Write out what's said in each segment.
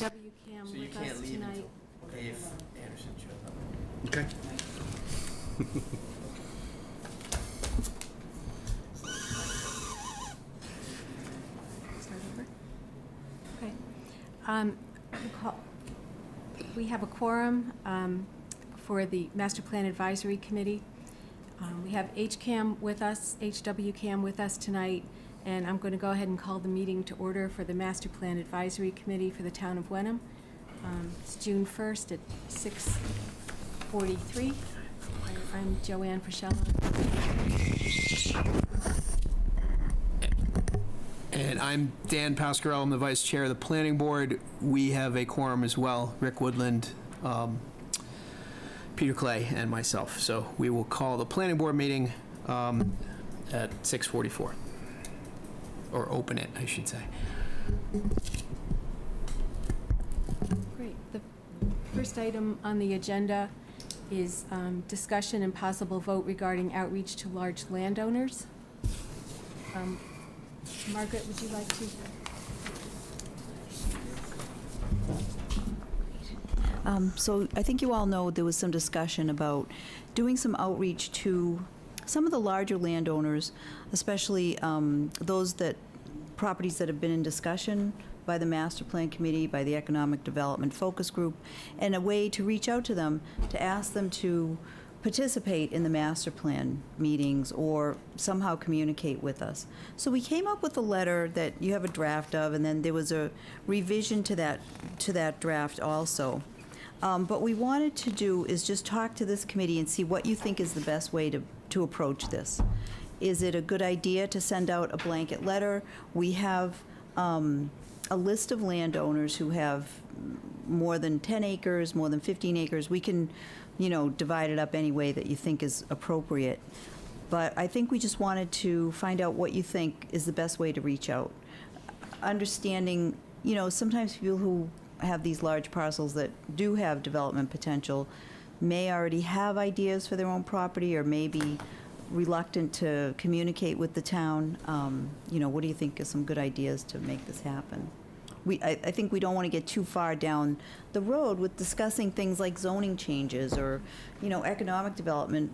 HWCAM So you with can't us leave tonight. until Dave Anderson shows up. Okay. Start over? Okay. We have a quorum for the Master Plan Advisory Committee. We have HWCAM with us tonight, and I'm going to go ahead and call the meeting to order for the Master Plan Advisory Committee for the town of Wenham. It's June 1st at 6:43. I'm Joanne Frischella. And I'm Dan Pasquarello. I'm the vice chair of the planning board. We have a quorum as well, Rick Woodland, Peter Clay, and myself. So we will call the planning board meeting at 6:44, or open it, I should say. Great. The first item on the agenda is discussion and possible vote regarding outreach to large landowners. Margaret, would you like to? So I think you all know there was some discussion about doing some outreach to some of the larger landowners, especially properties that have been in discussion by the Master Plan Committee, by the Economic Development Focus Group, and a way to reach out to them to ask them to participate in the master plan meetings or somehow communicate with us. So we came up with a letter that you have a draft of, and then there was a revision to that draft also. But we wanted to do is just talk to this committee and see what you think is the best way to approach this. Is it a good idea to send out a blanket letter? We have a list of landowners who have more than 10 acres, more than 15 acres. We can, divide it up any way that you think is appropriate. But I think we just wanted to find out what you think is the best way to reach out. Understanding, sometimes people who have these large parcels that do have development potential may already have ideas for their own property or may be reluctant to communicate with the town. What do you think are some good ideas to make this happen? I think we don't want to get too far down the road with discussing things like zoning changes or, economic development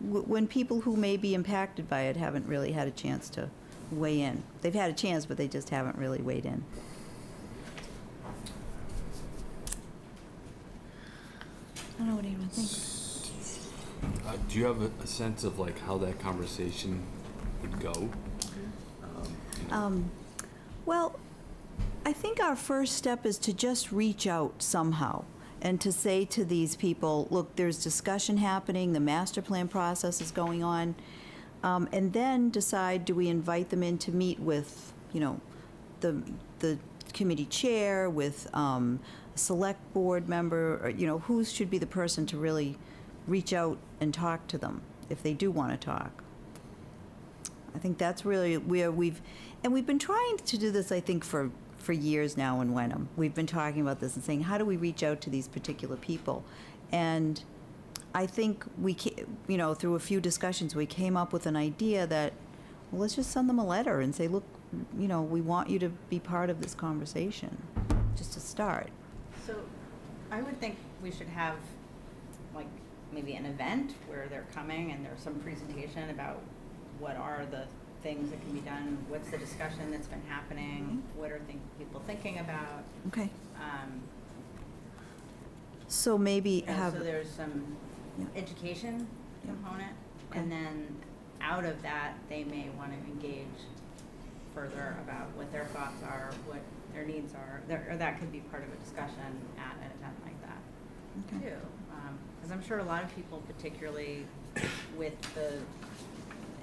when people who may be impacted by it haven't really had a chance to weigh in. They've had a chance, but they just haven't really weighed in. I don't know what anyone thinks. Do you have a sense of how that conversation would go? Well, I think our first step is to just reach out somehow and to say to these people, look, there's discussion happening, the master plan process is going on, and then decide, do we invite them in to meet with, the committee chair, with a select board member, or, who should be the person to really reach out and talk to them if they do want to talk. I think that's really where we've been trying to do this, I think, for years now in Wenham. We've been talking about this and saying, how do we reach out to these particular people? And I think through a few discussions, we came up with an idea that, well, let's just send them a letter and say, look, we want you to be part of this conversation, just to start. So I would think we should have maybe an event where they're coming and there's some presentation about what are the things that can be done, what's the discussion that's been happening, what are people thinking about. Okay. So maybe have... So there's some education component, Okay. and then out of that they may want to engage further about what their thoughts are, what their needs are, or that could be part of a discussion at an event like that, Okay. too. Because I'm sure a lot of people, particularly with the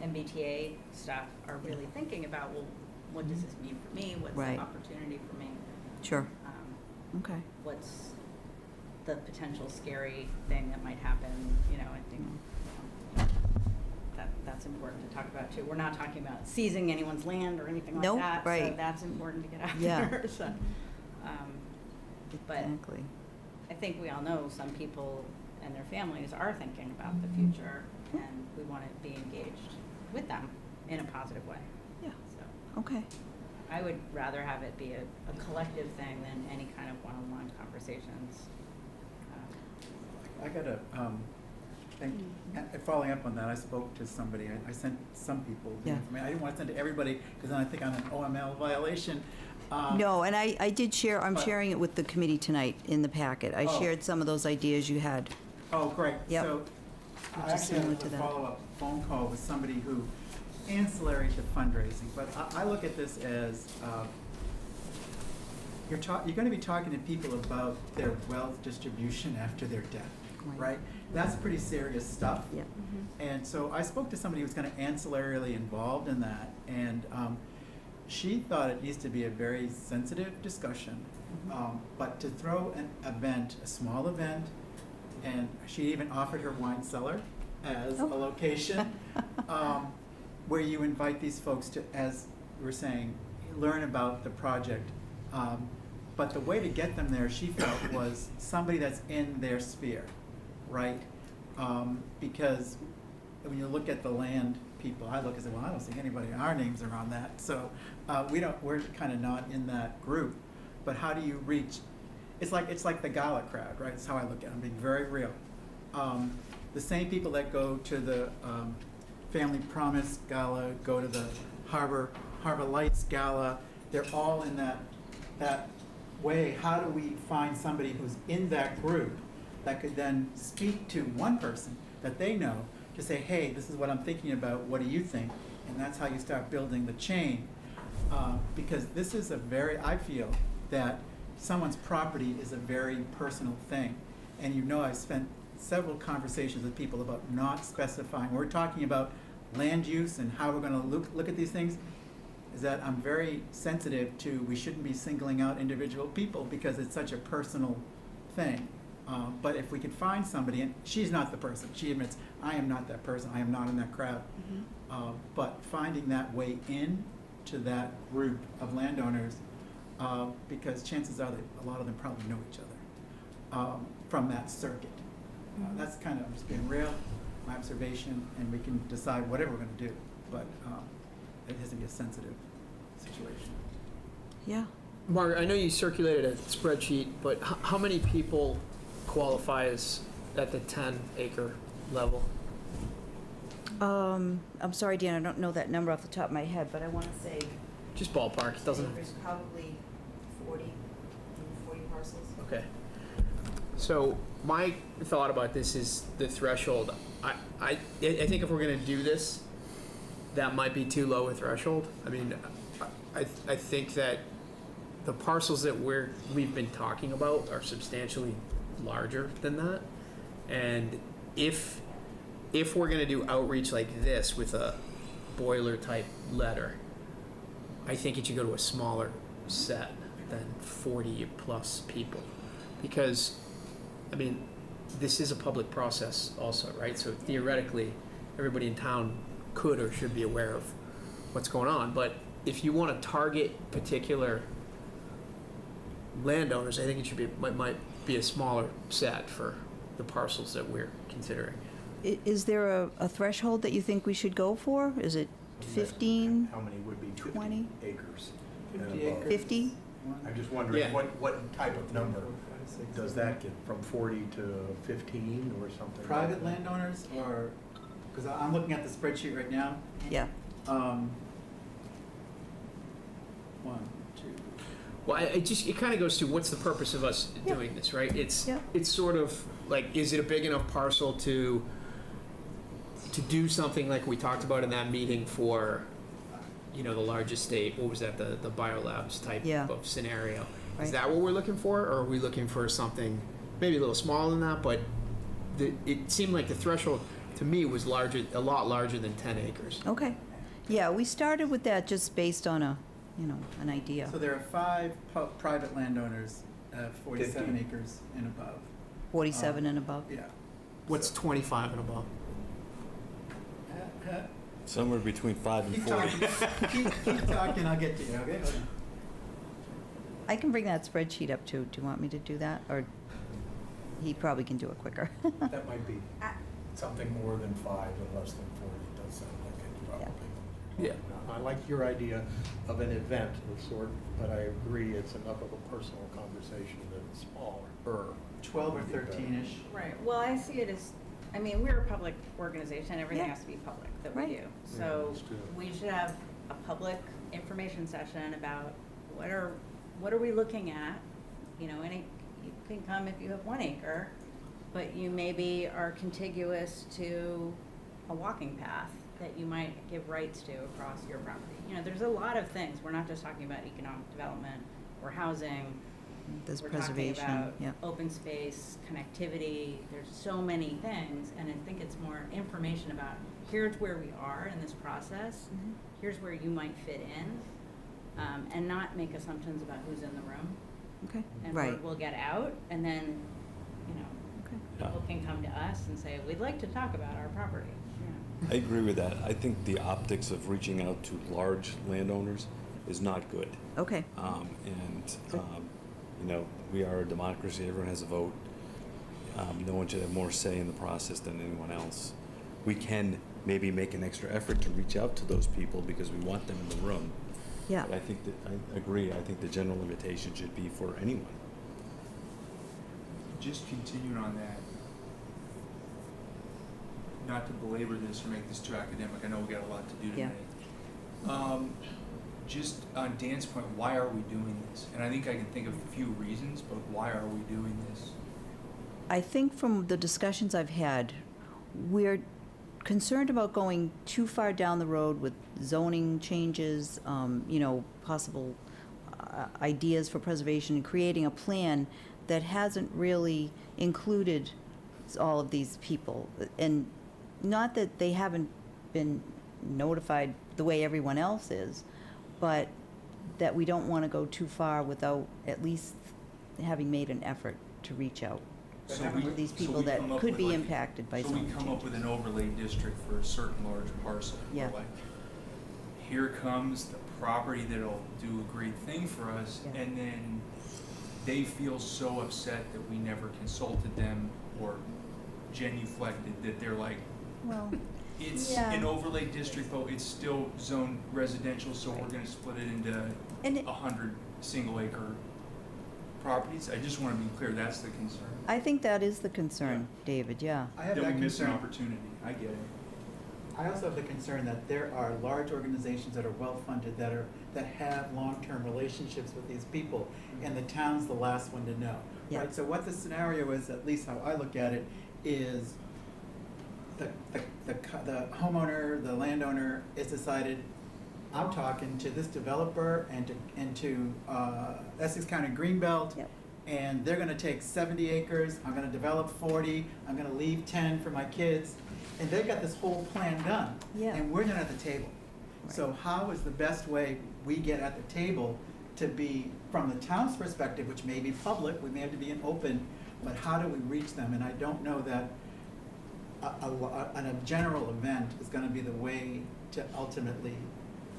MBTA stuff, are really thinking about, well, what does this mean for me? What's Right. the opportunity for me? Sure. Okay. What's the potential scary thing that might happen? I think that's important to talk about too. We're not talking about seizing anyone's land or anything like Nope, that. right. So that's important to get out Yeah. there. So, but Exactly. I think we all know some people and their families are thinking about the future, and we want to be engaged with them in a positive way. Yeah. So. Okay. I would rather have it be a collective thing than any kind of one-on-one conversations. I got a thing, following up on that, I spoke to somebody, I sent some people the Yeah. information. I didn't want to send to everybody, because then I think I'm an OML violation. No, and I did share, I'm but- sharing it with the committee tonight in the packet. I Oh. shared some of those ideas you had. Oh, great. Yep. So Which I is actually similar had to a that. follow-up phone call with somebody who, ancillary to fundraising, but I look at this as, you're going to be talking to people about their wealth distribution after their death, right? That's pretty serious stuff. Yeah. And so I spoke to somebody who was kind of ancillarily involved in that, and she thought it needs to be a very sensitive discussion. But to throw an event, a small event, and she even offered her wine cellar as a Oh. location, where you invite these folks to, as we were saying, learn about the project. But the way to get them there, she felt, was somebody that's in their sphere, right? Because when you look at the land people, I look and say, well, I don't see anybody, our names are on that. So we're kind of not in that group. But how do you reach, it's like the gala crowd, right? That's how I look at it, I'm being very real. The same people that go to the Family Promise Gala, go to the Harbor Lights Gala, they're all in that way. How do we find somebody who's in that group that could then speak to one person that they know to say, hey, this is what I'm thinking about, what do you think? And that's how you start building the chain. Because this is I feel that someone's property is a very personal thing. And you know, I've spent several conversations with people about not specifying. We're talking about land use and how we're gonna look at these things, is that I'm very sensitive to, we shouldn't be singling out individual people because it's such a personal thing. But if we could find somebody, and she's not the person, she admits, I am not that person, I am not in that crowd. But finding that way in to that group of landowners, because chances are that a lot of them probably know each other from that circuit. That's kind of just being real, my observation, and we can decide whatever we're gonna do, but it has to be a sensitive situation. Yeah. Margaret, I know you circulated a spreadsheet, but how many people qualify as at the 10-acre level? I'm sorry, Dan, I don't know that number off the top of my head, but I want to say Just ballpark, it doesn't, there's probably 40 parcels. okay. So my thought about this is the threshold. I think if we're gonna do this, that might be too low a threshold. I mean, I think that the parcels that we've been talking about are substantially larger than that. And if we're gonna do outreach like this with a boiler type letter, I think it should go to a smaller set than 40 plus people. Because, I mean, this is a public process also, right? So theoretically, everybody in town could or should be aware of what's going on. But if you want to target particular landowners, I think it should be might be a smaller set for the parcels that we're considering. Is there a threshold that you think we should go for? Is it 15, How many would be 20? 50 acres? 50 and above? acres. 50? I'm just wondering, Yeah. what type of number does that get, from 40 to 15 or something? like Private that? landowners, or, because I'm looking at the spreadsheet right now. Yeah. 1, 2. Well, it kind of goes to what's the purpose of us doing this, right? It's Yeah. it's sort of like, is it a big enough parcel to do something like we talked about in that meeting for, you know, the large estate? What was that, the biolabs type Yeah. of scenario? Right. Is that what we're looking for, or are we looking for something maybe a little smaller than that? But it seemed like the threshold to me was a lot larger than 10 acres. Okay. Yeah, we started with that just based on an idea. So there are 5 private landowners, 47 50. acres and above. 47 and above. Yeah. What's 25 and above? Somewhere between 5 and Keep 40. talking, keep talking, I'll get to you, okay? Hold on. I can bring that spreadsheet up too. Do you want me to do that? Or he probably can do it quicker. That might be something more than 5 and less than 40, does sound like it, probably. Yeah. I like your idea of an event of sort, but I agree it's enough of a personal conversation that it's smaller. 12 or 13-ish. Right, well, I see it as, I mean, we're a public organization, everything Yeah. has to be public that we Right. do. So that's true. we should have a public information session about what are we looking at? You know, you can come if you have 1 acre, but you maybe are contiguous to a walking path that you might give rights to across your property. You know, there's a lot of things, we're not just talking about economic development or housing. There's We're preservation, talking about yeah. open space, connectivity, there's so many things, and I think it's more information about, here's where we are in this process, Mhm. here's where you might fit in, and not make assumptions about who's in the room. Okay, And right. we'll get out, and then, you know, Okay. Yeah. people can come to us and say, we'd like to talk about our property, you know. I agree with that. I think the optics of reaching out to large landowners is not good. Okay, You know, we are a democracy, everyone has a vote. No one should have more say in the process than anyone else. We can maybe make an extra effort to reach out to those people because we want them in the room. yeah. But I think that, I agree, I think the general invitation should be for anyone. Just continuing on that, not to belabor this or make this too academic, I know we got a lot to do Yeah. tonight. Just on Dan's point, why are we doing this? And I think I can think of a few reasons, but why are we doing this? I think from the discussions I've had, we're concerned about going too far down the road with zoning changes, you know, possible ideas for preservation, and creating a plan that hasn't really included all of these people. And not that they haven't been notified the way everyone else is, but that we don't want to go too far without at least having made an effort to reach out So to we- these so people we that come up could with be like- impacted by So we zoning come up with changes. an overlay district for a certain large parcel. We're Yeah. like, here comes the property that'll do a great thing for us, Yeah. and then they feel so upset that we never consulted them or genuflected that they're like, Well, it's Yeah. an overlay district, but it's still zoned residential, so we're Right. gonna split it into and it, 100 single acre properties. I just wanna be clear, that's the concern. I think that is the concern, David, yeah. I have That that we miss an concern. opportunity, I get it. I also have the concern that there are large organizations that are well-funded, that have long-term relationships with these people, and the town's the last one to know. Yeah. Right, so what the scenario is, at least how I look at it, is the homeowner, the landowner is decided, I'm talking to this developer and to Essex County Greenbelt, Yep. and they're gonna take 70 acres, I'm gonna develop 40, I'm gonna leave 10 for my kids, and they've got this whole plan done. Yeah. And we're not at the table. So Right. how is the best way we get at the table to be, from the town's perspective, which may be public, we may have to be in open, but how do we reach them? And I don't know that a general event is gonna be the way to ultimately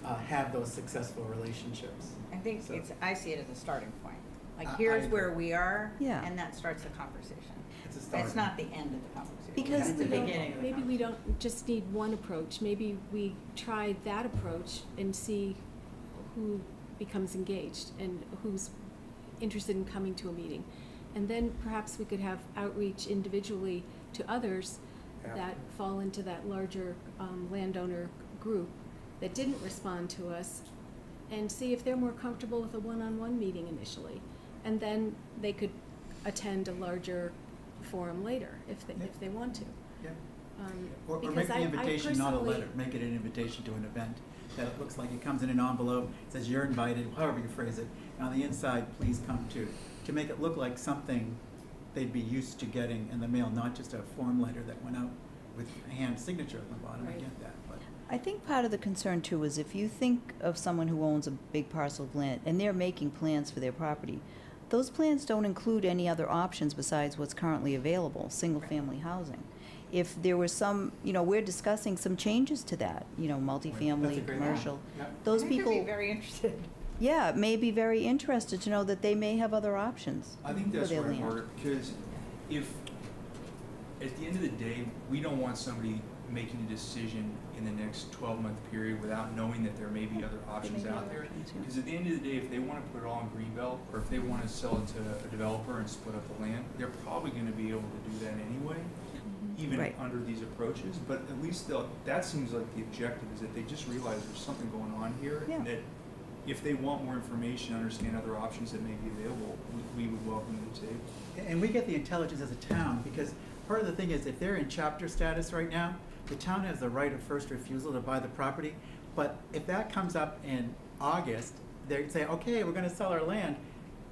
have those successful relationships. I think So- I see it as a starting point. Like, I here's agree. where we are, Yeah. and that starts the conversation. It's a start. It's not the end of the conversation. Because It's the Maybe we don't- beginning of the Maybe we conversation. don't just need one approach. Maybe we try that approach and see who becomes engaged and who's interested in coming to a meeting. And then perhaps we could have outreach individually to others that fall into that larger landowner group that didn't respond to us, and see if they're more comfortable with a one-on-one meeting initially. And then they could attend a larger forum later if they want to. Yeah. Or Because make the I invitation, not a personally- letter, make it an invitation to an event, that it looks like it comes in an envelope, says you're invited, however you phrase it, and on the inside, please come to make it look like something they'd be used to getting in the mail, not just a form letter that went out with a hand signature at the bottom, I Right. get that, but. I think part of the concern too is if you think of someone who owns a big parcel of land and they're making plans for their property, those plans don't include any other options besides what's currently available, single-family housing. If there was some, you know, we're discussing some changes to that, you know, That's a multifamily, great commercial. point. Yep. Those They could be people, very interested. yeah, may be very interested to know that they may have other options I think for that's their where I land. work, because if, at the end of the day, we don't want somebody making a decision in the next 12-month period without knowing that there may be other options may be out other there. options, yeah. Because at the end of the day, if they want to put it all in Greenbelt, or if they want to sell it to a developer and split up the land, they're probably going to be able to do that anyway, even Right. under these approaches. But at least that seems like the objective, is that they just realize there's something going on here, Yeah. and that if they want more information, understand other options that may be available, we would welcome them to the table. And we get the intelligence as a town, because part of the thing is, if they're in chapter status right now, the town has the right of first refusal to buy the property. But if that comes up in August, they say, okay, we're gonna sell our land.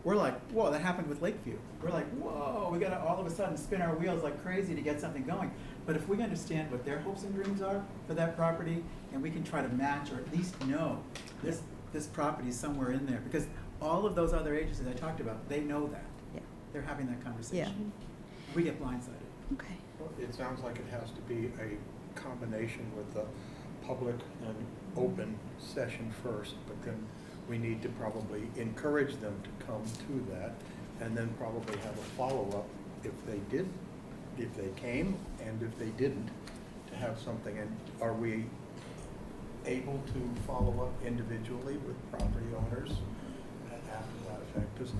We're like, whoa, that happened with Lakeview. We're like, whoa, we gotta all of a sudden spin our wheels like crazy to get something going. But if we understand what their hopes and dreams are for that property, and we can try to match or at least know this property is somewhere in there, because all of those other agencies I talked about, they know that. Yeah. They're having that conversation. We get blindsided. Okay. Well, it sounds like it has to be a combination with the public and open session first, but then we need to probably encourage them to come to that, and then probably have a follow-up if they came, and if they didn't, to have something. And are we able to follow up individually with property owners after that effect? Because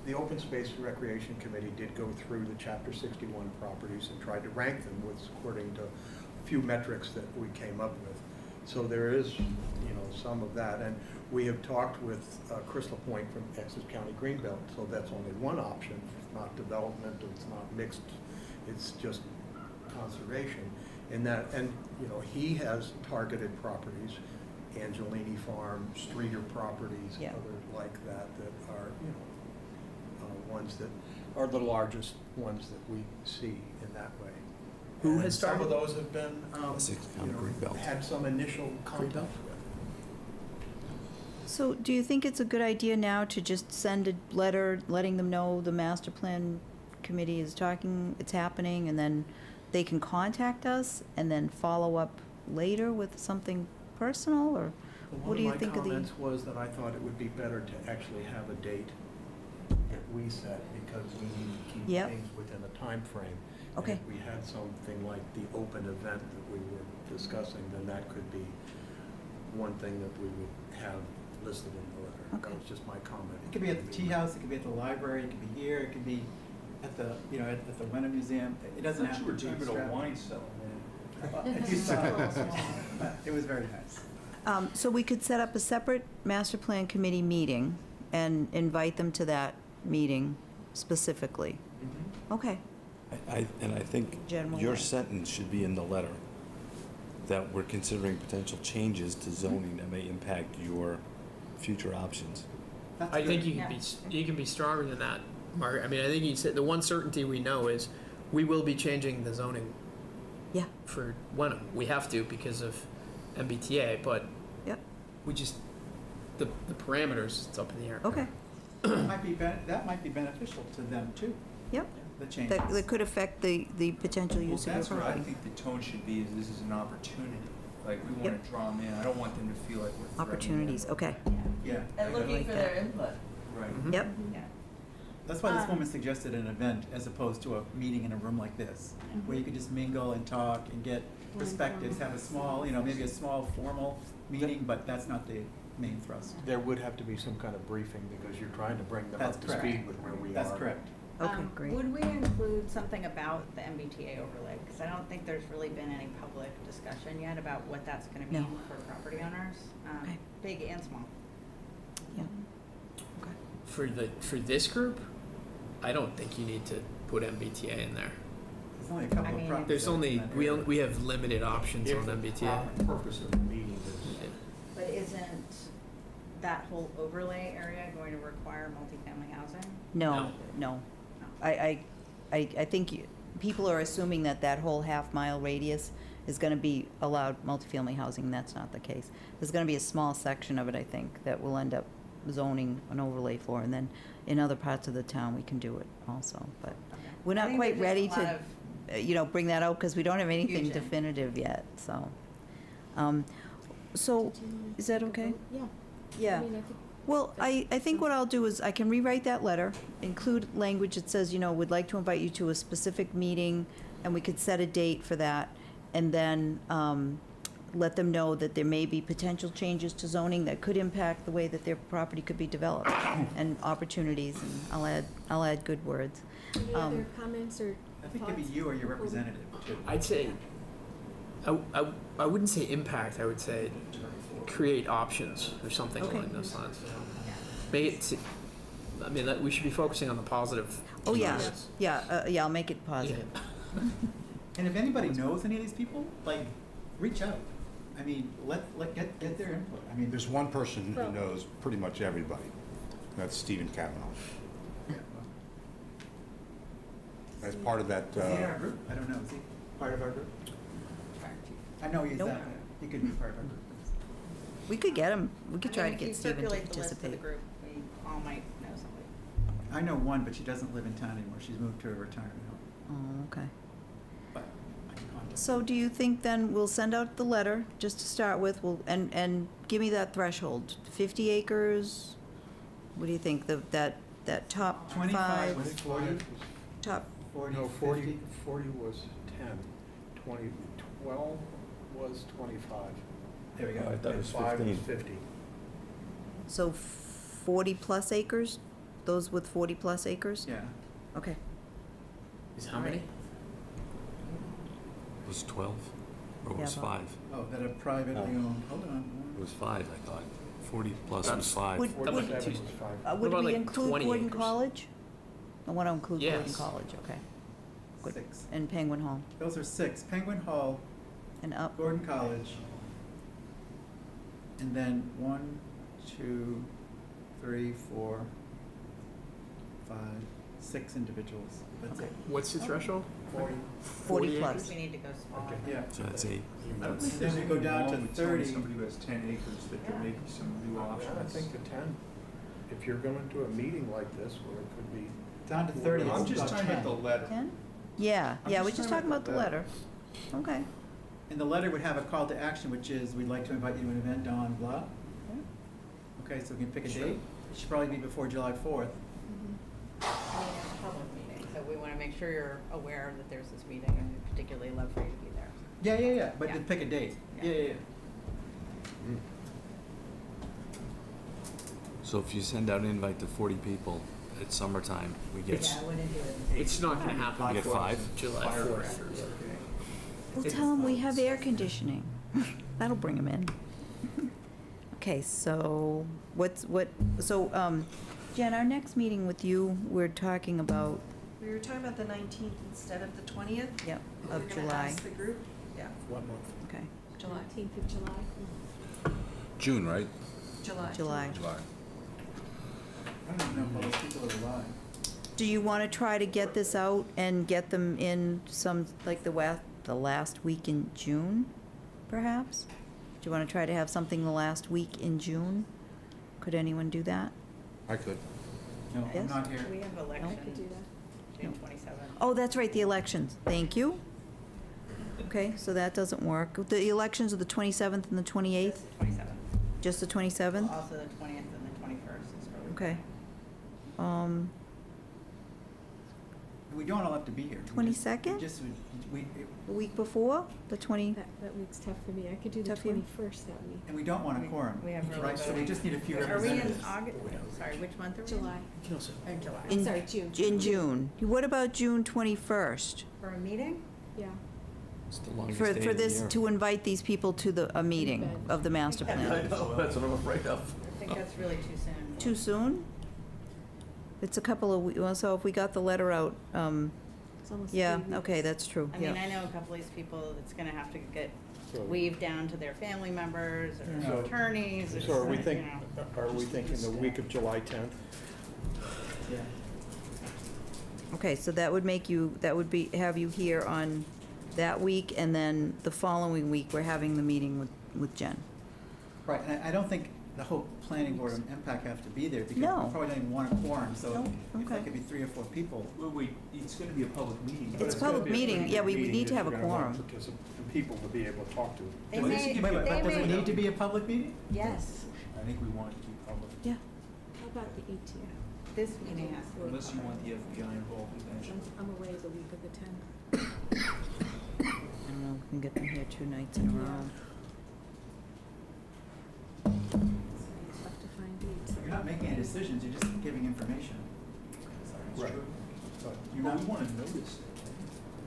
the Open Space and Recreation Committee did go through the Chapter 61 properties and tried to rank them according to a few metrics that we came up with. So there is, some of that. And we have talked with Crystal Point from Essex County Greenbelt, so that's only one option. It's not development, it's not mixed, it's just conservation. And he has targeted properties, Angelini Farm, Streeter properties, Yeah. others like that are, ones that are the largest ones that we see in that way. Who And has some of targeted? those have been, Essex County Greenbelt. had some initial contact Greenbelt? with. So do you think it's a good idea now to just send a letter letting them know the master plan committee is talking, it's happening, and then they can contact us and then follow up later with something personal, or what do you think of the? One of my comments was that I thought it would be better to actually have a date that we set, because we need to keep Yep. things within a time frame. And Okay. if we had something like the open event that we were discussing, then that could be one thing that we would have listed in the letter. Okay. That was just my comment. It could be at the tea house, it could be at the library, it could be here, it could be at the, at the Wenham Museum. It doesn't have to be too extravagant. If you saw, it was very nice. So we could set up a separate master plan committee meeting and invite them to that meeting specifically. Okay. I think General your way. sentence should be in the letter, that we're considering potential changes to zoning that may impact your future options. That's I good. think you can be stronger than that, Margaret. I mean, I think you said the one certainty we know is we will be changing the zoning Yeah. for Wenham. We have to because of MBTA, but Yep. we just the parameters, it's up in the air. Okay. That might be beneficial to them too, Yep. the change. That could affect the potential Well, use of your that's what I property. think the tone should be, is this is an opportunity. Like, we want to draw them in. I don't want them to feel like we're threatening them. Opportunities, okay. Yeah. And like looking for that. their input. Right. Mhm. Yep. Yeah. That's why this woman suggested an event as opposed to a meeting in a room like this, where you could just mingle and talk and get perspectives, have a small, maybe a small formal meeting, but that's not the main thrust. There would have to be some kind of briefing, because you're trying to bring them That's up to correct. speed with where we are. That's correct. Okay, great. Would we include something about the MBTA overlay? Because I don't think there's really been any public discussion yet about what that's going to No. mean for property owners, Okay. big and small. Yeah. Okay. For this group, I don't think you need to put MBTA in there. There's only a couple I of mean- properties. There's only in that we area. we have limited options If on the MBTA. purpose of the meeting is Yeah. But isn't that whole overlay area going to require multifamily housing? No, no. No. I think people are assuming that that whole half-mile radius is going to be allowed multifamily housing, and that's not the case. There's going to be a small section of it, I think, that will end up zoning an overlay for, and then in other parts of the town, we can do it also. But Okay. we're I not think quite there's ready just a lot to, of- bring that out, because we don't have anything Fusion. definitive yet, so. So, is that okay? Yeah. Yeah. I mean, I think Well, I think what I'll do is I can rewrite that letter, include language that says, would like to invite you to a specific meeting, and we could set a date for that. And then let them know that there may be potential changes to zoning that could impact the way that their property could be developed, and opportunities, and I'll add good words. Any other comments or I think it'd be you or your representative, too. I'd say, I wouldn't say impact, I would say create options or something Okay. along those lines. Make it, I mean, we should be focusing on the positive. Oh, yeah, areas. yeah, I'll make it positive. And if anybody knows any of these people, like, reach out. I mean, get their input. I mean, There's one person Well- who knows pretty much everybody. That's Stephen Kavanaugh. As part of that, is he in our group? I don't know. Is he part of our group? I know he's Nope. that. He could be part of our group. We could get him, we could I try mean, to if get Stephen to you circulate the list of the participate. group, we all might know somebody. I know one, but she doesn't live in town anymore. She's moved to a retirement home. Oh, okay. But I can contact So do you think then we'll send out the letter, just to start with, and give me that threshold, 50 acres? What do you think, that top 25 five, was 40, top, 40, No, 50. 40 was 10, 12 was 25. There we I go. thought it was And 5 was 15. 50. so 40-plus acres? Those with 40-plus acres? Yeah. Okay. Is how many? It was 12, or it was Yeah, about- 5? Oh, that are privately Oh. owned. Hold on. It was 5, I thought. 40 plus was That's- 5. Would- That might be 47 too- was 5. Would What about, we like, include 20 Gordon acres? College? I want to include Gordon Yes. College, okay. Good. 6. And Penguin Hall, Those are 6. Penguin Hall, and up. Gordon College, and then 1, 2, 3, 4, 5, 6 individuals. That's it. What's the threshold? 40. 40 acres? plus. We need to go smaller. Yeah. So that's 8. And then we go down to Wrong with telling 30. Somebody who has 10 acres that there may be some new options. I think the 10, if you're going to a meeting like this where it could be. Down to 30. I'm it's just about talking about 10. the letter. 10? Yeah, I'm yeah, just we're just talking talking about the about letter. Okay. And the letter would have a call to action, which is, we'd like to invite you to an event on blah. Okay, so we can pick a date. It should probably be before July 4th. I mean, it's a public meeting, so we want to make sure you're aware that there's this meeting, and we'd particularly love for you to be there. Yeah, but Yeah. to pick a date. Yeah. Yeah. So if you send out an invite to 40 people, it's summertime, we get, Yeah, I wouldn't do it. It's not gonna happen. We get before 5? July Fireworks. 4th. We'll It's- tell them we have air conditioning. That'll bring them in. Okay, so Jen, our next meeting with you, we're talking about, We were talking about the 19th instead of the 20th. yep, We're of gonna July. ask the group, yeah, What month? Okay, July. 19th of July. June, right? July. July. July. I don't even know if all those people are alive. Do you want to try to get this out and get them in some, like the last week in June, perhaps? Do you want to try to have something the last week in June? Could anyone do that? I could. No, I'm Yes? not here. We have I could do election that. June 27th. Oh, that's right, the elections. Thank you. Okay, so that doesn't work. The elections are the 27th and the 28th? Just the 27th. Just the 27th? Also the 20th and the 21st is probably. Okay. We don't all have to be here. We just- 22nd? Just, we, The week before, the 20, That week's tough for me. I could do the Tough for you? 21st that week. and we don't want a quorum, We have early right? So we voting. just need a few Are we in representatives. August? Sorry, which month are we in? July. You can also, Or July. In- Sorry, June. in June. What about June 21st? For a meeting? Yeah. it's the longest For day for of the this, year. to invite these people to a meeting bed. of the master plan? That's what I'm afraid of. I think that's really too soon. Too soon? It's a couple of, well, so if we got the letter out, It's almost yeah, 3 weeks. okay, that's true, I mean, yeah. I know a couple of these people that's gonna have to get So- weaved down to their family members So- or attorneys or, So are we you think, know. are we thinking the week of July 10th? Yeah. Okay, so that would make you, that would be, have you here on that week, and then the following week, we're having the meeting with Jen. Right, and I don't think the whole planning board and MPAC have to be there, because we No. probably don't even want a quorum, so No, if okay. that could be 3 or 4 people. Well, wait, it's gonna be a public meeting. It's a public meeting, yeah, we would need to have a quorum. People to be able to talk to. They Wait, may, but they does it may, need to be a public meeting? yes, I think we want it to be public, Yeah. How about the 18th? this meeting has to be. unless you want the FBI involved eventually. I'm away the week of the 10th. I don't know, we can get them here 2 nights in a row. making any decisions, you're just giving information. Right. But You're Well, not, we want to notice it.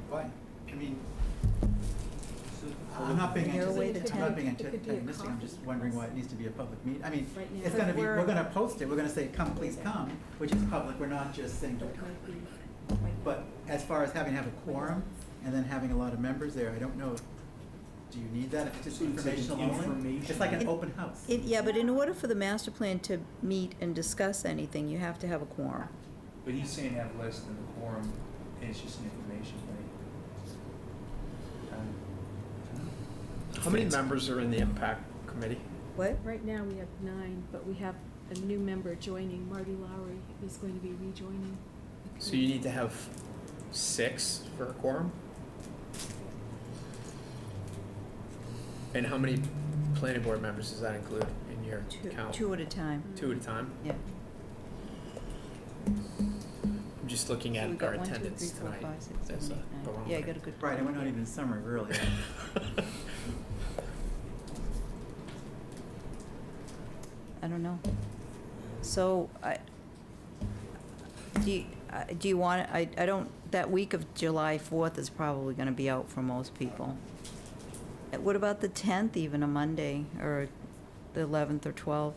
why? I mean, I'm not being You're away the antagonistic, I'm not 10th. being It could be a antagonistic, I'm just coffee wondering why press. it needs to be a public meeting. I mean, Right now. it's gonna be, We're- we're gonna post it, we're gonna say, come, please come, which is public, we're not just saying, But it might be right now. but as far as having to have a quorum and then having a lot of members there, I don't know, do you need that if it's just So it's like informational only? information. It's like an open house. Yeah, but in order for the master plan to meet and discuss anything, you have to have a quorum. But he's saying have less than the quorum, and it's just an information thing. How many members are in the MPAC committee? What? Right now, we have 9, but we have a new member joining. Marty Lowry is going to be rejoining. the So you need to have 6 for a quorum? And how many planning board members does that include in your count? Two at a time. 2 at a time? Yeah. I'm just looking So we at got our 1, 2, attendance 3, 4, tonight. 5, 6, There's 7, a 8, 9. barometer. Yeah, I got a good. Right, and we're not even in summer, really. I don't know. So, do you want, I don't, that week of July 4th is probably gonna be out for most people. What about the 10th, even a Monday, or the 11th or 12th?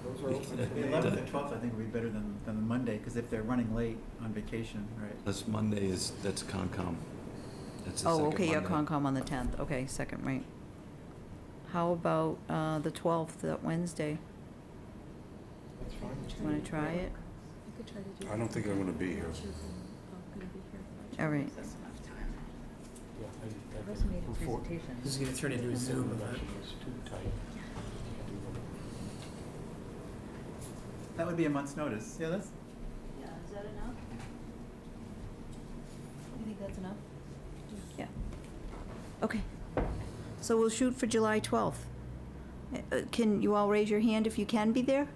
those are open. The 11th and 12th, I think, would be better than the Monday, because if they're running late on vacation, right? That's Monday that's Concom. That's the Oh, second okay, yeah, Monday. Concom on the 10th, okay, second, right. How about the 12th, that Wednesday? That's fine. Do you want to try it? I could try to do I don't think I'm gonna be I'm here. not sure if I'm gonna be here. All right. That's enough time. Yeah, I've also made a before- presentation. This is gonna turn into a Zoom event. It's too tight. That would be a month's notice. Yeah, that's, Yeah, is that enough? You think that's enough? Yeah. Okay. So we'll shoot for July 12th. Can you all raise your hand if you can be there?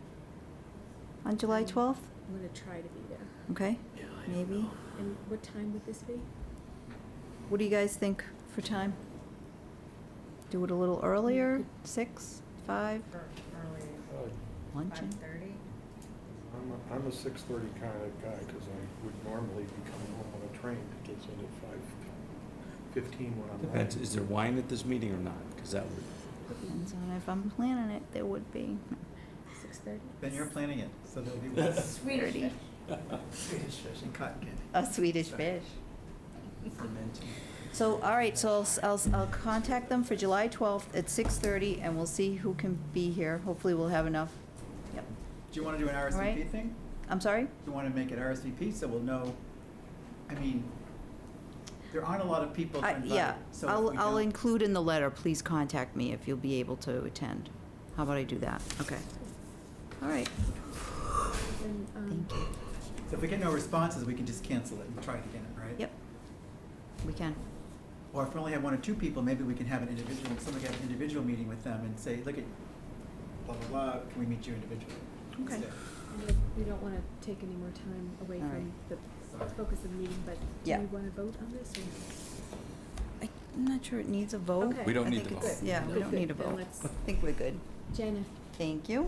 On July 12th? I'm gonna try to be there. Okay, Yeah, I don't maybe. know. And what time would this be? What do you guys think for time? Do it a little earlier? 6, 5, Early, luncheon? 5:30. I'm a 6:30 kind of guy, because I would normally be coming home on a train that gets in at 5:15 when I'm Depends, ready. is there wine at this meeting or not? Because that would, Depends on if I'm planning it, there would be. 6:30? then you're planning it, so there'll be Swedish fish. Swedish fish and cotton candy. A Swedish fish. Fermenting. So, all right, so I'll contact them for July 12th at 6:30, and we'll see who can be here. Hopefully, we'll have enough. Yep. Do you want to do an right. RSVP thing? I'm sorry? Do you want to make it RSVP so we'll know? I mean, there aren't a lot of people to invite. Yeah, so if I'll we I'll don't- include in the letter, please contact me if you'll be able to attend. How about I do that? Okay. All right. And, Thank you. So if we get no responses, we can just cancel it and try it again, right? Yep. We can. Or if we only have 1 or 2 people, maybe we can have an individual, someone get an individual meeting with them and say, look at, blah, blah, blah, can we meet you individually? Okay. instead? we don't wanna take any more time away All from right. the focus of the meeting, but do Yeah. we wanna vote on this or? I'm not sure it needs a vote. Okay. We don't I need think to it's- vote. Yeah, we Good, don't good. need a Then vote. let's- I think we're good. Jenna, Thank you.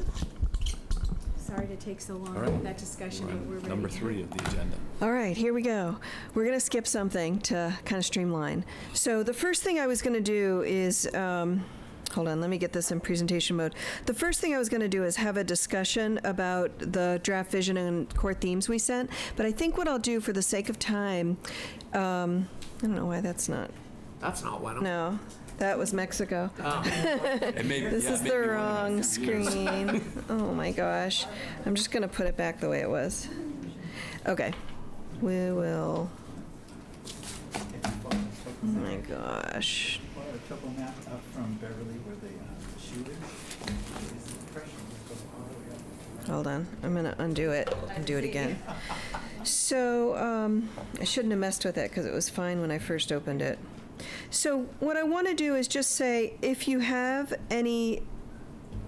sorry to take so long all right. with that discussion, We're but on we're ready. number 3 of the agenda. All right, here we go. We're going to skip something to kind of streamline. So the first thing I was going to do is, hold on, let me get this in presentation mode. The first thing I was going to do is have a discussion about the draft vision and core themes we sent. But I think what I'll do for the sake of time, I don't know why that's not. That's not Wenham. No, that was Mexico. Oh. It may- This yeah, is it may the be one of wrong the few years. screen. Oh my gosh. I'm just going to put it back the way it was. Okay. We will. If you follow- Oh my gosh. Follow a topo map up from Beverly where the shoe is. It's the depression that goes all the way up. Hold on. I'm going to undo it and do it again. So I shouldn't have messed with it because it was fine when I first opened it. So what I want to do is just say if you have any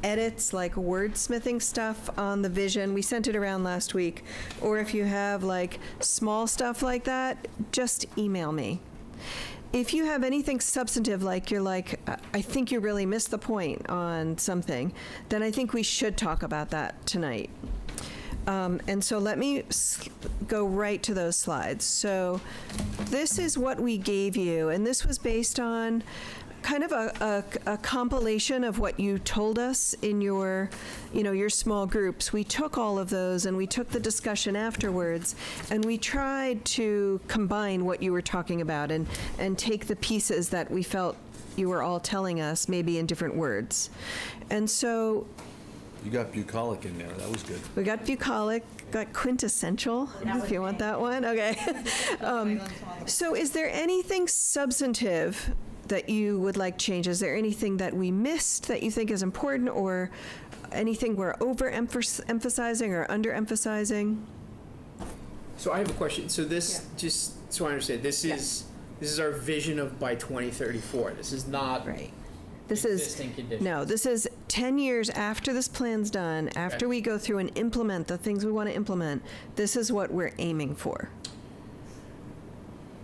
edits like wordsmithing stuff on the vision, we sent it around last week, or if you have like small stuff like that, just email me. if you have anything substantive, like you're like, I think you really missed the point on something, then I think we should talk about that tonight. And so let me go right to those slides. So this is what we gave you, and this was based on kind of a compilation of what you told us in your, your small groups. We took all of those and we took the discussion afterwards, and we tried to combine what you were talking about and take the pieces that we felt you were all telling us, maybe in different words. And so You got bucolic in there, that was good. we got bucolic, got quintessential, if you want that one, okay. So is there anything substantive that you would like change? Is there anything that we missed that you think is important, or anything we're overemphasizing or underemphasizing? So I have a question. So this, just so I understand, this is our vision of by 2034. This is not Right. This is, existing conditions. no, this is 10 years after this plan's done, after we go through and implement the things we want to implement. This is what we're aiming for.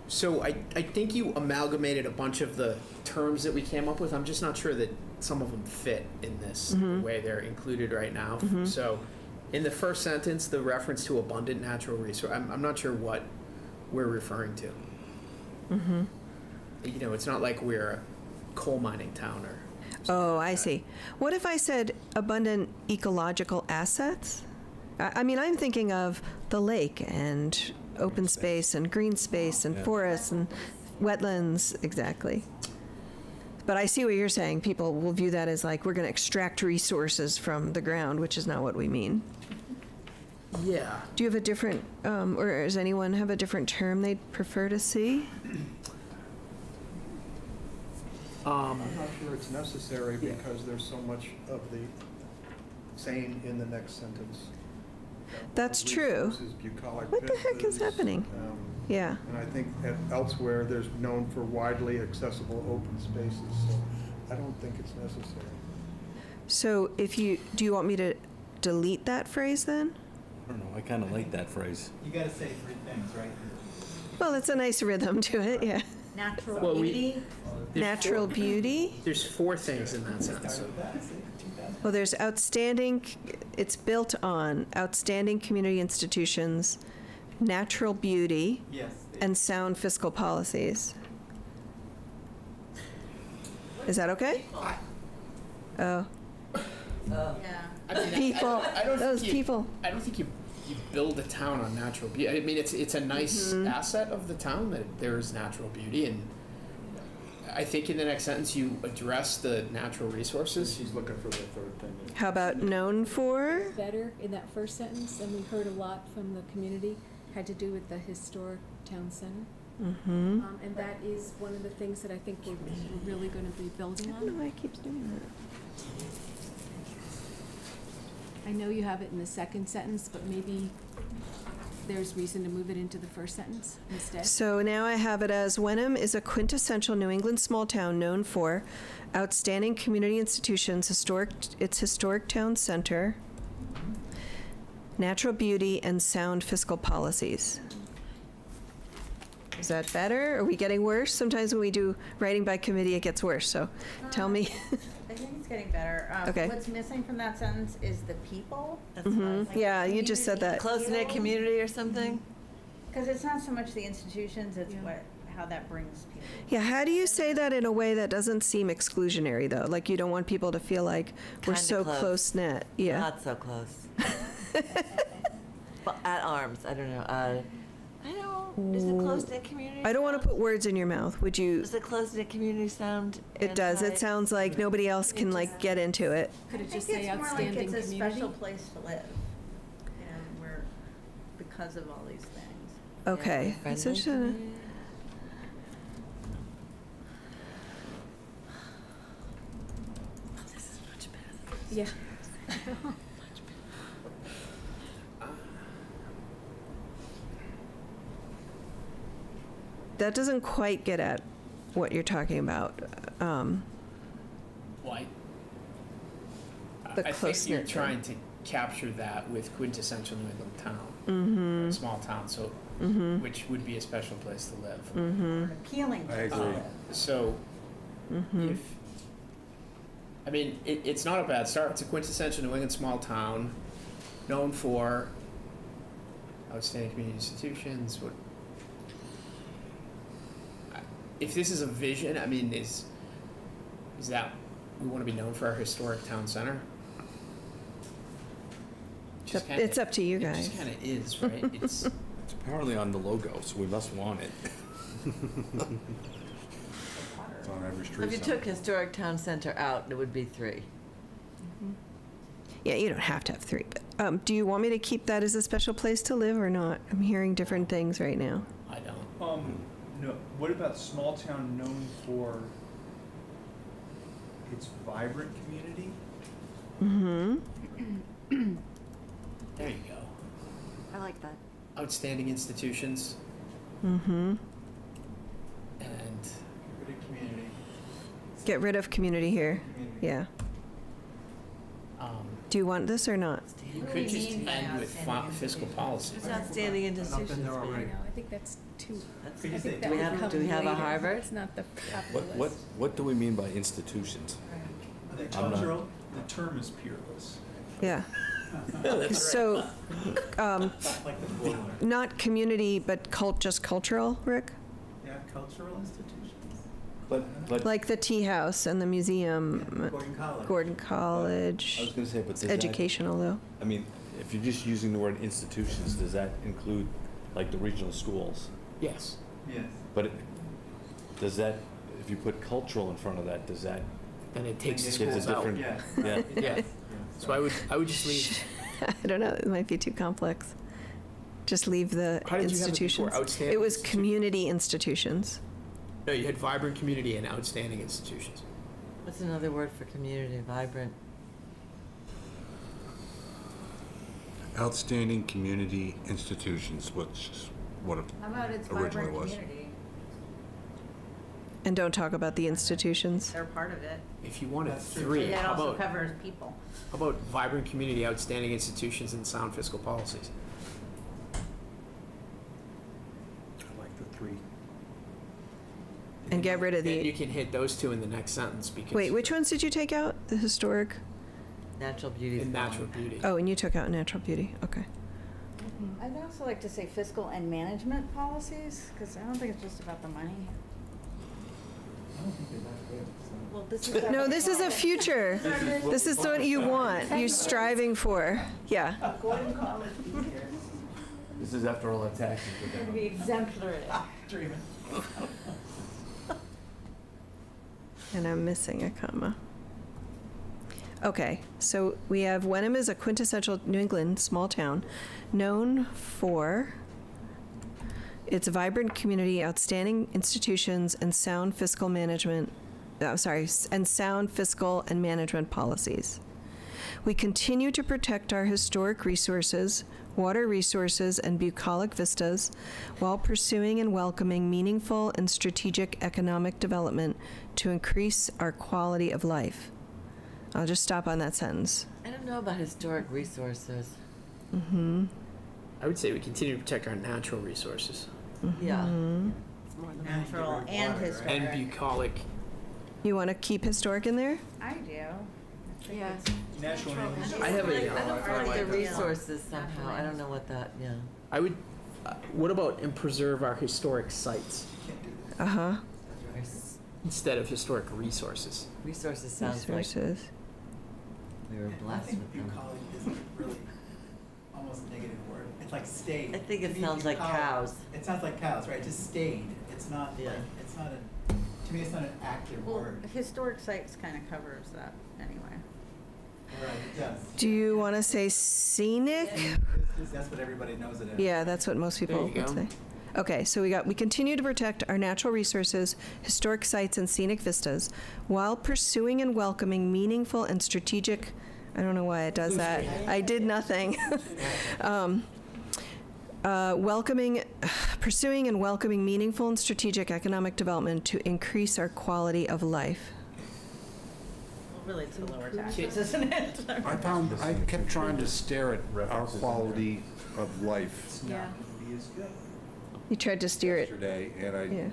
So I think you amalgamated a bunch of the terms that we came up with. I'm just not sure that some of them fit in this the way they're included right now. So in the first sentence, the reference to abundant natural resource, I'm not sure what we're referring to. It's not like we're a coal mining town or something Oh, like I that. see. What if I said abundant ecological assets? I mean, I'm thinking of the lake and open space and green space and forests and wetlands, exactly. But I see what you're saying. People will view that as like, we're going to extract resources from the ground, which is not what we mean. Yeah. Do you have a different, or does anyone have a different term they'd prefer to see? I'm not sure it's necessary because there's so much of the same in the next sentence. That's true. Resources, bucolic What the heck is vistas, happening? Yeah. And I think elsewhere, there's known for widely accessible open spaces, so I don't think it's necessary. So do you want me to delete that phrase then? I don't know, I kind of like that phrase. You gotta say 3 things, right? Well, it's a nice rhythm to it, yeah. Natural Well, beauty. Natural beauty. There's 4 things in that sentence. Well, there's it's built on outstanding community institutions, natural beauty, Yes. and sound fiscal policies. Is that okay? Oh, Yeah. I mean, people, I don't those think you- people. I don't think you build a town on natural beauty. I mean, it's a nice asset of the town that there is natural beauty, and I think in the next sentence you address the natural resources. She's looking for the third thing. How about known for? Better in that first sentence, and we heard a lot from the community, had to do with the historic town center. Mm-hmm. And that is one of the things that I think we're really going to be building I don't know on. why it keeps doing that. I know you have it in the second sentence, but maybe there's reason to move it into the first sentence instead. So now I have it as Wenham is a quintessential New England small town known for outstanding community institutions, its historic town center, natural beauty, and sound fiscal policies. Is that better? Are we getting worse? Sometimes when we do writing by committee, it gets worse, so tell me. I think it's getting better. Okay. What's missing from that sentence is the people. Mhm. Yeah, you just said that. Close-knit community or something? Because it's not so much the institutions, it's Yeah. how that brings people. Yeah, how do you say that in a way that doesn't seem exclusionary, though? Like you don't want people to feel like we're Kinda so close. close-knit. Yeah. Not so close. Well, at arms, I don't know. I don't, is it close-knit community? I don't want to put words in your mouth. Would you? Does the close-knit community sound? It does. It sounds like nobody else can like get into it. Could I it just think say it's more like outstanding it's a community? special place to live. And we're, because of all these things. Okay. Friendly So should- community? This is much better. Yeah. that doesn't quite get at what you're talking about. Why? The I think you're close-knit trying to capture that with quintessential New England town, Mm-hmm. small town, so, Mm-hmm. which would be a special place to live. Mm-hmm. Appealing. I agree. So, Mm-hmm. if, I mean, it's not a bad start. It's a quintessential New England small town, known for outstanding community institutions. If this is a vision, I mean, is that we want to be known for our historic town center? It's up to you It guys. just kind of is, right? It's It's apparently on the logo, so we must want it. It's on every street If you sign. took historic town center out, it would be 3. Yeah, you don't have to have 3, but do you want me to keep that as a special place to live or not? I'm hearing different things right now. I don't. No, what about small town known for its vibrant community? Mm-hmm. There you go. I like that. Outstanding institutions Mm-hmm. and Good community. Get rid of community here. Community. Yeah. um, Do you want this or not? you What do could we just mean by end with outstanding fiscal policy. It's outstanding institutions. there I already. know, I think that's too, That's- Could you I say think that do we would have- come do we have a later. Harvard? It's not the top of the What list. what do we mean by institutions? Are they I'm not- cultural? The term is peerless. Yeah. So, Like the boiler. not community, but just cultural, Rick? Yeah, cultural institutions. But Like the tea house and the museum, Gordon College. Gordon I was College. going to say, but It's does that, educational, though. I mean, if you're just using the word institutions, does that include like the regional schools? Yes. Yes. But does that, if you put cultural in front of that, does that Then it takes the Gives gives a schools out. different? Yeah. Yeah. Yeah. So I would just leave. I don't know, it might be too complex. Just leave the How did you have it before? institutions. Outstanding It was institutions? community institutions. No, you had vibrant community and outstanding institutions. What's another word for community? Vibrant. Outstanding community institutions, which is what it How about it's originally vibrant was. community? And don't talk about the institutions. They're part of it. If you wanted That's true. three, And that how also about covers people. vibrant community, outstanding institutions, and sound fiscal policies? I like the 3. And get rid of Then you the, can hit those two in the next sentence because wait, which ones did you take out? The historic? Natural beauty. in is natural gone. beauty. Oh, and you took out natural beauty, okay. I'd also like to say fiscal and management policies, because I don't think it's just about the money. I don't think they're that good, so. Well, this is. No, this is a future. This is what you want, you're striving for, yeah. Gordon College teachers. This is after all the taxes. It's going to be exemplary. Dreaming. And I'm missing a comma. Okay, so we have Wenham is a quintessential New England small town known for its vibrant community, outstanding institutions, and sound fiscal management. And sound fiscal and management policies. We continue to protect our historic resources, water resources, and bucolic vistas while pursuing and welcoming meaningful and strategic economic development to increase our quality of life. I'll just stop on that sentence. I don't know about historic resources. Mm-hmm. I would say we continue to protect our natural resources Yeah. It's more than natural and Water, right? historic. and bucolic. You want to keep historic in there? I do. Yeah. Natural. I have a- I don't feel like the that. resources somehow. I don't know what that. Yeah. I would. What about and preserve our historic sites Can't do that. Uh-huh. instead of historic resources? Resources sounds like Resources. we were I blessed think with them. bucolic is a really almost negative word. It's like stayed. I think it To me, sounds like bucolic- cows. It sounds like cows, right? Just stayed. It's not Yeah. like, it's not to me, it's not an active Well, word. historic sites kind of covers that anyway. Right, it does. Do you want to say scenic? That's what everybody knows it as. Yeah, that's what most people There you would go. say. Okay, so we continue to protect our natural resources, historic sites, and scenic vistas while pursuing and welcoming meaningful and strategic. I don't know why it does that. I did nothing. Pursuing and welcoming meaningful and strategic economic development to increase our quality of life. Really, it's the lower taxes, isn't it? I kept trying to stare at our quality of life Yeah. You tried to steer it. yesterday, and Yeah.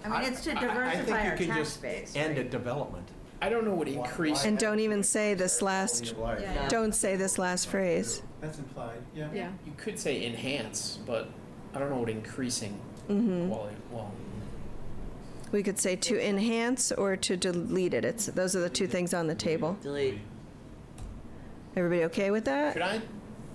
I mean, it's to I diversify our think you can tax just base. end right? at development. I don't know what increase. And don't even say this last, Yeah. don't say this last phrase. That's implied, yeah. Yeah. You could say enhance, but I don't know what increasing Mm-hmm. quality. Well, We could say to enhance or to delete it. Those are the two things on the table. Delete. Everybody okay with that? could I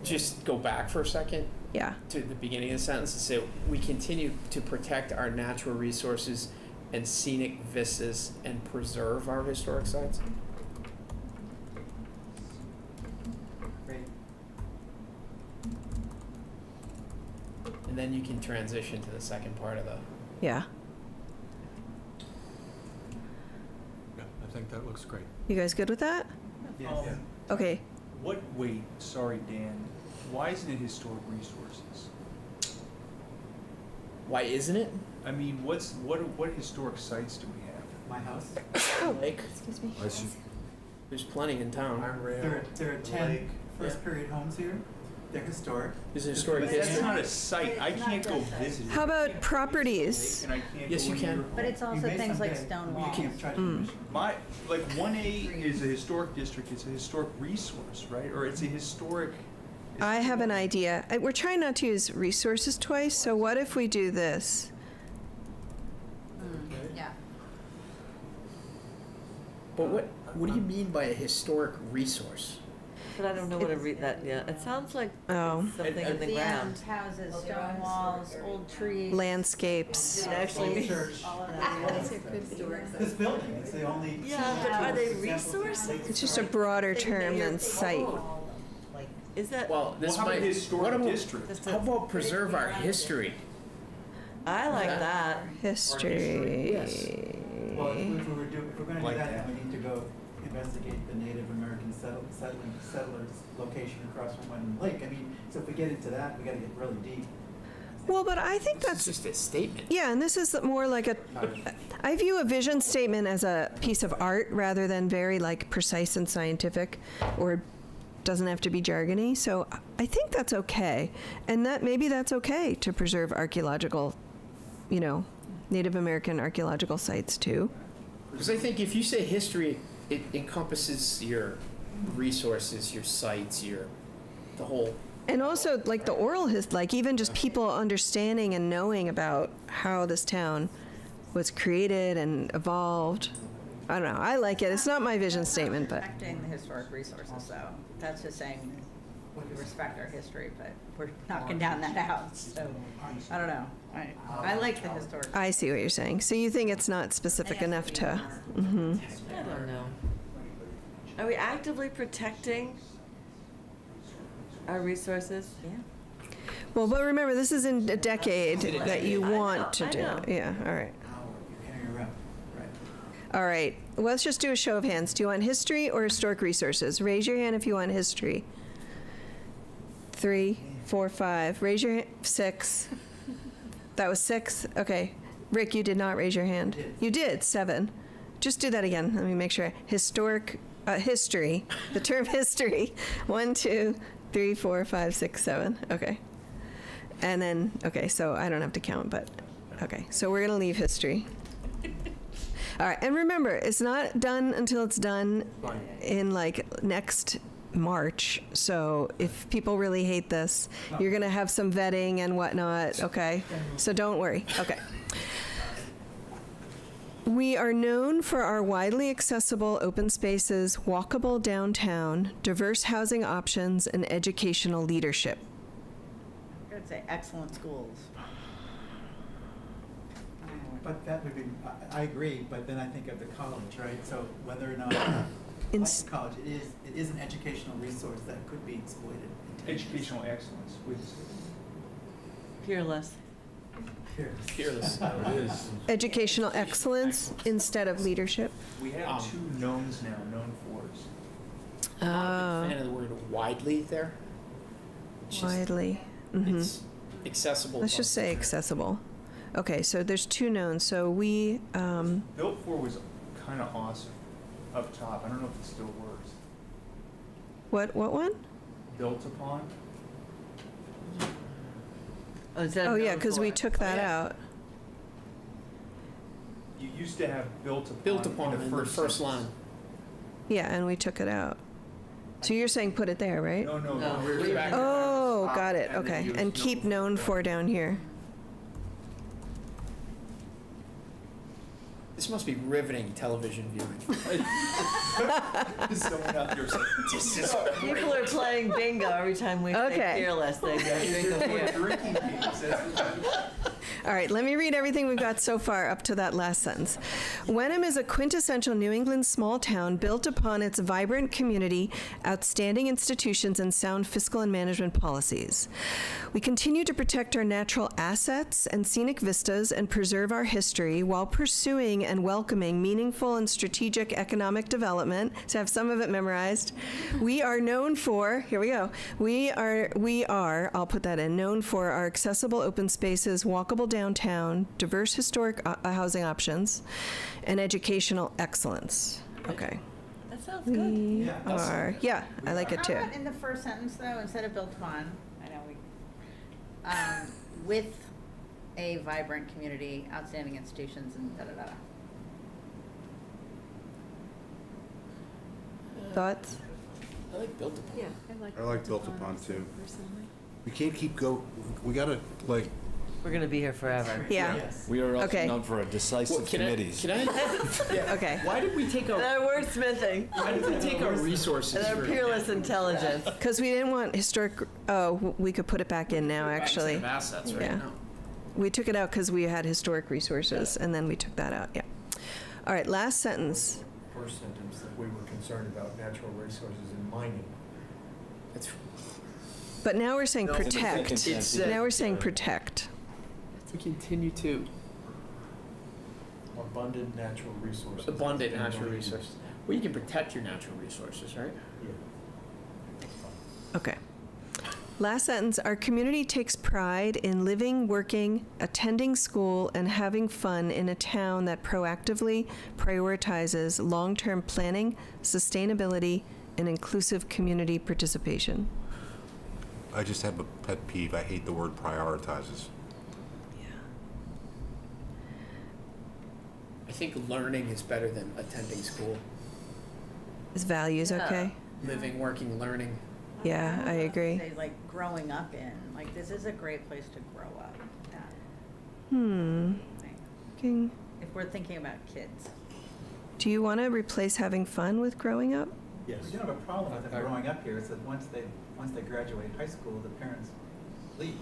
just go back for a second Yeah. to the beginning of the sentence and say we continue to protect our natural resources and scenic vistas and preserve our historic sites? Great. And then you can transition to the second part of the. Yeah. Yeah, I think that looks great. You guys good with that? Yes. Okay. Wait, sorry, Dan. Why isn't it historic resources? Why isn't it? I mean, what historic sites do we have? My house, Lake. Excuse me. There's plenty in town. there are 10 first period homes here. They're historic. There's a historic But that's district. not a site. I can't go visit it. How about properties? And I can't Yes, go you can. near- But it's You also may things like someday. stone You walls. can't try to Mm. commission. My, like 1A is a historic district, it's a historic resource, right? Or it's a historic. I have an idea. We're trying not to use resources twice, so what if we do this? Yeah. But what do you mean by a historic resource? But I don't know what to read that yet. It sounds like Oh. it's something in the ground. Houses, stone walls, old trees. Landscapes. It actually means. Church. All of that. This building, it's the only. Yeah, but are they example of- resources? It's just a broader term than site. Like, Is that? Well, this Well, how about might. historic what about, district? how about preserve our history? I like that. History. Well, if we're gonna do Like that, that. then we need to go investigate the Native American settlers location across from Wenham Lake. I mean, so if we get into that, we gotta get really deep. Well, but I think It's that's, just a statement. yeah, and this is more like I view a vision statement as a piece of art rather than very like precise and scientific, or doesn't have to be jargony. So I think that's okay. And that maybe that's okay to preserve archaeological, Native American archaeological sites too. Because I think if you say history, it encompasses your resources, your sites, the whole. And also, like the oral like even just people understanding and knowing about how this town was created and evolved. I don't know. I like it. It's not my vision statement, but protecting the historic resources, though. That's just saying we respect our history, but we're knocking down that house. So I don't know. I like the historic. I see what you're saying. So you think it's not specific enough to? Mm-hmm. I don't know. Are we actively protecting our resources? Yeah. Well, but remember, this is in a decade that you want to I do. know. Yeah. All right. You're carrying around, right? All right. Let's just do a show of hands. Do you want history or historic resources? Raise your hand if you want history. 3, 4, 5. Raise your hand. 6. That was 6. Okay. Rick, you did not raise your hand. I did. You did. 7. Just do that again. Let me make sure. Historic history. The term history. 1, 2, 3, 4, 5, 6, 7. Okay. And then, okay, so I don't have to count, but okay. So we're going to leave history. All right, and remember, it's not done until it's done in like next March. So if people really hate this, you're going to have some vetting and whatnot, okay? So don't worry. Okay. We are known for our widely accessible open spaces, walkable downtown, diverse housing options, and educational leadership. I'd say excellent schools. But that would be, I agree, but then I think of the college, right? So whether or not, In like the college, it is an educational resource that could be exploited. Educational excellence, with Peerless. Here. Fearless. Educational excellence instead of leadership. we have 2 knowns now, known fors. I'm not a big fan of the word widely there. It's just- Widely. Mhm. It's accessible. Let's just say accessible. Okay, so there's 2 knowns. So we, Built for was kind kind of awesome up top. I don't know if it still works. What one? Built upon. Instead Oh, of yeah, known because we for. took that yeah. out. You used to have built upon. Built upon in in the first line. sentence. Yeah, and we took it out. So you're saying put it there, right? No, no, No. no. We're Leave it. back Oh, at the got top, it, and then okay. use And keep known for. for down here. This must be riveting television viewing. Someone out there said, "This is People are playing bingo every time we Okay. say fearless. They go drink a beer. drinking games." All right, let me read everything we've got so far up to that last sentence. Wenham is a quintessential New England small town built upon its vibrant community, outstanding institutions, and sound fiscal and management policies. We continue to protect our natural assets and scenic vistas and preserve our history while pursuing and welcoming meaningful and strategic economic development. To have some of it memorized. We are known for, here we go, we are, I'll put that in, known for our accessible open spaces, walkable downtown, diverse historic housing options, and educational excellence. Okay. That sounds good. We Yeah, that's- are, yeah, I like it How too. about in the first sentence, though, instead of built upon, I know we, with a vibrant community, outstanding institutions, and da-da-da-da. Thoughts? I like built upon. Yeah, I like built upon, too. personally. We can't keep we gotta, like, We're gonna be here forever. Yeah, We are also Okay. known for our decisive committees. Can I? Yeah. okay. Why did we take And our, our wordsmithing. why did we take our resources And our for? peerless intelligence. Because we didn't want historic, oh, we could put it back in now, actually. Of assets right Yeah. now. We took it out because we had historic resources, and then we took that out, yeah. All right, last sentence. First sentence, that we were concerned about natural resources and mining. That's, But now we're saying No, protect. It's, Now we're saying protect. we continue to Abundant natural resources. abundant natural resources. Well, you can protect your natural resources, right? Yeah. Okay. Last sentence, our community takes pride in living, working, attending school, and having fun in a town that proactively prioritizes long-term planning, sustainability, and inclusive community participation. I just have a pet peeve. I hate the word prioritizes. I think learning is better than attending school. Is values Yeah. okay? Living, working, learning. Yeah, I agree. Say, like, growing up in, like, this is a great place to grow up. Yeah. Like, King. if we're thinking about kids. Do you want to replace having fun with growing up? Yes. We don't have a problem with them growing up here. It's that once they graduate high school, the parents leave.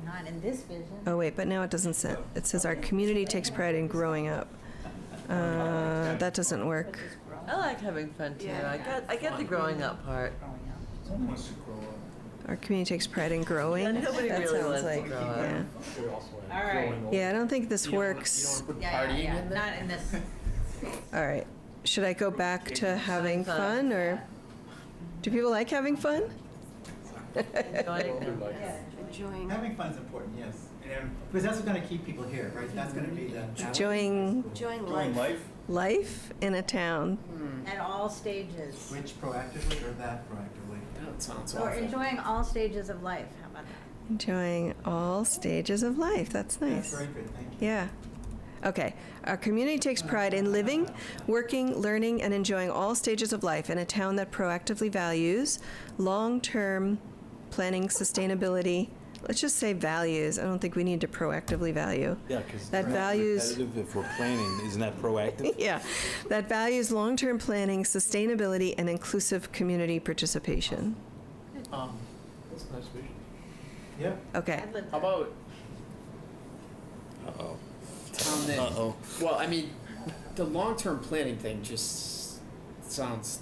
Not in this vision. Oh, wait, but now it doesn't say, it says our community takes pride in growing up. That doesn't work. I like having fun too. I get the growing up part. Someone wants to grow up. Our community takes pride in growing. Yeah, nobody That really sounds wants to like, grow up. yeah. We also have All right. growing old. Yeah, I don't think this You don't wanna- works. You don't want to put Yeah, partying yeah, in there? not in this. All right. Should I go back to having Fun. fun, or do people like having fun? Enjoying- Enjoying. Having fun's important, yes. Because that's what's gonna keep people here, right? That's gonna be the. Enjoying Enjoying Enjoying life. life? life in a town. At all stages. Which proactively or that proactively? That sounds Or awful. enjoying all stages of life. How about that? Enjoying all stages of life. That's That's nice. very good, thank you. Yeah. Okay. Our community takes pride in living, working, learning, and enjoying all stages of life in a town that proactively values long-term planning, sustainability. Let's just say values. I don't think we need to proactively value. Yeah, because That values- if we're planning, isn't that proactive? Yeah. That values long-term planning, sustainability, and inclusive community participation. That's a nice vision. Yep. Okay. I'd live How there. about Uh-oh. town that? Uh-oh. Well, I mean, the long-term planning thing just sounds.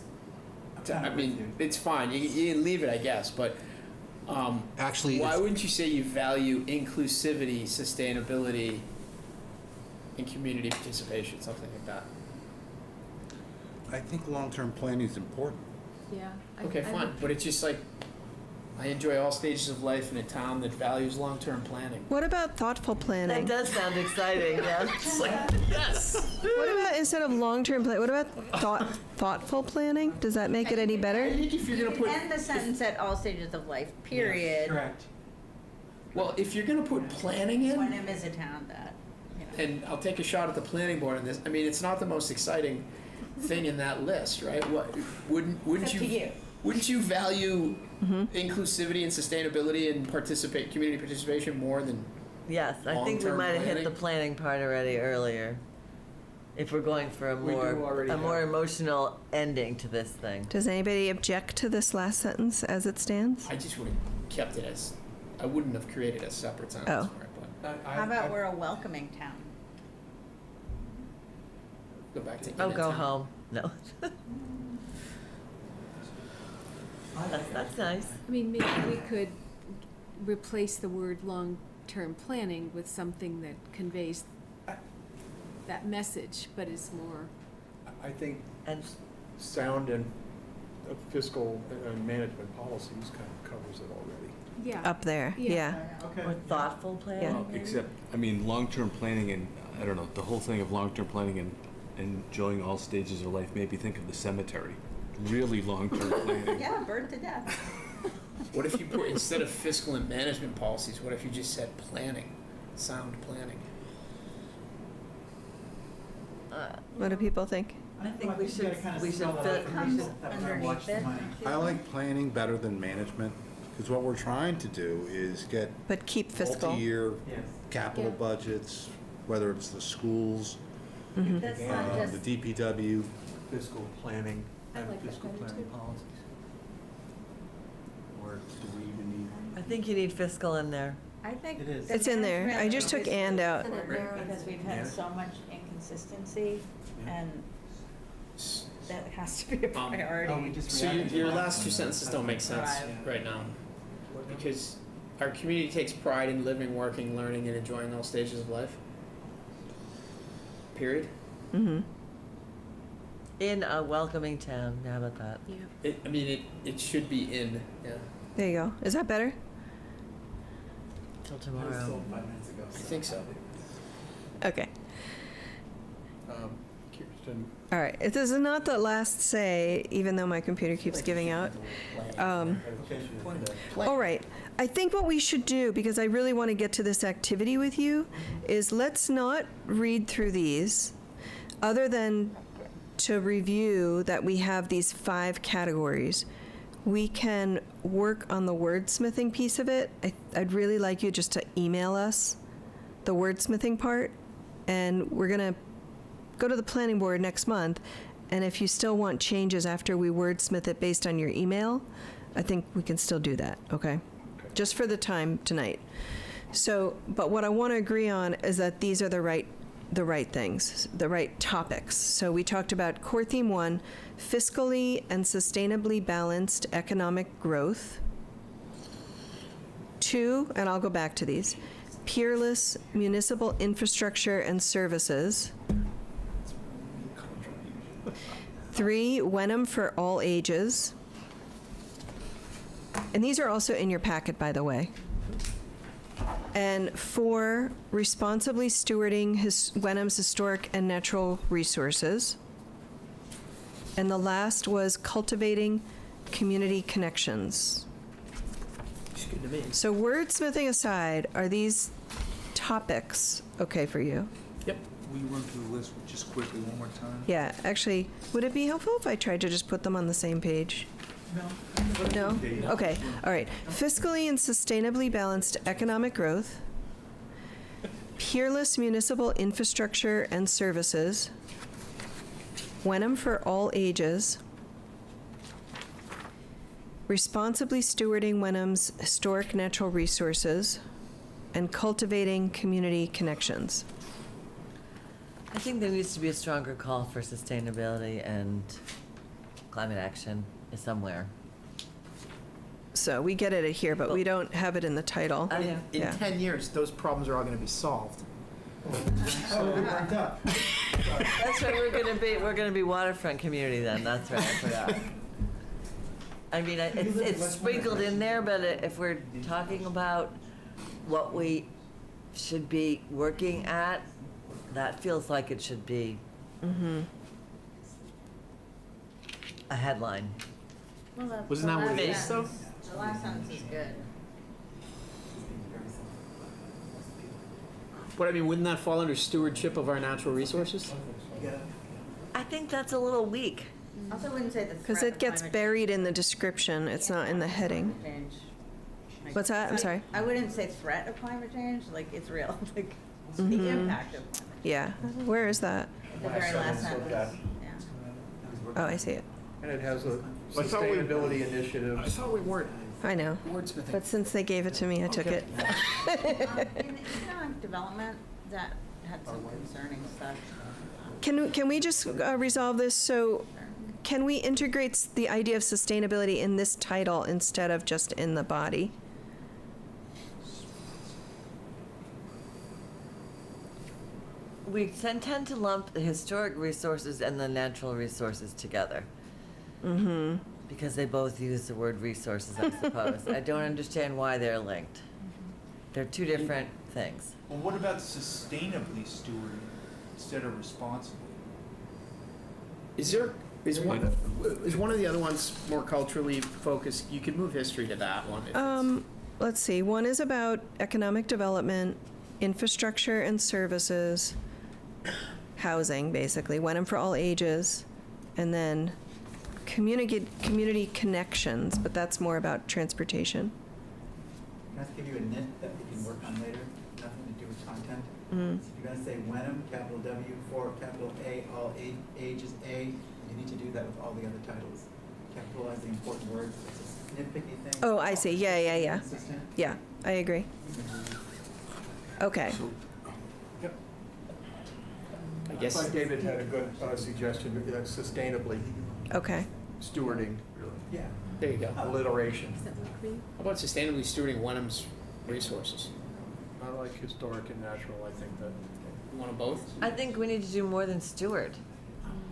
kinda I with mean, you. it's fine. You can leave it, I guess. But Actually, why it's- wouldn't you say you value inclusivity, sustainability, and community participation, something like that? I think long-term planning is important. Yeah. Okay, fine. But it's just like I enjoy all stages of life in a town that values long-term planning. What about thoughtful That planning? does sound exciting, yeah. It's like, yes. What about, instead of long-term plan, what about thoughtful planning? Does that make it any I better? think if you're gonna put, End the sentence at all stages of life, period. Correct. well, if you're gonna put planning in, Wenham is a town that, you know. and I'll take a shot at the planning board on this, I mean, it's not the most exciting thing in that list, right? What, wouldn't It's up to you. Wouldn't you value inclusivity and sustainability and community participation more than? Yes, I think we Long-term might have hit the planning. planning part already earlier. If we're going for a We do already more have- emotional ending to this thing. Does anybody object to this last sentence as it stands? I just would have kept it as, I wouldn't have created a separate sentence Oh. for it, but How about we're a welcoming town? go back to. Oh, in a go town. home. No. That's nice. I mean, maybe we could replace the word long-term planning with something that conveys that message, but is more, I think And sound and fiscal and management policies kind of covers it already. yeah. Up there, Yeah. yeah. Okay. or thoughtful planning. Well, except, I mean, long-term planning and, I don't know, the whole thing of long-term planning and enjoying all stages of life made me think of the cemetery. Really long-term planning. Yeah, burned to death. What if you put, instead of fiscal and management policies, what if you just said planning, sound planning? What do people think? I think we you should gotta kinda we should spell that fit. out for Comes people that wanna underneath watch the it. money. I like planning better than management, because what we're trying to do is get But keep fiscal. multi-year Yes. capital Yeah. budgets, whether it's the schools, That's not the just, DPW. Fiscal planning I and like that fiscal better, planning too. policies. Or do we even need? I think you need fiscal in there. I think. It is. the It's in there. I just took management and out. is important because we've had so much inconsistency, and that has to be a Oh, we priority. just So reacted to your that. last two sentences don't make sense Right. right now. Because our community takes pride in living, working, learning, and enjoying all stages of life. Period. Mm-hmm. In a welcoming town. How about that? Yeah. It should be in, yeah. There you go. Is that better? Till I was tomorrow. told 5 minutes ago. I think so. Okay. Kirsten, All right. This is not the last say, even though my computer keeps giving out. Okay. All right. I think what we should do, because I really want to get to this activity with you, is let's not read through these, other than to review that we have these 5 categories. We can work on the wordsmithing piece of it. I'd really like you just to email us the wordsmithing part, and we're going to go to the planning board next month, and if you still want changes after we wordsmith it based on your email, I think we can still do that, okay? Just for the time tonight. So, but what I want to agree on is that these are the right things, the right topics. So we talked about core theme 1, fiscally and sustainably balanced economic growth. 2, and I'll go back to these, peerless municipal infrastructure and services. 3, Wenham for all ages. And these are also in your packet, by the way. And 4, responsibly stewarding Wenham's historic and natural resources. And the last was cultivating community connections. It's good to me. So wordsmithing aside, are these topics okay for you? Yep. Will you run through the list just quickly one more time? Yeah, actually, would it be helpful if I tried to just put them on the same page? No? Okay, all right. Fiscally and sustainably balanced economic growth, peerless municipal infrastructure and services, Wenham for all ages, responsibly stewarding Wenham's historic natural resources, and cultivating community connections. I think there needs to be a stronger call for sustainability and climate action somewhere. So we get it here, but we don't have it in the title. I know. In Yeah. 10 years, those problems are all going to be solved. Oh, we burnt up. That's right. We're gonna be waterfront community then. That's right. I forgot. I mean, it's sprinkled in there, but if we're talking about what we should be working at, that feels like it should be a headline. Well, Wasn't that what it is, though? The last sentence is good. But I mean, wouldn't that fall under stewardship of our natural resources? I think that's a little weak. Also, wouldn't say the Because threat it of gets climate buried in the description, it's not in the heading. change. Like, What's that? I'm I- sorry. I wouldn't say threat of climate change, like it's real, like the Mm-hmm. impact of climate change. Yeah, where is that? The very last sentence, yeah. Oh, I see it. And it has a I thought we- sustainability initiative. I thought we weren't I know. wordsmithing. But since they gave it to me, I took Okay. it. In economic development, that had some concerning stuff. Can we just resolve this? So can we integrate the idea of sustainability in this title instead of just in the body? We tend to lump the historic resources and the natural resources together. Mm-hmm. Because they both use the word resources, I suppose. I don't understand why they're linked. They're two different things. Well, what about sustainably stewarding instead of responsibly? Is one of the other ones more culturally focused? You could move history to that one. if it's- Let's see. One is about economic development, infrastructure and services, housing, basically, Wenham for all ages, and then community connections, but that's more about transportation. Can I just give you a nit that we can work on later? Nothing to do with content. Mm. So if you're gonna say Wenham, capital W, for capital A, all age is A, you need to do that with all the other titles. Capitalize the important words. It's a nitpicky thing. Oh, I see. Yeah. Consistent. Yeah, I agree. Okay. I guess. I thought David had a good suggestion, sustainably Okay. stewarding, Yeah. There you go. How alliteration. about sustainably stewarding Wenham's resources? I like historic and natural, I think that. You want them both? I think we need to do more than steward.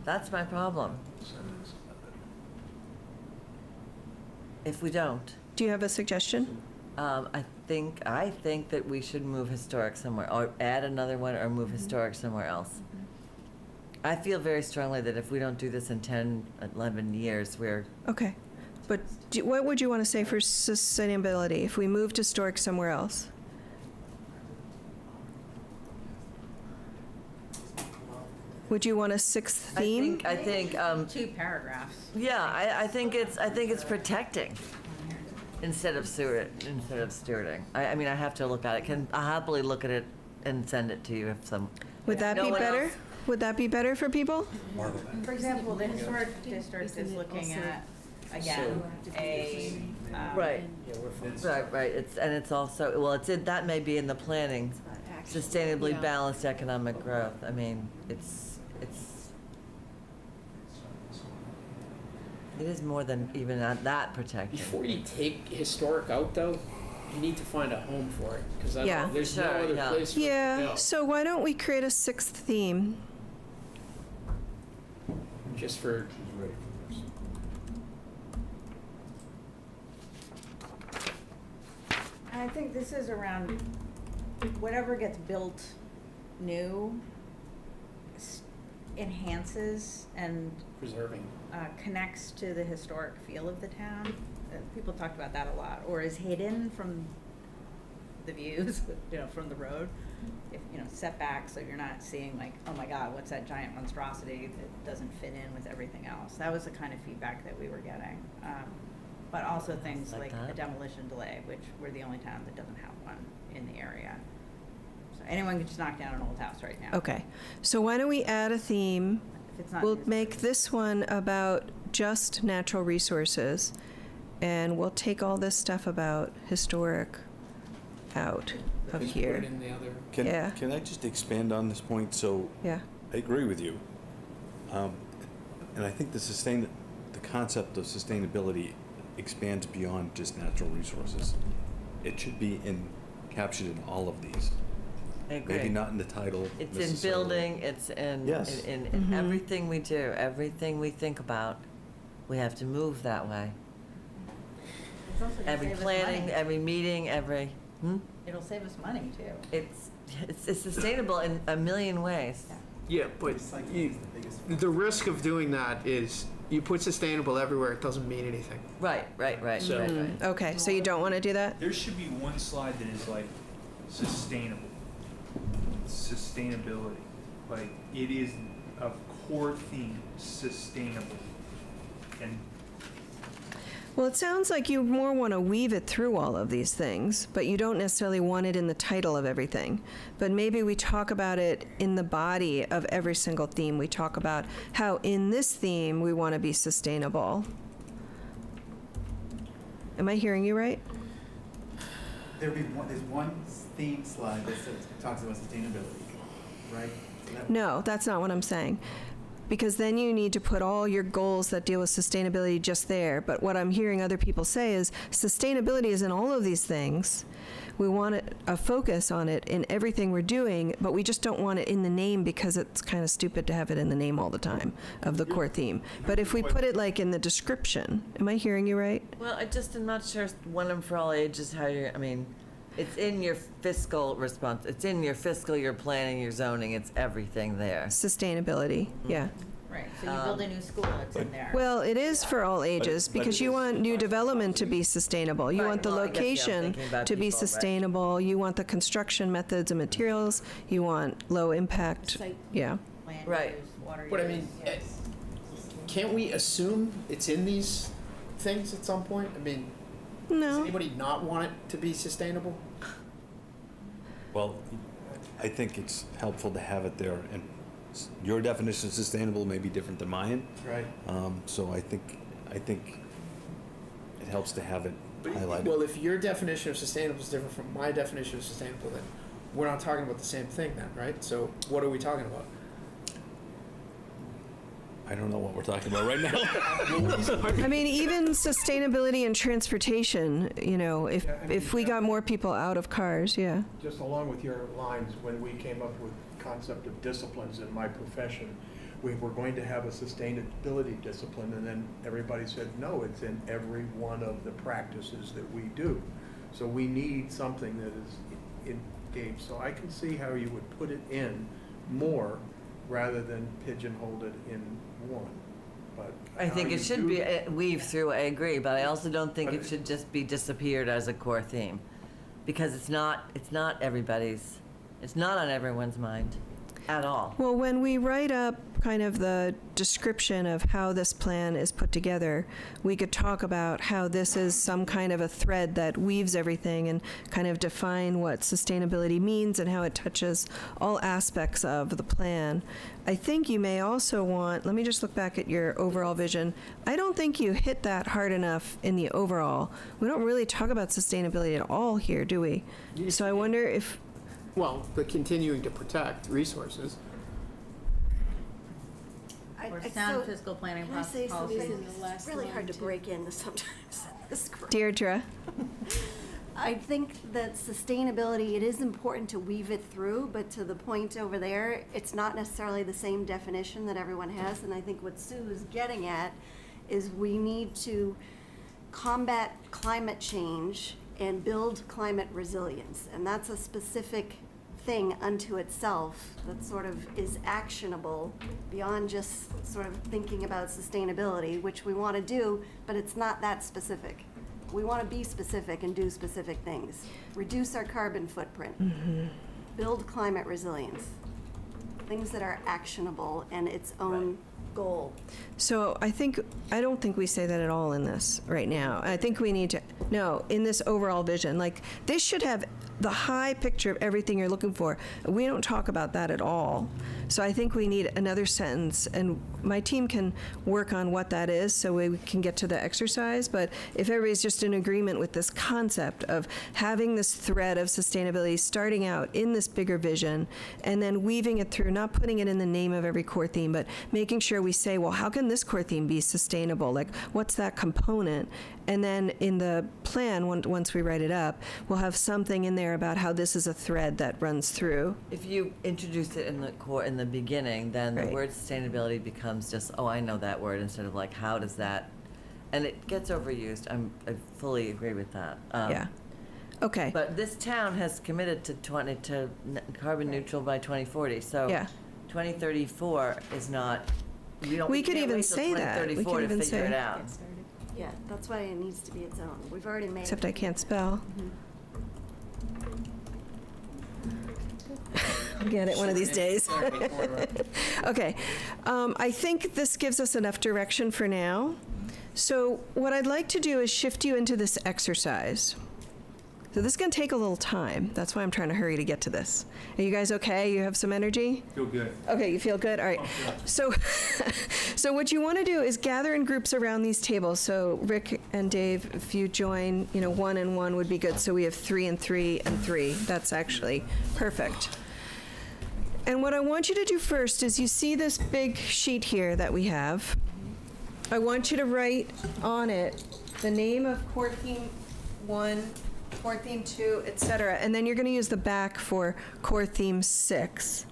That's my problem. If we don't, Do you have a suggestion? I think that we should move historic somewhere, or add another one, or move historic somewhere else. I feel very strongly that if we don't do this in 10, 11 years, we're, Okay. But what would you want to say for sustainability if we moved historic somewhere else? Would you want a sixth theme? I think, 2 paragraphs. yeah, I think it's protecting instead of stewarding. I mean, I have to look at it. I'll happily look at it and send it to you if some. Would that No be one better? else- Would that be better for people? For example, the historic district is looking at, again, a. Right. Right, it's also, well, that may be in the planning, sustainably balanced economic growth. I mean, it is more than even that protection. Before you take historic out, though, you need to find a home for it because Yeah. there's no Sure, other yeah. place for it to Yeah, go. so why don't we create a sixth theme? Just for I think this is around whatever gets built new enhances and preserving. connects to the historic feel of the town. People talked about that a lot, or is hidden from the views, from the road. If, setbacks, so you're not seeing like, oh my God, what's that giant monstrosity that doesn't fit in with everything else? That was the kind of feedback that we were getting. But also things Like like that? a demolition delay, which we're the only town that doesn't have one in the area. So anyone can just knock down an old house right now. Okay, so why don't we add a theme? If it's not We'll used. make this one about just natural resources, and we'll take all this stuff about historic out of Put it here. in the other. Yeah. Can I just expand on this point? So Yeah, I agree with you. And I think the concept of sustainability expands beyond just natural resources. It should be captured in all of these. I agree. Maybe not in the title It's in necessarily. building, it's in, Yes. in Mhm. everything we do, everything we think about, we have to move that way. every Save us planning, money. every meeting, every, It'll save us money too. it's sustainable in a million ways. Yeah, but Recycling you, is the biggest. the risk of doing that is you put sustainable everywhere, it doesn't mean anything. Right, right, right, So- right, right. Okay, so you don't want to do that? There should be one slide that is like sustainable, sustainability. Like, it is a core theme, sustainable. And Well, it sounds like you more want to weave it through all of these things, but you don't necessarily want it in the title of everything. But maybe we talk about it in the body of every single theme. We talk about how in this theme we want to be sustainable. Am I hearing you right? There's one theme slide that talks about sustainability, right? So that- No, that's not what I'm saying. Because then you need to put all your goals that deal with sustainability just there. But what I'm hearing other people say is sustainability is in all of these things. We want a focus on it in everything we're doing, but we just don't want it in the name because it's kind of stupid to have it in the name all the time of the core theme. But if we put it like in the description, am I hearing you right? Well, I just am not sure Wenham for all ages how you're, I mean, it's in your fiscal response, it's in your fiscal, your planning, your zoning, it's everything there. Sustainability, yeah. Right, so you build a new school, it's in there. Well, it is for all ages but because it you is- want new development to be sustainable. You Right, want the well, I guess, yeah, I'm location thinking about to be people, right. sustainable. You want the construction methods and materials. You want low impact. Site. Yeah. Land Right. use, water But I use, mean, yes. Can't we assume it's in these things at some point? I mean, does No. anybody not want it to be sustainable? Well, I think it's helpful to have it there, and your definition of sustainable may be different than mine. Right. So I think it helps to have it highlighted. Well, if your definition of sustainable is different from my definition of sustainable, then we're not talking about the same thing then, right? So what are we talking about? I don't know what we're talking about right now. I mean, even sustainability and transportation, you know, if we got more people out of cars, yeah. Just along with your lines, when we came up with the concept of disciplines in my profession, we were going to have a sustainability discipline, and then everybody said, no, it's in every one of the practices that we do. So we need something that is engaged. So I can see how you would put it in more rather than pigeonhole it in one. But I think how it you should do be that- weaved through, I agree, but I also don't think But it should just be disappeared as a core theme. Because it's not everybody's, it's not on everyone's mind at all. Well, when we write up kind of the description of how this plan is put together, we could talk about how this is some kind of a thread that weaves everything and kind of define what sustainability means and how it touches all aspects of the plan. I think you may also want, let me just look back at your overall vision. I don't think you hit that hard enough in the overall. We don't really talk about sustainability at all here, do we? So I wonder if, Well, the continuing to protect resources. Or sound fiscal planning Can I say policies. something? in the last It's really hard to line, too. break in sometimes. This group. Deirdre, I think that sustainability, it is important to weave it through, but to the point over there, it's not necessarily the same definition that everyone has. And I think what Sue is getting at is we need to combat climate change and build climate resilience. And that's a specific thing unto itself that sort of is actionable beyond just sort of thinking about sustainability, which we want to do, but it's not that specific. We want to be specific and do specific things. Reduce our carbon footprint. Build climate resilience. Things that are actionable and its own goal. so I don't think we say that at all in this right now. I think we need to, no, in this overall vision, like this should have the high picture of everything you're looking for. We don't talk about that at all. So I think we need another sentence, and my team can work on what that is so we can get to the exercise. But if everybody's just in agreement with this concept of having this thread of sustainability starting out in this bigger vision and then weaving it through, not putting it in the name of every core theme, but making sure we say, well, how can this core theme be sustainable? Like, what's that component? And then in the plan, once we write it up, we'll have something in there about how this is a thread that runs through. If you introduce it in the core, in the beginning, then the Right. word sustainability becomes just, oh, I know that word, instead of like, how does that and it gets overused. I fully agree with that. Yeah. Okay. But this town has committed to carbon neutral by 2040, so Yeah. 2034 is not, We could can't even wait till say that. We 2034 could to even figure say- it out. Yeah, that's why it needs to be its own. We've already made. Except I can't spell. I'll get it one of these days. Okay. I think this gives us enough direction for now. So what I'd like to do is shift you into this exercise. So this is going to take a little time. That's why I'm trying to hurry to get to this. Are you guys okay? You have some energy? Feel good. Okay, you feel good? All right. So, so what you want to do is gather in groups around these tables. So Rick and Dave, if you join, 1 and 1 would be good. So we have 3 and 3 and 3. That's actually perfect. And what I want you to do first is you see this big sheet here that we have. I want you to write on it the name of core theme 1, core theme 2, etc. And then you're going to use the back for core theme 6.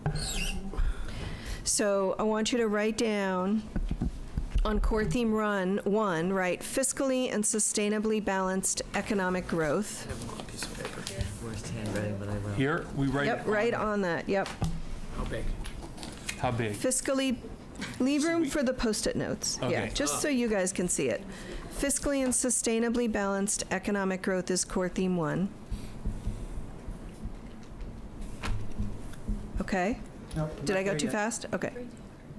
So I want you to write down on core theme 1, write fiscally and sustainably balanced economic growth. I have a piece of paper. Worst handwriting, but I will. Here, we write. Yep, right on that. Yep. How big? How big? Fiscally, leave room for the Post-it notes. Yeah, Okay. just so you guys can see it. Fiscally and sustainably balanced economic growth is core theme 1. Okay? Nope, Did I not go there too yet. fast? Okay.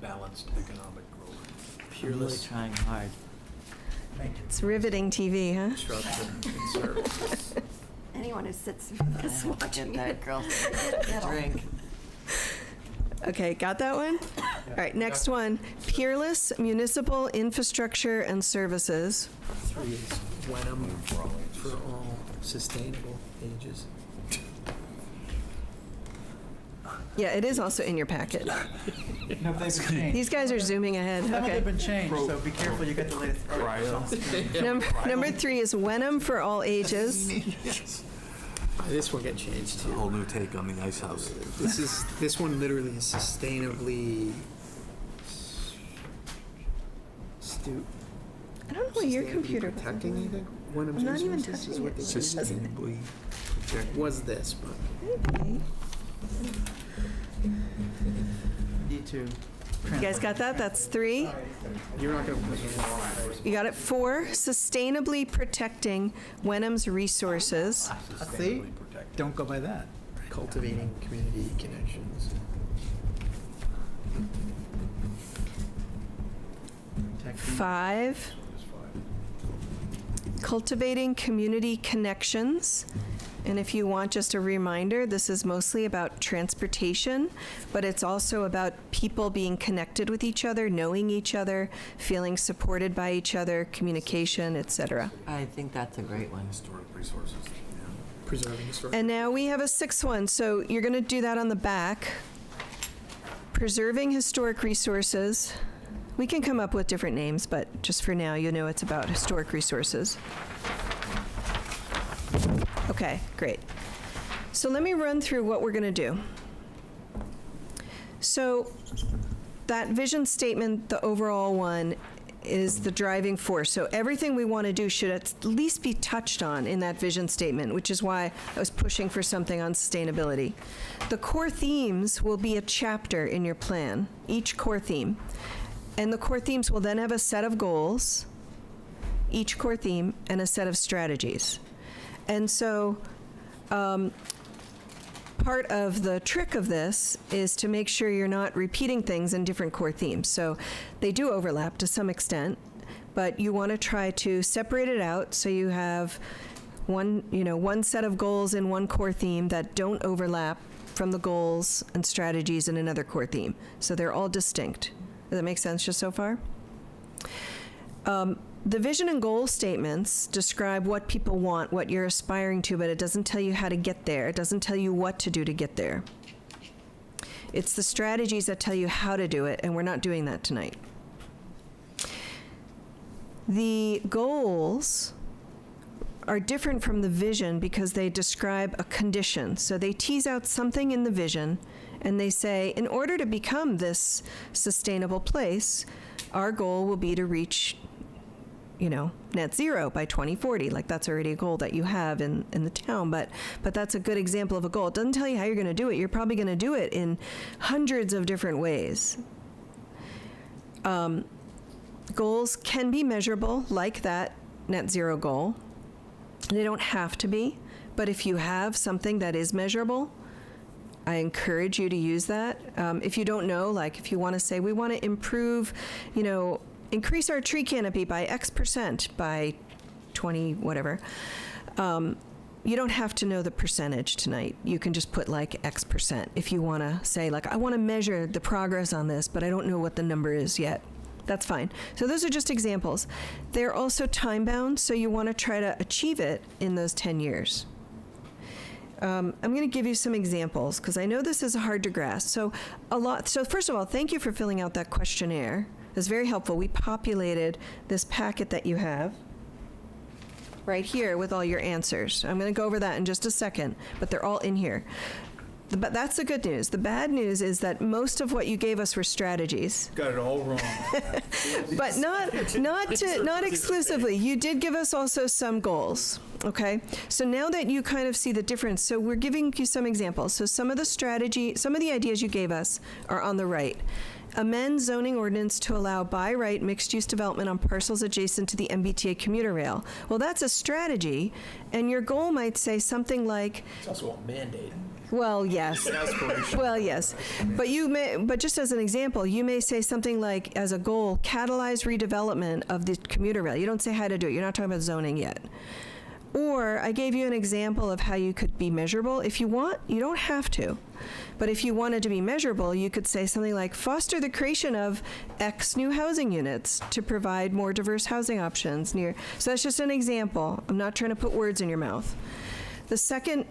Balanced economic growth. I'm really Peerless trying hard. Thank you. It's riveting TV, huh? disruption and services. Anyone who sits through I this have to watching get that it. girl a drink. Okay, got that one? All right, next one. Peerless municipal infrastructure and services. 3 is Wenham for all sustainable ages. Yeah, it is also in your packet. No, they've been changed. These guys are zooming ahead. Some of them have Okay. been changed, so be careful, you get the latest. Number 3 is Wenham for all ages. This one got changed A too. whole new take on the ice house. This one literally is sustainably I don't know what your sustainably computer protecting anything. Wenham's I'm not even resources is touching what it. they It doesn't- Sustainably protect. was this, but Okay. Need to. You guys got that? That's 3. you're not gonna put it You got it? 4, sustainably protecting Wenham's resources. See? Don't go by that. in cultivating community connections. Protecting. 5, cultivating community connections. And if you want just a reminder, this is mostly about transportation, but it's also about people being connected with each other, knowing each other, feeling supported by each other, communication, etc. I think that's a great one. Historic resources. Preserving historic. And now we have a 6th one, so you're going to do that on the back. Preserving historic resources. We can come up with different names, but just for now, you know it's about historic resources. Okay, great. So let me run through what we're going to do. So that vision statement, the overall one, is the driving force. So everything we want to do should at least be touched on in that vision statement, which is why I was pushing for something on sustainability. The core themes will be a chapter in your plan, each core theme. And the core themes will then have a set of goals, each core theme, and a set of strategies. And so part of the trick of this is to make sure you're not repeating things in different core themes. So they do overlap to some extent, but you want to try to separate it out so you have one set of goals in one core theme that don't overlap from the goals and strategies in another core theme. So they're all distinct. Does that make sense just so far? The vision and goal statements describe what people want, what you're aspiring to, but it doesn't tell you how to get there. It doesn't tell you what to do to get there. It's the strategies that tell you how to do it, and we're not doing that tonight. The goals are different from the vision because they describe a condition. So they tease out something in the vision, and they say, in order to become this sustainable place, our goal will be to reach net zero by 2040. Like, that's already a goal that you have in the town, but that's a good example of a goal. It doesn't tell you how you're going to do it. You're probably going to do it in hundreds of different ways. Goals can be measurable, like that net zero goal. They don't have to be, but if you have something that is measurable, I encourage you to use that. If you don't know, like if you want to say, we want to improve, increase our tree canopy by X% by 20, whatever. You don't have to know the percentage tonight. You can just put like X%. If you want to say, like, I want to measure the progress on this, but I don't know what the number is yet. That's fine. So those are just examples. They're also time-bound, so you want to try to achieve it in those 10 years. I'm going to give you some examples, because I know this is hard to grasp. So first of all, thank you for filling out that questionnaire. It's very helpful. We populated this packet that you have right here with all your answers. I'm going to go over that in just a second, but they're all in here. But that's the good news. The bad news is that most of what you gave us were strategies. Got it all wrong. But not exclusively. You did give us also some goals. Okay? So now that you kind of see the difference, so we're giving you some examples. So some of the ideas you gave us are on the right. Amend zoning ordinance to allow by right mixed-use development on parcels adjacent to the MBTA commuter rail. Well, that's a strategy, and your goal might say something like... It's also a mandate. Well, yes. Well, yes. But just as an example, you may say something like, as a goal, catalyze redevelopment of the commuter rail. You don't say how to do it. You're not talking about zoning yet. Or I gave you an example of how you could be measurable. If you want, you don't have to. But if you wanted to be measurable, you could say something like, foster the creation of X new housing units to provide more diverse housing options near. So that's just an example. I'm not trying to put words in your mouth. The second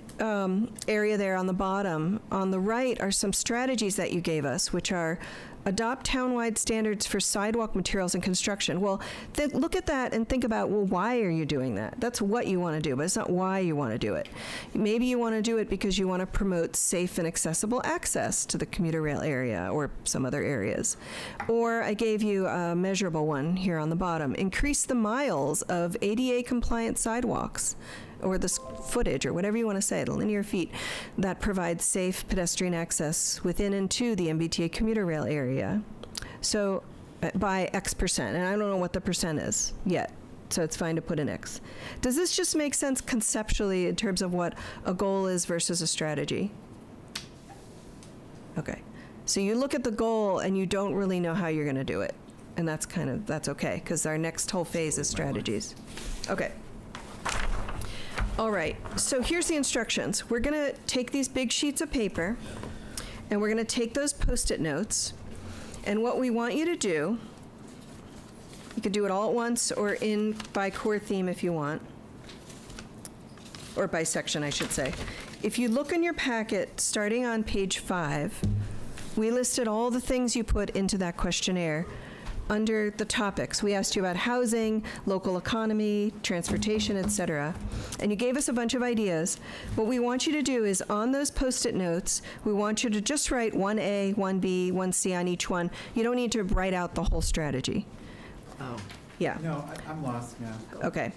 area there on the bottom, on the right, are some strategies that you gave us, which are adopt townwide standards for sidewalk materials and construction. Well, look at that and think about, well, why are you doing that? That's what you want to do, but it's not why you want to do it. Maybe you want to do it because you want to promote safe and accessible access to the commuter rail area or some other areas. Or I gave you a measurable one here on the bottom. Increase the miles of ADA-compliant sidewalks, or the footage, or whatever you want to say, the linear feet, that provide safe pedestrian access within and to the MBTA commuter rail area. So by X%, and I don't know what the percent is yet, so it's fine to put an X. Does this just make sense conceptually in terms of what a goal is versus a strategy? Okay. So you look at the goal and you don't really know how you're going to do it. And that's okay, because our next whole phase is strategies. Okay. All right, so here's the instructions. We're going to take these big sheets of paper, and we're going to take those Post-it notes, and what we want you to do, you can do it all at once or by core theme if you want, or by section, I should say. If you look in your packet, starting on page 5, we listed all the things you put into that questionnaire under the topics. We asked you about housing, local economy, transportation, etc. And you gave us a bunch of ideas. What we want you to do is, on those Post-it notes, we want you to just write 1A, 1B, 1C on each one. You don't need to write out the whole strategy. Oh. Yeah. No, I'm lost now. Okay.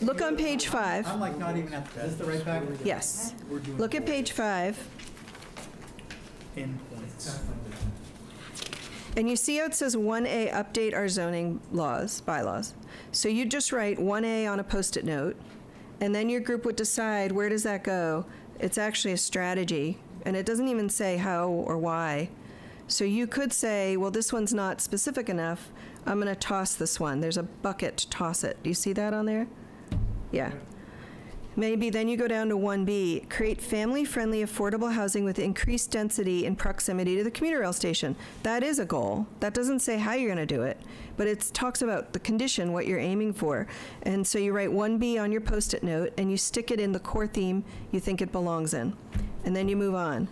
Look on page 5. I'm like not even at, is this the right packet? Yes. Look at page 5. Endpoints. And you see how it says 1A, update our zoning bylaws. So you just write 1A on a Post-it note, and then your group would decide, where does that go? It's actually a strategy, and it doesn't even say how or why. So you could say, well, this one's not specific enough. I'm going to toss this one. There's a bucket to toss it. Do you see that on there? Yeah. Maybe then you go down to 1B, create family-friendly affordable housing with increased density in proximity to the commuter rail station. That is a goal. That doesn't say how you're going to do it, but it talks about the condition, what you're aiming for. And so you write 1B on your Post-it note, and you stick it in the core theme you think it belongs in. And then you move on.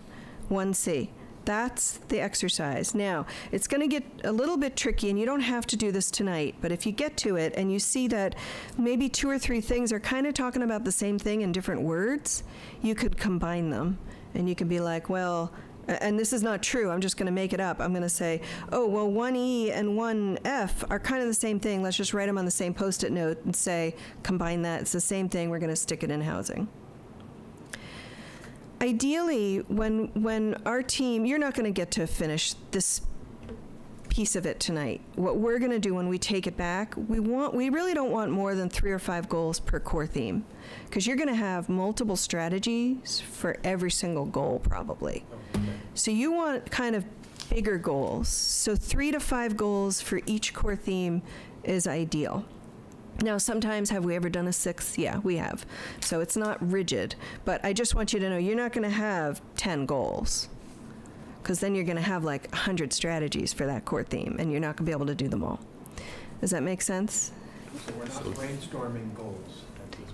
1C. That's the exercise. Now, it's going to get a little bit tricky, and you don't have to do this tonight, but if you get to it and you see that maybe 2 or 3 things are kind of talking about the same thing in different words, you could combine them. And you can be like, well, and this is not true, I'm just going to make it up. I'm going to say, oh, well, 1E and 1F are kind of the same thing. Let's just write them on the same Post-it note and say, combine that. It's the same thing. We're going to stick it in housing. Ideally, when our team, you're not going to get to finish this piece of it tonight. What we're going to do when we take it back, we really don't want more than 3 or 5 goals per core theme, because you're going to have multiple strategies for every single goal probably. So you want kind of bigger goals. So 3 to 5 goals for each core theme is ideal. Now, sometimes, have we ever done a 6th? Yeah, we have. So it's not rigid, but I just want you to know you're not going to have 10 goals, because then you're going to have like 100 strategies for that core theme, and you're not going to be able to do them all. Does that make sense? So we're not brainstorming goals.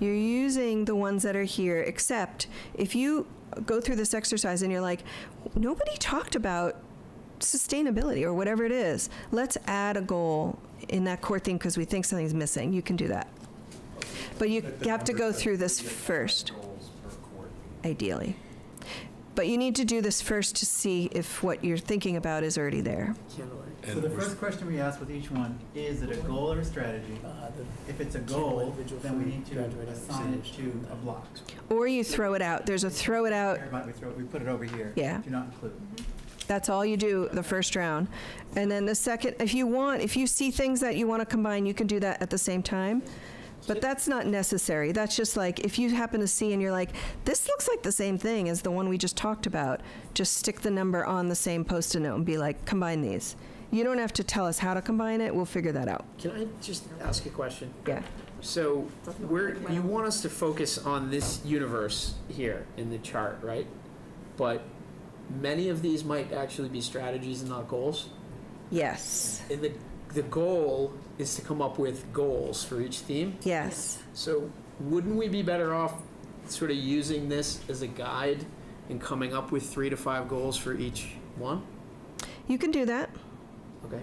You're using the ones that are here, except if you go through this exercise and you're like, nobody talked about sustainability or whatever it is, let's add a goal in that core theme because we think something's missing. You can do that. But you have to go through this first, ideally. But you need to do this first to see if what you're thinking about is already there. So the first question we ask with each one, is it a goal or a strategy? If it's a goal, then we need to assign it to a block. Or you throw it out. There's a throw it out. We put it over here. Yeah. Do not include. That's all you do the first round. And then the second, if you see things that you want to combine, you can do that at the same time. But that's not necessary. That's just like, if you happen to see and you're like, this looks like the same thing as the one we just talked about, just stick the number on the same Post-it note and be like, combine these. You don't have to tell us how to combine it. We'll figure that out. Can I just ask a question? Yeah. So you want us to focus on this universe here in the chart, right? But many of these might actually be strategies and not goals. Yes. And the goal is to come up with goals for each theme. Yes. So wouldn't we be better off sort of using this as a guide and coming up with 3 to 5 goals for each one? You can do that. Okay.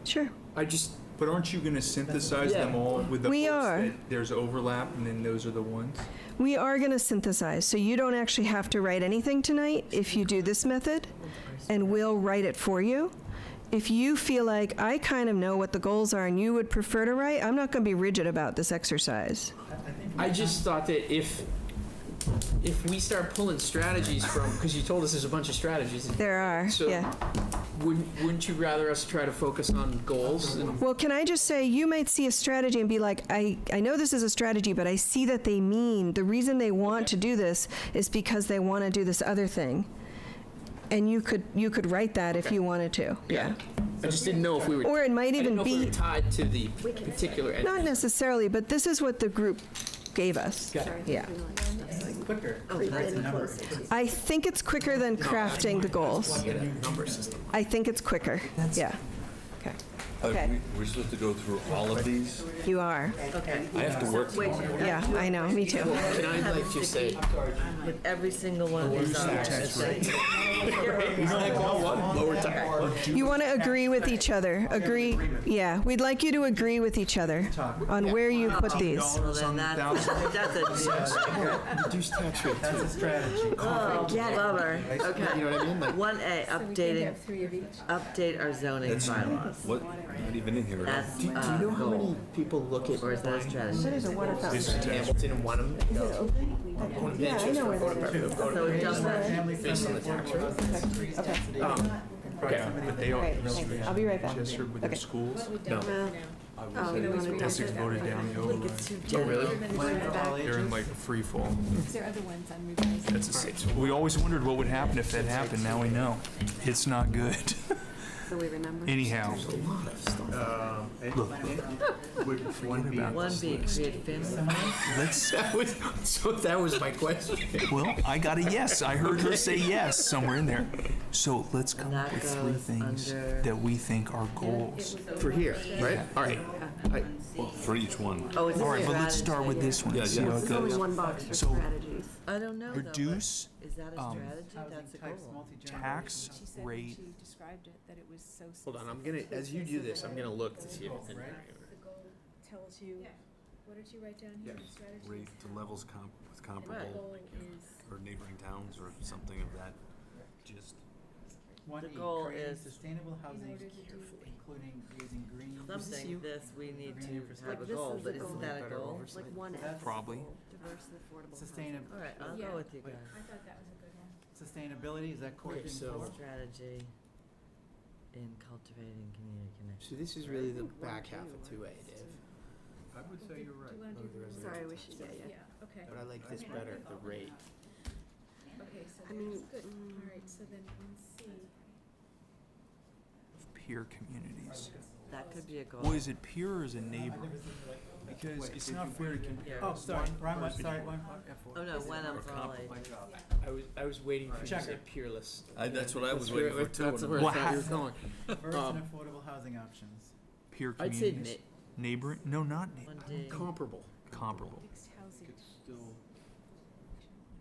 Sure. But aren't you going to synthesize them all with the We hopes are. that there's overlap and then those are the ones? We are going to synthesize, so you don't actually have to write anything tonight if you do this method, and we'll write it for you. If you feel like I kind of know what the goals are and you would prefer to write, I'm not going to be rigid about this exercise. I just thought that if we start pulling strategies from, because you told us there's a bunch of strategies. There are, So yeah. wouldn't you rather us try to focus on goals? Well, can I just say, you might see a strategy and be like, I know this is a strategy, but I see that the reason they want to do this is because they want to do this other thing. And you could write that if you wanted to. Yeah. I just didn't know if we were. Or it might even be tied to the particular. Not necessarily, but this is what the group gave us. Yeah. Quicker. I think it's quicker than crafting the goals. Number system. I think it's quicker. Yeah. Okay. Okay. We're supposed to go through all of these? You are. Okay. I have to work tomorrow. Yeah, I know. Me too. Can I like just say? With every single one of these on Lower tax. You want to agree with each other. Agree. Yeah. We'd like you to agree with each other on where you put these. Well, then that's a Reduce tax rate. That's a strategy. Oh, bummer. Okay. You know what I mean? Like, 1A, updating, update our zoning bylaws. What? Not even in here. That's do you know how many people look at Or is that a strategy? Hamilton and Wenham? Yeah, I know So it doesn't, based on the tax rate. Okay. But they are, I'll be right back. Chester with their schools, No. Essex voted down the override. Oh, really? They're in like a free fall. There are other ones on revised. That's a six. We always wondered what would happen if that happened. Now we know. It's not good. So we remember. Anyhow, Would one be? 1B, create family. let's, That was my question. well, I got a yes. I heard her say yes somewhere in there. So let's come And up that with 3 goes things under- that we think are goals. For here, right? All right. For each one. Oh, it's a All right, but let's start with strategy. this one. Yeah, See yeah. how it There's only goes. one box for So- strategies. I don't know, though, but Reduce is that a strategy? That's a goal. tax She said when rate. she described it, that it was so Hold on, I'm gonna, as you do this, I'm gonna look to see if it's in there. The goal tells you, what did you write down here? The strategies? Rate to levels with And the comparable goal is, or neighboring towns or something of that just, One The E, goal creating is- sustainable housing, order to do- including using green. Something, this, we need Green to infrastructure. have a This goal, is but a isn't goal. that a Better goal? oversight. Like one That's F. Probably. Diverse and affordable housing. Sustainable. All right, I'll Yeah. go with you guys. I thought that was a good one. Sustainability, is that core Okay, thing so- four? Strategy in cultivating community connection. So this is really the I think back one, half two of 2A, works, Dave. too. I would say you're right. Do you wanna Oh, do the the residential. Sorry, we should, yeah. Yeah, okay. But I like this better, the rate. Okay, so I mean, there's, good, all right, so then in C, Peer communities. That could be a goal. Well, is it peer or is it neighbor? Because it's not fair to compare. Oh, sorry, wrong one, person. sorry, one, F4. Oh, no, Wenham for all comparable. ages. I was waiting for you to say Checker. peerless. that's what I was That's waiting where- for too. That's and where I'm I like, thought you were going. Diverse Um, and affordable housing options. Peer I'd say communities. na- Neighbor? No, not neighbor. 1D. comparable. Comparable. mixed housing. It's still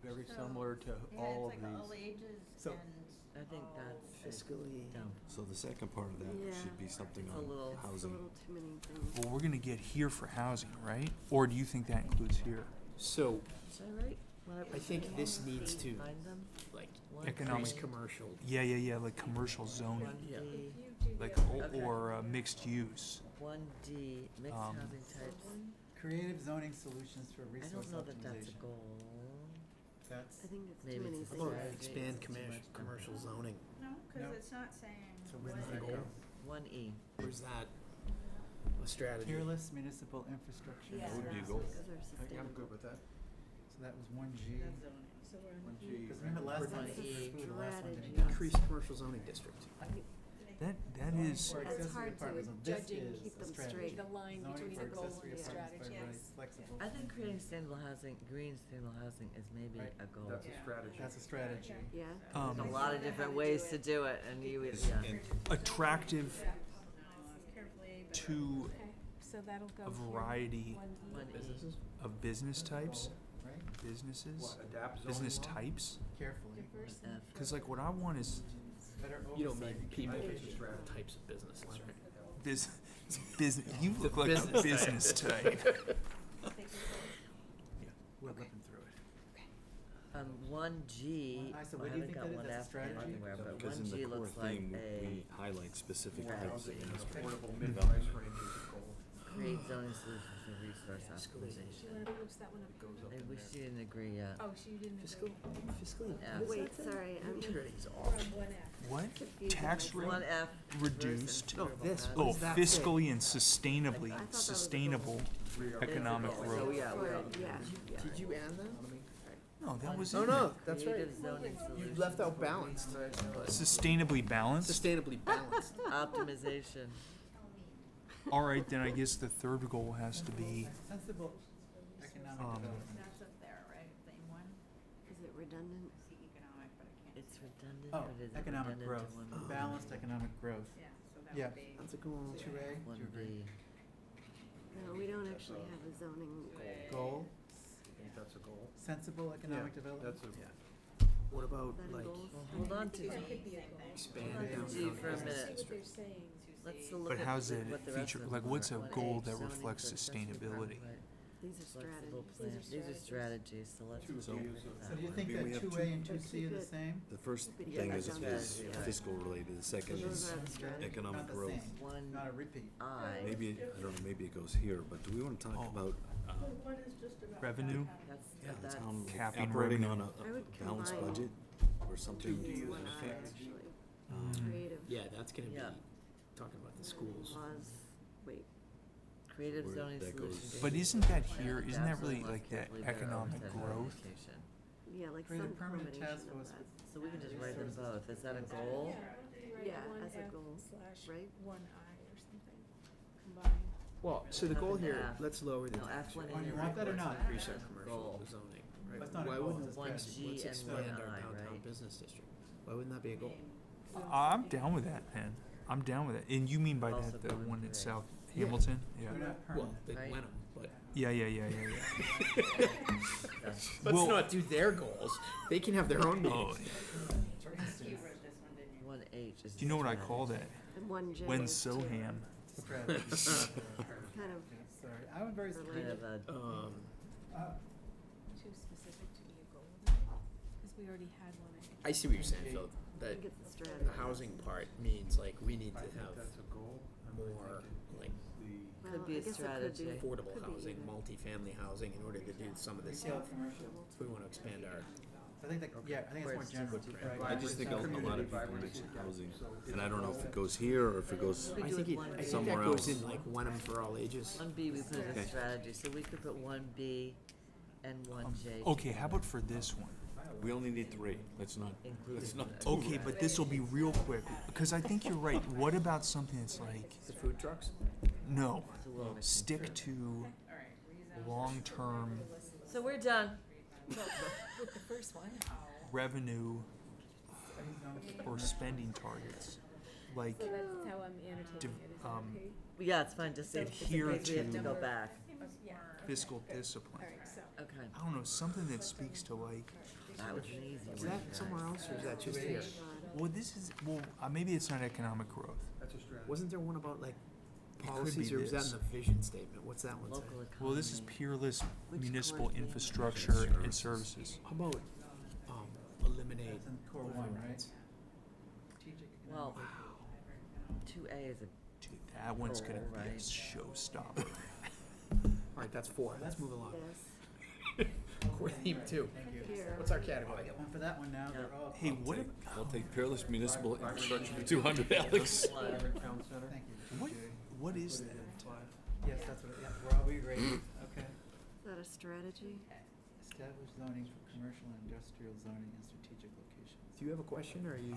very similar to all of these. ages So- I think that's Fiscally. dumb. So the second part of that Yeah. should be something It's a on little- It's a housing. little too many things. Well, we're gonna get here for housing, right? Or do you think that includes here? So Should I write? I think this needs to Find them? like One Economic- increase D, commercial. Yeah, like commercial zoning, 1D, If you do like, the- Okay. or mixed use. 1D, mixed Um, housing types. Creative zoning solutions for I resource don't know that that's a optimization. goal. That's, I think it's Maybe too many it's a How about strategy. things. expand It's too much commercial zoning? No, No. because it's not saying. so where does what that it go? is. 1E. Where's that a strategy? Peerless municipal infrastructure. Yeah, That would be a that's goal. because they're I'm sustainable. good with that. So that was 1G. That's zoning. So we're on One E. G. Because remember last time, That's a the last one didn't strategy. go. Increase commercial zoning district. That is, For It's accessory hard to apartments, judge this it and is keep a them strategy. straight. The line Zoning between for the goal accessory and the apartments by strategy. right, Yes. flexible. I think creating sustainable housing, green sustainable housing is maybe Right. a goal. That's a strategy. That's a strategy. Yeah. um, There's a lot of different ways to do it, and you, yeah. And attractive Carefully, but. to Okay, so that'll go a here. variety 1E. 1E. Businesses? of business types, Right? businesses, What, adapt zoning business law? types. Carefully. Diverse F. Because like what I want is Better You don't oversight mean and people, communication. types of businesses, right? business. You look like a Business type. business type. We're looking through it. 1G, I said, I what do you haven't think got that is? one That's a F strategy? anywhere, but because in the 1G core looks like thing, a we highlight specific Yeah. types of Housing and industry. affordable mid-price range is a goal. create zoning solutions for resource Do you optimization. want to lose that one up? Goes up Maybe in we there. didn't agree yet. Oh, she didn't Fiscal, agree. fiscally. Yeah. Wait, sorry, I'm Maturity's We're off. on 1F. What? confused. Tax rate? 1F. Reduced. No, this, What what Oh, does that say? fiscally and sustainably I thought that was a goal. sustainable economic So, growth. yeah, we all. Yeah, yeah. Did you add that? No, that was Oh, in no, there. that's right. Creative zoning You solutions left out for balanced. Sustainably balanced. Sustainably balanced. Optimization. All right, then I guess the third goal has to be Sensible economic Um, development. That's up there, right? Same one? Is it redundant? See economic, but I can't. It's redundant, Oh, but is it economic redundant growth, to one? balanced economic growth. Yeah, so that Yeah. would be. That's a goal. 2A, do you 1B. agree? No, we don't actually have a zoning goal. Goal, I think that's a goal. sensible economic Yeah, development. That's a, Yeah. What about Is that a like goal? Well, hold on to That G. could be a goal. expand Hold on to downtown G for a business minute. See what they're district? saying. Let's look But at how's the- it what the rest feature, of like them what's are. a 1A, goal that zoning reflects for accessory sustainability? apartment, These are flexible strategies. plan, These are these are strategies, so let's. Two go Bs with of- So that do you one. think Maybe we that have 2A two- and 2C are the same? The first Keep it thing together. is Yeah. fiscal related, the second Those is are the strategies. economic Not the growth. same, One not a repeat. I, Maybe, I don't know, maybe it goes here, but do we want to talk Oh. about Revenue? that's, Capping operating revenue. on I a would balanced combine budget or something? One I actually. Mm. Creative Yeah, that's gonna be Yeah. talking about the schools. laws, wait, Where creative zoning that goes- solutions. But isn't that here, isn't that Absolutely really must like that carefully better economic oversight of growth? education. yeah, like Create a some permanent combination task of force that. with So we can just write them both, is that a goal? Yeah, as a goal, right? 1I or something, combined. Well, so the goal here, F. let's lower the No, tax F one rate. in Oh, you your want that or report. not? Increase our commercial Goal. zoning, right? That's not a Why goal, wouldn't it's a One strategy. G let's and expand one our I, downtown right? business district? Why wouldn't that be a goal? I'm down with that, man. I'm down with it. And you mean by Also that the going one in great. South Hamilton? They're Yeah. not Well, permanent. they Right. Wenham, but Yeah. let's Well- not do their goals. They can have their own Oh, meetings. You wrote this one, didn't you? One H is. do you know what I strategy. call that? And one J. When is Soham. Strategy. kind of Okay, sorry, I'm very. Kind of a, Too specific to be a goal, because we already had one, I think. I see what you're saying, Phil. that think it's a strategy. the housing part means like we need I to think have that's a goal. more like The, Could be a I guess it could strategy. be. affordable Could be housing, either. multifamily housing in order to do some of this Yeah, stuff. commercial. If we want to expand our, I think that, yeah, I think Where it's it's more general, just right? I just think a lot Community of people vibrancy. mention housing, and I don't know if it goes here or if it goes, We I do think it it, one I B. think Somewhere that goes else. in like Wenham for all ages. One B, we put it Okay. as strategy, so we could put one B and one J. Okay, how about for this one? we only need 3. Let's not, Including let's not. that. do Okay, that. but this will be real quick, because I think you're right. What about something that's like, The food trucks? no, So we'll stick to long-term So we're done. revenue or spending targets, like So that's how I'm annotating div- it, is that um, okay? Yeah, it's fine, just in Adhere case we have to to- go back. fiscal discipline. All right, so, Okay, I don't know, something that speaks to like, that was an easy one. Is that guys. somewhere else or is that just here? well, this is, well, maybe it's not economic growth. that's a strategy. Wasn't there one about like could policies be or was that this. in the vision statement? What's that one say? Local economy. Well, this is peerless Which municipal core theme? infrastructure and services. How about eliminate That's in core one, right? overrides? Strategic Well, economic- 2A is a, Dude, that one's gonna Goal, be a right. showstopper. All right, that's 4. Let's move along. Yes. Core theme 2. Thank you. Here. What's our category? Get one for that one now, they're all. Hey, what, I'll take peerless municipal infrastructure for 200, Alex. Thank you. what, Jerry. what is that? Yes, that's what, yeah, we're all, we agree, okay. Is that a strategy? Establish zoning for commercial and industrial zoning in strategic locations. Do you have a question or are you?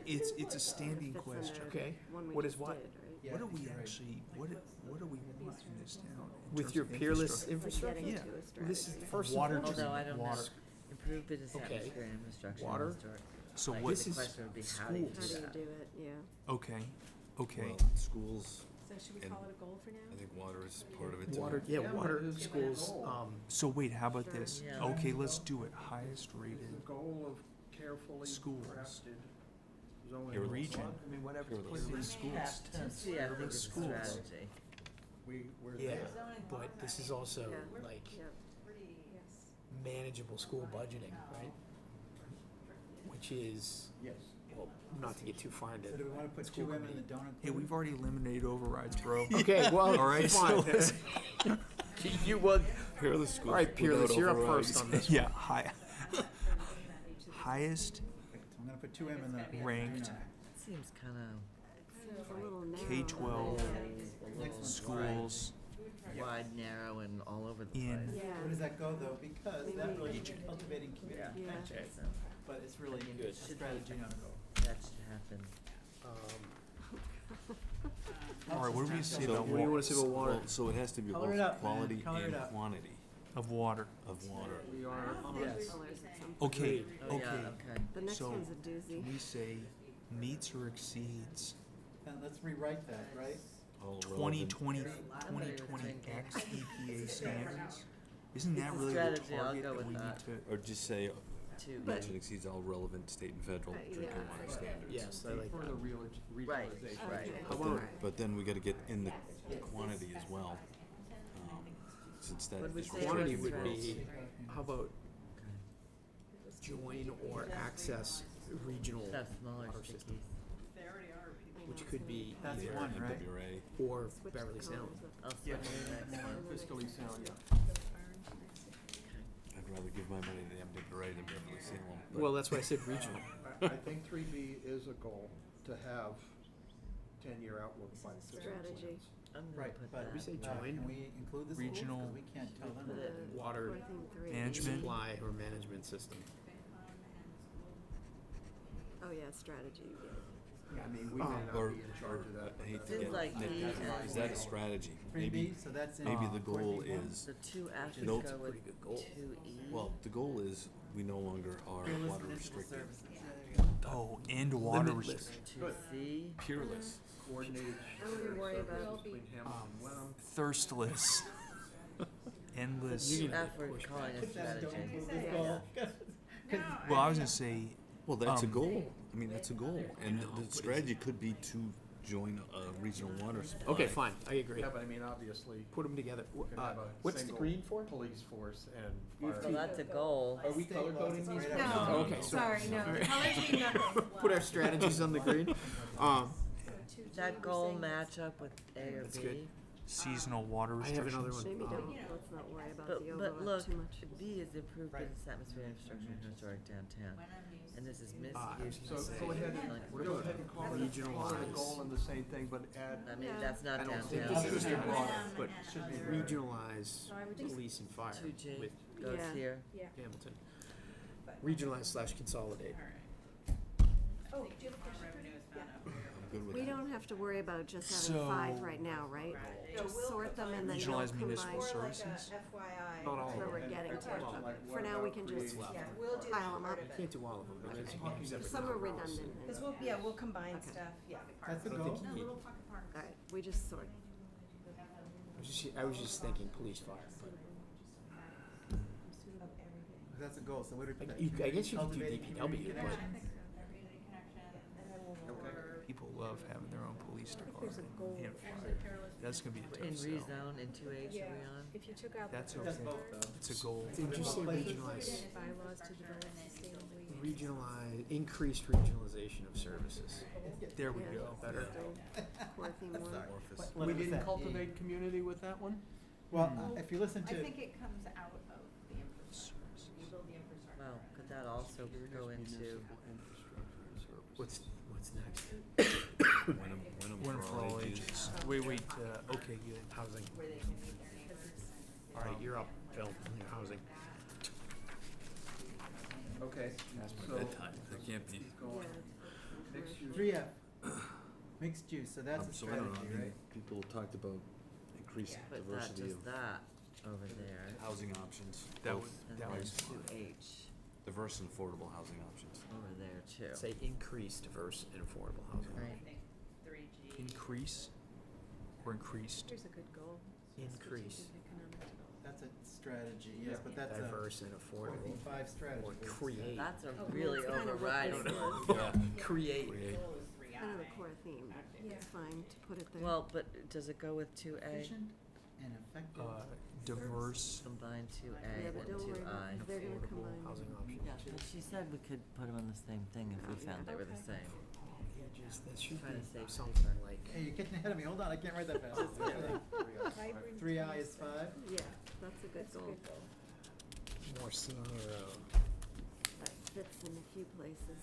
It's a standing Fits under question. Okay. one we What is just what? did, right? Yeah, What I do think we you're right. actually, what do we want in this town? in With terms your of peerless Like infrastructure? getting Yeah. to a Well, strategy. this is the first. Water and foremost. although I don't know. Water. Improve business Okay. atmosphere and infrastructure. Water. and historic. So Like, what, This the is question would be how do you do How do you that? do it, yeah. okay, okay. Well, schools, so should we And call it a goal for now? I think water is part of it too. Water, yeah, water, schools, So wait, how about this? Yeah. Okay, let's do it. Highest The rated goal of carefully Schools. crafted zoning. Here, region. I mean, whatever. Peerless. peerless schools. 2C, I think is a Schools. strategy. We're Yeah, there. but this is also Yeah. like Yep. Yes. manageable school budgeting, right? Which is, Yes. well, not to get too far into. So do we wanna put school 2M in the committee. don't include? Hey, we've already eliminated overrides, bro. Okay, well, All right, so fine. You will, Peerless schools. all right, Peerless, without you're up overrides. first on this. yeah, highest So I'm gonna put 2M in the. ranked That seems kind of Seems a little narrow. K-12 schools wide, narrow, and all over the in place. Yeah. Where does that go though? Because that really is Region. cultivating community Yeah. friendships, So but it's really a Good. strategy, not a goal. that should happen. All right, what do we say So about What do you want to say about water? Well, so it has to be Color it both up, man. quality Color it and up. quantity of water? of water. We are, Yes. Colors at some point. Okay, Oh, yeah, okay. okay. The next So, one's a Can doozy. we say meets or exceeds And let's rewrite that, right? All 2020, relevant. 2020 X EPA standards? Isn't that It's a really the strategy, I'll target go that with we need that. to? Or just say, Two. meets and exceeds all relevant state and federal drinking yeah. water standards. yes, I like that. Right, right. How about, But then we gotta get in the quantity as well. Since that What'd we is say quantity was would growth? be, how about join or access regional Have smaller water system, stickies. which could be That's either one, right? MWRA. or Switch Beverly the Sound. colors up. I'll switch to the next one. Fiscally sound, yeah. I'd rather give my money to MWRA than Beverly Salem. but- Well, that's why I said regional. I think 3B is a goal to have 10-year outlook by the fiscal Strategy. plans. I'm gonna Right, put but that. We say join. can we include the schools? 'Cause Regional- we can't tell them. Put it- what to do. Water Core theme 3. Management. supply or management system. Oh, yeah, strategy. I mean, we may not Or, be in charge of that. I hate to Seems get like nitpicky, E and- is that a strategy? 3B, Maybe, so that's in. maybe the core goal theme one? is, The two after Nope. go Pretty with good goal. 2E. well, the goal is we no longer are Fearless water municipal restricted. services. Yeah, there you go. Oh, and water Limitless. restriction. 2C. Peerless. Coordinated I wouldn't worry shared about- services between Hamilton and Wenham. Thirstless. Endless. You can- F we're calling a Put that, don't strategy. include this goal. Well, I was gonna say, Well, that's a Um, goal. I mean, that's a goal. And the strategy could be to join a regional water supply. Okay, fine, I agree. Yeah, but I mean, obviously, Put them together. you could have a What's the single green for? police force and You have fire. to- Well, that's a goal. Are we color coding these? Right No, up. Okay, sorry, no, the colors mean nothing. Put our strategies on the green. Does that goal match up with A or That's B? good. Seasonal water I have another restrictions. one. Maybe don't, let's not worry about But, the but overlap look, too much. B is improved Right. business atmosphere and infrastructure in historic downtown. And this is Ah, misuse. So go ahead, What go about ahead and call it a regionalized? goal and the same thing, but add. I mean, that's not I don't think downtown. this is too broad, but Should be regionalize I would just- police and fire 2G with goes Yeah. here. Yeah. Hamilton. Regionalize / consolidate. Oh, do you have a question? I'm good with We that. don't have to worry about just having 5 So- right now, right? Just sort them and then they'll Regionalized municipal combine services. Not all where of we're them. getting Well, to. like, For what now, we about can just creating- pile them up. You can't do all of them, because you can have separate Some are policy. redundant. Because we'll combine stuff, yeah. That's the I goal. don't think you need- All right, we just sort. I was just thinking police, fire, but That's a goal, so what are? I guess you could do cultivating DPW, community but connections. People love having their own police department and fire. That's gonna be a In tough sell. rezone, in 2H, are we on? If you took out That's the That's okay. both though. It's a goal. did you say regionalize, bylaws to develop sustainably. increased regionalization of services? There we Yeah. go. Better. Core theme one. What We was didn't that? cultivate community with that one? Well, if you listen I to, think it comes out of the infrastructure. You build the infrastructure. Well, could that also go into, What's next? Wenham One for all ages. Wait, okay, good. Housing. Where they can meet their needs. All right, you're up, Phil. Your housing. Okay, Past my so. bedtime. That can't be. Yeah. Mixed use. 3F, mixed use, so that's a So I don't know, strategy, I mean, right? people talked about increased but not diversity just of that over there. housing options. That both would- And that then was- 2H diverse and affordable housing options. over there too. Say increased, diverse, and affordable housing. Right. I think 3G. Increase or increased? Here's a good goal. Increase. Strategic economic development. That's a strategy, yes, but that's a Diverse and core affordable. theme 5 strategy. Or but it's- create. That's a Oh, really it's kind of what overriding this one. Yeah. Create. Goal is 3I. Kind of the core theme. Yeah. It's fine to put it there. Well, but does it go with 2A? Efficient and effective. Diverse. Combine 2A Yeah, and but don't worry about 2I. it. They're gonna Affordable combine. housing options. Yeah, but she said we could put them on the same thing if we Oh, found yeah. they were the Okay. same. That should Trying to be save something paper. like. Hey, you're getting ahead of me, hold on, I can't write that fast. Vibrant 3I is 5. Yeah, that's a good That's a goal. good goal. More senior, That fits in a few places.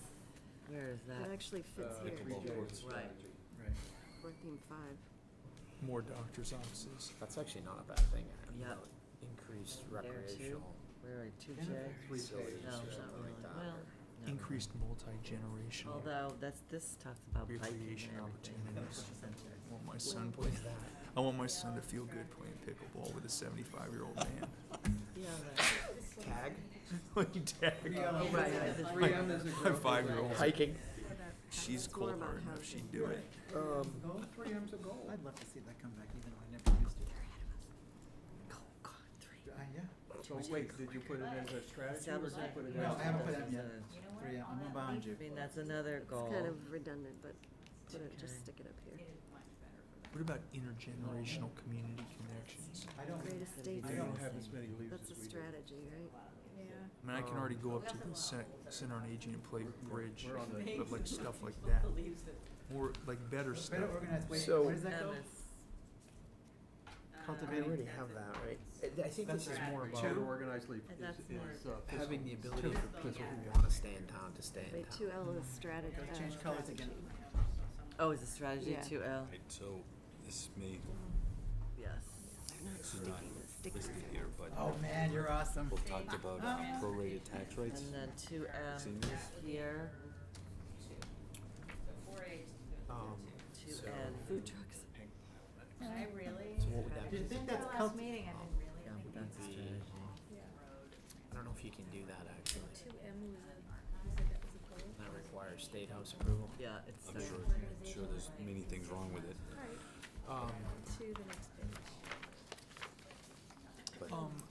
Where is It that? actually fits here. Pickleball courts. Right. Right. Core theme 5. More doctor's offices. that's actually not a bad thing. Yeah. Increased There too? recreational Where are 2J? facilities No, or not something really. like that. Well, no. Increased multi-generational Although, this talks about biking and recreation everything. opportunities. I want my son playing. I want my son to feel good playing pickleball with a 75-year-old man. Yeah, that- Tag. Like tag. oh, right, right, this- 3M is a My growth. 5-year-old. Hiking. She's It's more cold about hard enough. housing. She'd do it. Goal, 3M's a goal. I'd love to see that come back, even though I never used it. Yeah. So wait, did you put it as a strategy or did you Establish put it No, I as? haven't put that As yet. a- 3M, I'm gonna bound you. I mean, that's another It's goal. kind of redundant, but put it, Okay. just stick it up It here. is much better for them. What about intergenerational community connections? I don't, Great estate. I don't have as many leaves That's a as we do. strategy, right? Yeah. I mean, I can already go up to the Center on Aging and play bridge, We're on the- but like stuff like that. More like better better stuff. organized, wait, So- what does that go? MS. I Cultivating. already have that, right? I think this is more Better about organized leaf And that's is, having the fiscal. ability for people who want to stay in town to stay in Wait, town. 2L is strategy. Gotta change colors again. Oh, is the strategy Yeah. 2L? Right, so this may, Yes. They're not this is not sticking, sticking. listed here, but Oh, man, you're awesome. we'll talk about prorated tax rates. And then 2M Seniors? here, 4H. So, 2N. Food trucks. I really. so what would that Do you be? think that's Last cult- meeting, I didn't really Yeah, think. that's a the- strategy. I don't know if you can do that actually. 2M was you said that was a goal? That requires state house approval. Yeah, it's I'm the- sure there's many things wrong with it, Alright, Um, to the next page.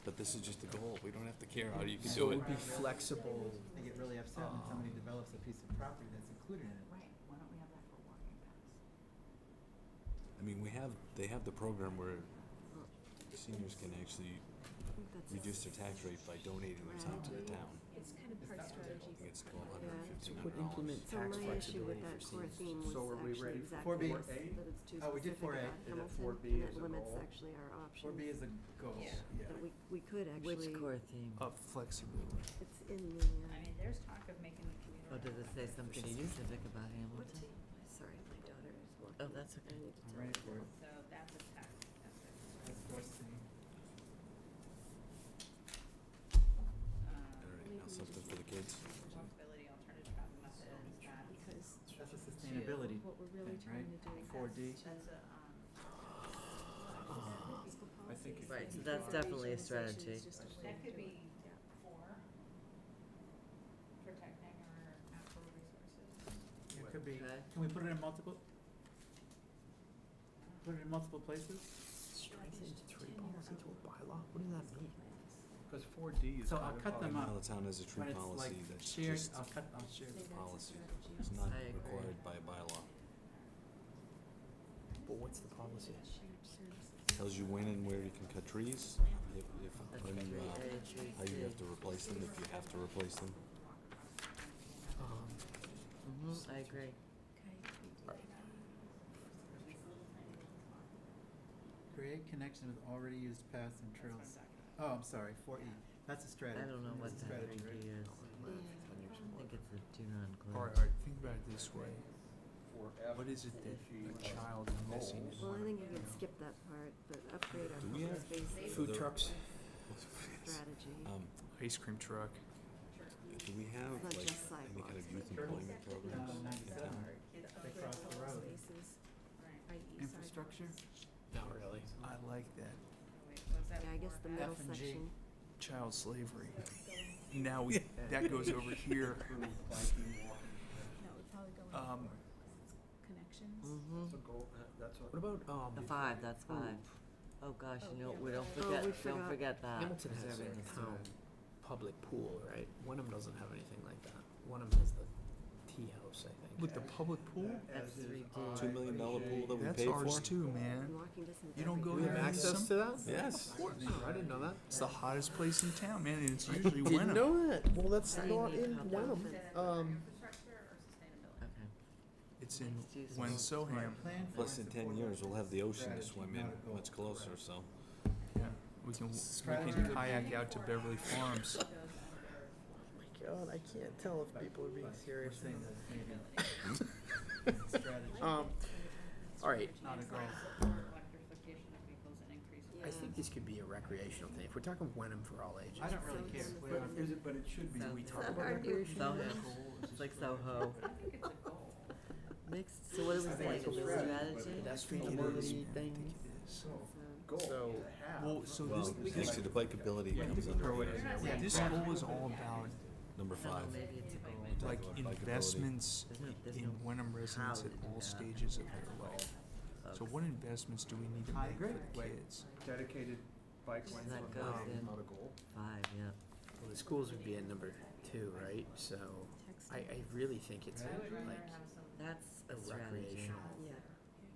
but this is just a goal. We don't have to care how you can so do it it. would be flexible. They get really upset when somebody develops a piece of property that's included in it. Right, why don't we have that for walking paths? I mean, they have the program where seniors can actually reduce their tax rate by donating their time to the town. It's kind of part I strategy. think it's $1,200, Yeah. Would $1,500. implement So tax my issue flexibility with for that core seniors. theme was So are we actually ready exactly 4B? this, that it's too Oh, we did specific 4A. about Is it Hamilton, 4B and as it a limits goal? actually our options. 4B is a goal. Yeah. That we could actually. Which core theme? Of flexibility. It's in the, I mean, there's talk of making the commuter. Oh, does it say something Seniors? specific about what, Hamilton? sorry, my daughter is walking. Oh, that's okay. I need to I'm tell ready her. for it. So that's a tax, that's That's the first thing. All right, now something for the kids. Walkability, alternative travel methods, that's. Because That's a sustainability what we're really thing, trying right? to do. 4D. That's a, I think it Right, could so be that's five. definitely a strategy. that could be for protecting our natural resources. It could be, Okay. can we put it in multiple? Put it in multiple places? Strengthen tree policy to a bylaw? What does that mean? Because 4D is So kind I'll of cut them how- up. Now the town has a tree When it's policy like that's shared, just I'll share a the policy. It's not I agree. required by bylaw. But what's the policy? Tells you when and where you can cut trees, if That's when, 3A, how you have 3C. to replace them, if you have to replace them. I agree. Create connection with already used paths and trails. Oh, I'm sorry, 4E. That's a strategy. I don't know what That's a that strategy, 3D right? is. I think it's a do not include. All right, think about it this way. For F, What is it that a child is missing? Well, I think you can skip that part, but upgrade our Do we public have spaces Food trucks? strategy. Ice cream truck. Do we have It's not like just any kind of sidewalks. youth employment programs in 97. town? They cross the road. Spaces, Right. i.e. Infrastructure? Not really. I like that. Wait, was that Yeah, I guess the for middle F and G. section. Child slavery. Now we, that goes over here. biking, walking, That would probably go in Um, connections. that's a goal, that's What a. about, The 5, that's 5. Oh gosh, you know, we don't we forget, don't forgot. forget that. Hamilton has Preserving a historic. town public pool, right? Wenham doesn't have anything like that. Wenham has the tea house, I think. with the public pool, That's 3D. $2 million pool that we that's paid ours for? too, In man. walking distance. You don't every go We day. have there. access to that? Yes. Oh, I didn't know that. It's the hottest place in town, man, and it's usually Didn't Wenham. know that. Well, that's How do not you in need Wenham. infrastructure or sustainability? Okay. It's in Mixed use. Wensoham. Plan for Less than 10 years, we'll have the ocean to swim in, Strategy, not a goal. much closer, so. Yeah, we can Strategy would kayak be- out to Beverly Farms. Oh my God, I can't tell if people are being We're serious. saying that maybe strategy, All right. not a goal. Electrification of vehicles and increase. I think this could be a recreational thing. If we're talking Wenham for all ages. I don't really care. But is it, but it should be. So- we talk so- about Soho. It's like Soho. I think it's a goal. Mixed, so what do we say, it's a strategy? That's I think it is, mobility man, I thing. think it is. Goal So- to have. Well, so Well, this, actually, the bikeability comes under this goal is all about number No, 5. maybe it's a goal. like Bikeability. investments There's no in Wenham residents at how to do all that. stages of their life. So what investments do we need to I make for agree. the kids? Dedicated bike lane. That goes in. Not a goal. 5, yeah. Well, the schools would be at number 2, right? So I really think it's I would rather like have some. That's a a strategy. recreational. Yeah.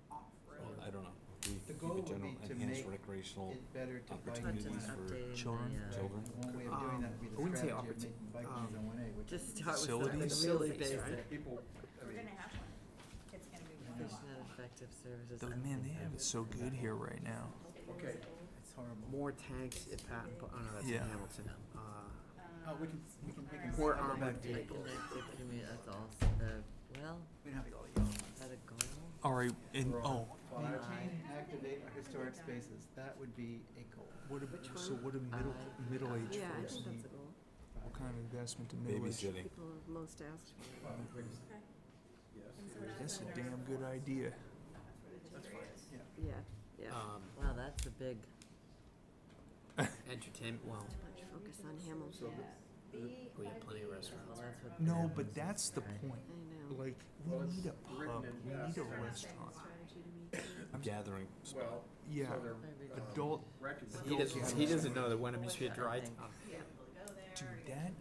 Well, I don't know. We The keep goal it would general, be to enhanced make recreational it better to bike opportunities lanes. for Updating children. the, children. One way of doing that would be I the wouldn't say strategy of opportu- making bike lanes on 1A, which Just is. start with something Facilities? really Facilities, basic. right? People, I We're mean, gonna have one. It's gonna be one. Efficient and effective services. Though, I don't man, they think have it so good here right now. okay, It's horrible. more tanks at Patton. Oh no, that's Yeah. in Hamilton. Oh, we can More go armored back to it. vehicles. Connected community, that's all, well, We don't have to go all the yellow is ones. that a goal? All right, and We're oh, on Maintain and activate our historic spaces. That would be a goal. what? Which So one? what do middle-aged Yeah, I folks think need? that's a goal. What kind of investment do middle-aged? Babysitting. People have most asked for. yes. That's a damn good idea. Yeah, yeah. Wow, that's a big, Entertainment. Well, Much focus on Hamilton. we have plenty of well, restaurants. that's what. No, they're- but that's the right. point. I know. Like, we Well, it's need a written pub, in we need a fast. restaurant. Strategy to me, too. Gathering spot. Well, Yeah. so they're, Maybe. Adult, recognized. He doesn't know that Wenham used to be a dry I think- town. dude, that,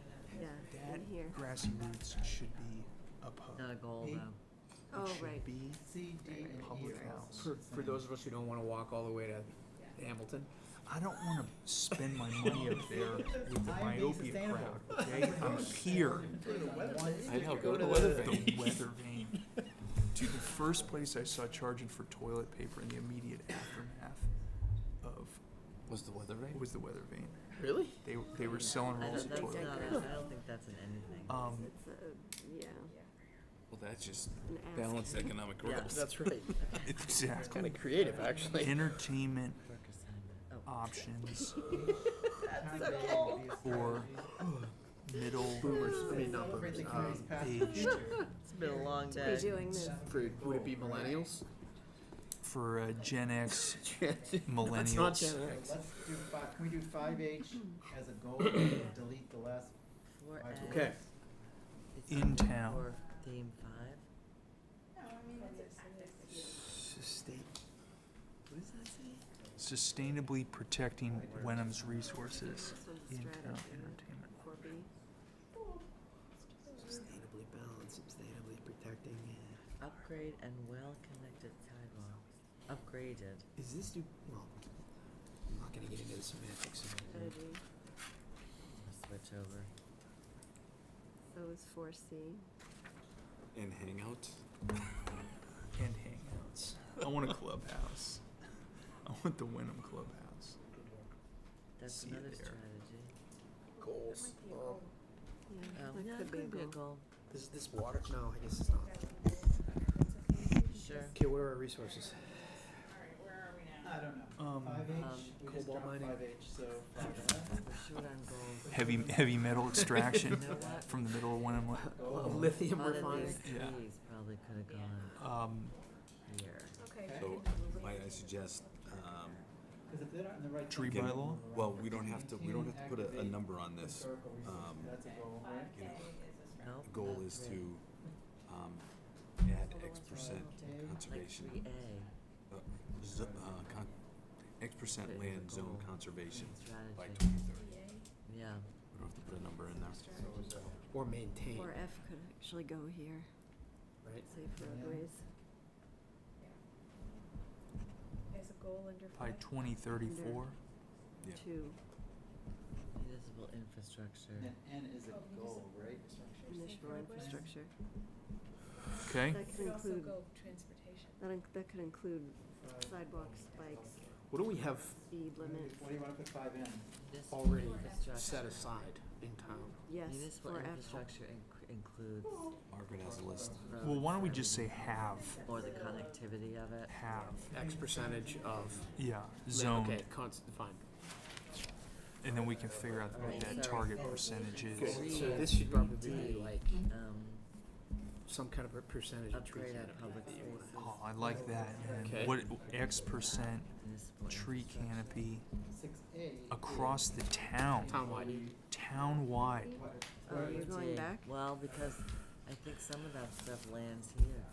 Yeah, that in here. Grassy Roots should be a pub. Not a goal, Eight. though. Oh, right. B. C, D, and E Public are all house. the For same. those of us who don't want to walk all the way to Hamilton. I don't want to spend my money up there with the I am being myopia sustainable. crowd, okay? I'm here. I know, go to Weather Vane. The weather vane. Dude, the first place I saw charging for toilet paper in the immediate aftermath of Was the Weather Vane? was the weather vane. Really? They were selling rolls of That's toilet not, paper. I don't think that's in anything. It's a, yeah, Well, that's just an ask. balanced economic Yeah. growth. That's right. Exactly. Kind of creative, actually. Entertainment Work assignment. Oh. options Time for middle Boomers, I mean, not boomers. Everything carries past the aged. future. It's been a long Be day. doing this. For, would it be millennials? for Gen X That's not millennials. Gen X. Let's do five, can we do 5H as a goal and delete the last? 4A. Okay. It's In on town. For theme 5. Sustain. What does that say? Sustainably protecting Wenham's resources This one's in strategy. town entertainment. 4B. Sustainably balanced, sustainably protecting. Upgrade and well-connected sidewalks. Upgraded. Is this do? Well, I'm not gonna get into the semantics. Strategy. I'll switch over. So is 4C. And Hangout. And hangouts. I want a clubhouse. I want the Wenham clubhouse. That's See it another there. strategy. Goals. Yeah, that Yeah, could be a a goal. goal. Is this water? No, I guess it's not. Sure. Okay, what are our resources? I don't know. Um, 5H, we just cobalt dropped mining. 5H, so. We're short on goals. heavy metal extraction You know what? from the middle of Wenham. Lithium One of refining. these Yeah. trees probably could have gone here. So might I suggest, Because if they're not in the right. Tree thing- bylaw? well, we don't have to put a Activate number on this. historical resources. That's a goal, right? You know, Nope, the goal not is three. to, add X% Like conservation. 3A. X% Put it in land the zone goal. conservation by Strategy. 2030. Yeah. We don't have to put a number in there. Or maintain, 4F could actually go here, right? safe roadways. As a goal under By 2034. Yeah. 2, Municipal infrastructure. And N is a goal, right? municipal infrastructure. Okay. That could include, transportation. that could include sidewalks, bikes, What do we have speed limits. What do you want to put 5N? Municipal already infrastructure. set aside in town? Yes, Municipal 4F. infrastructure includes Margaret has a list. Well, why don't we roads, just say have? or the connectivity of it. Have. X percentage of. Yeah. Zone. Okay, fine. And then we can figure out what that target percentage Good, is. so this should probably be D. like Um, some kind of a percentage of tree upgrade our canopy public that you wanna- spaces. Oh, I like that. And Okay. what X% Municipal tree infrastructure. canopy 6A. across the town, Townwide. town-wide. Oh, you're going D. back? Well, because I think some of that stuff lands here.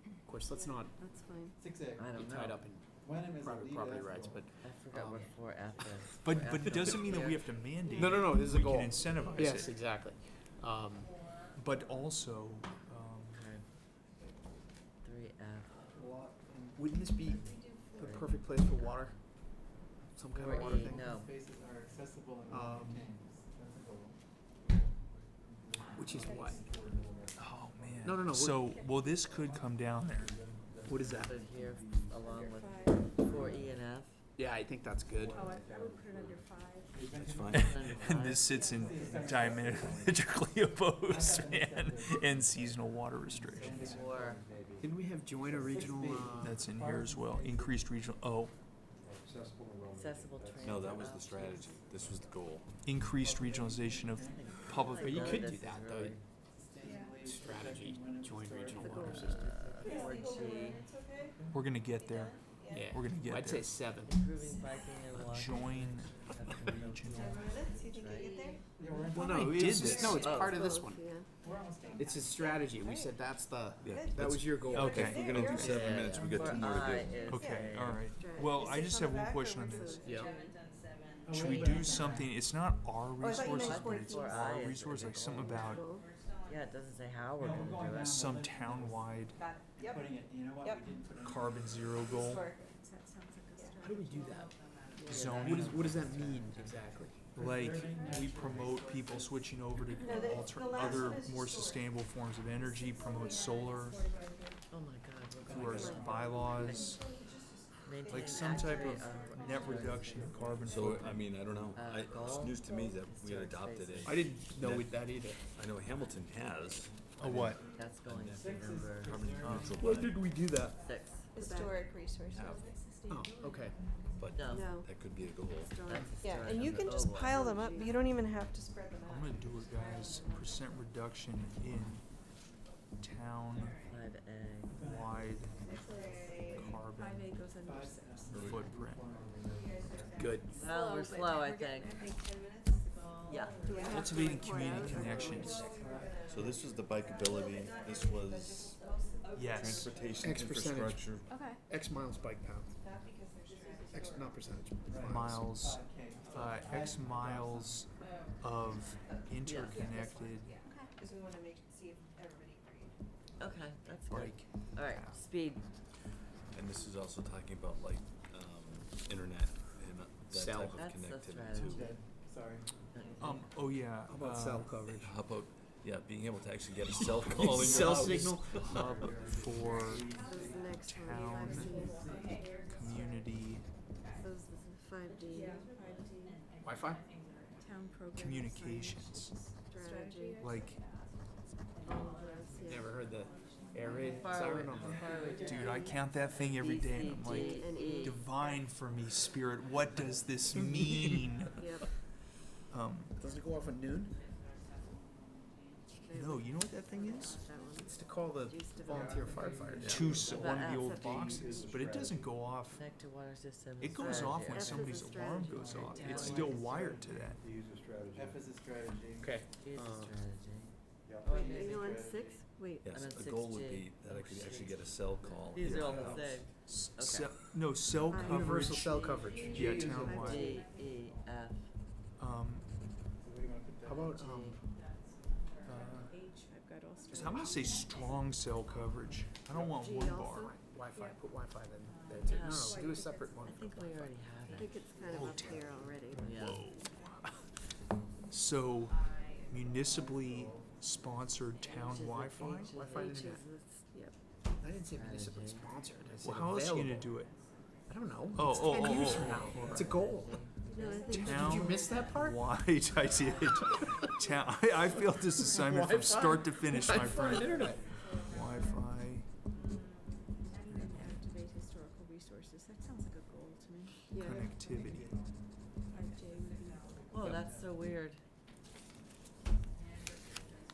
Of course, let's not That's fine. 6A. I be don't know. tied up in Wenham is a private lead property as rights, goal. but, I forgot what 4F is. But 4F it doesn't is mean that we here. have to mandate. no, this is a We goal. can incentivize Yes, it. exactly. But also, Okay. 3F. Lot and Wouldn't this be the perfect place for water? Some kind of water 4E, thing? no. spaces are accessible and Um, maintained. That's a goal. Which is what? oh man. No, we're- So, well, this could come down there. What is that? Put it here along with 4E and F. Yeah, I think that's good. Oh, I would put it under 5. That's fine. Under And 5. this sits in diametrically opposed, man, and seasonal water restrictions. 4. Didn't we have join a regional, That's in here as well. Increased regional, Accessible transit. No, that was the strategy. This was the goal. increased regionalization of public. But you None of could this do is that, though. really- strategy, joint regional The water goal. system? 4G. We're gonna get there. Yeah. We're gonna get I'd there. say 7. Improving biking and walking. Join of communal regional. Well, no, I it's did just, this. no, it's Oh. part of this Both, one. yeah. We're almost done. It's a strategy. We said that's the, Yeah. that was your goal. Okay. If we're gonna do 7 minutes, we got 2 more to 4I do. is Okay, a- all right. Well, I just have one question on this. Yeah. Should we do something, it's not our resources, meant but it's 4I our is resource, like something about Goal. Yeah, it doesn't say how we're gonna do it. some town-wide Putting it, you know what, we didn't put it in. carbon zero goal. That sounds like a How do we do that? Zoning. What does that mean exactly? Like, we promote people switching over to other more sustainable forms of energy, promote solar Oh my God. we're through going our to bylaws, maintain like some type accurate, of net reduction in carbon So, footprint. I mean, I don't know. It's goal? news to me that we had adopted I a, didn't know that either. I know Hamilton has. A what? That's going net to number carbon neutral Why by- did we do that? 6. Historic resources. Oh, okay. But No. No. that could be a goal. That's Yeah, historic and you number. can just pile them up. You don't even have to spread them I'm out. gonna do it, guys. Percent reduction in town-wide 5A. carbon goes under six. footprint. Good. Well, we're slow, I think. Yeah. Do we have to Cultivating report community out? connections. So this was the bikeability, this was Yes. transportation X percentage. infrastructure. Okay. X miles bike path. X, not percentage. Miles, X miles of interconnected Because we want to see if everybody agreed. Okay, that's good. bike. All right, speed. And this is also talking about like, internet and that Cell. type of That's the connectivity strategy. too. Okay, sorry. Oh yeah. How about cell coverage? How about, yeah, being able to actually get a cell call in your Cell house. signal? Hub for This is the next one, town, 5C. community, This is 5D. Wi-Fi? Town program. communications. Strategy. Like, All of those, yeah. Never heard the air raid Far away, siren on how the. far away? dude, I count that thing every day and I'm like, D, And C, E. D, divine for me, spirit, what does this mean? Yep. Doesn't it go off at noon? No, you know what that thing is? That one. It's to call the Used to be. volunteer firefighters. One of the old F. boxes, but it doesn't go off. Connect to water system. It goes off when F is a somebody's alarm strategy. goes off. It's still wired to that. The user strategy. F is a strategy. Okay. Use a strategy. Yeah. Oh, Wait, yeah. are you on 6? Wait. Yes, I'm at the goal would 6G. be that I could actually get a cell call. These in are all my the house. same. No, cell coverage. Universal cell coverage. Yeah, townwide. D, E, F. How about, H, I've got all So I'm gonna say strong cell coverage. I don't want G one also? bar. Wi-Fi, put Wi-Fi then, there too. No, no, do a separate one. I think we already I have think it. it's kind of up here already. Yeah. So municipally sponsored town Wi-Fi? Wi-Fi H internet. is this, yep. I didn't say municipally sponsored, I said Well, how else are you gonna available. do it? I don't know. Oh, It's oh, 10 oh, years oh, from now. oh, It's a goal. No, I think Town. Did you miss that part? Wide, I did. Town, I failed this assignment from Wi-Fi? start to finish, my Wi-Fi friend. internet. Wi-Fi. Activate historical resources. That sounds like a goal to me. yeah. Connectivity. 5J would be. Oh, that's so weird.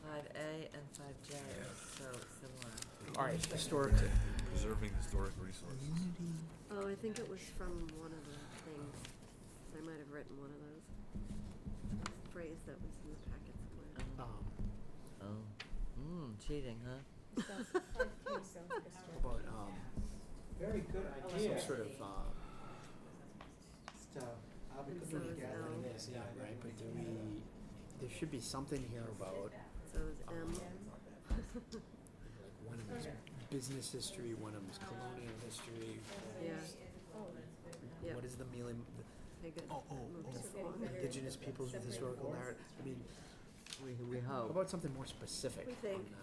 5A and 5J are so similar. All right, historic. Preserving historic resources. Oh, I think it was from one of the things. I might have written one of those. Phrase that was in the packet somewhere. Oh. Cheating, huh? 5K sounds like a How about, Very good some idea. sort of, Just, I'll be And putting so is together L. an museum, right, but do we, there should be something here about, So is M. like, Wenham's business history, Wenham's colonial history. Yeah. Yep. What is the meaning, Okay, good. Oh, oh, Move oh. this along. indigenous peoples with historical narrative? I mean, We how hope. about something more specific We on think. that?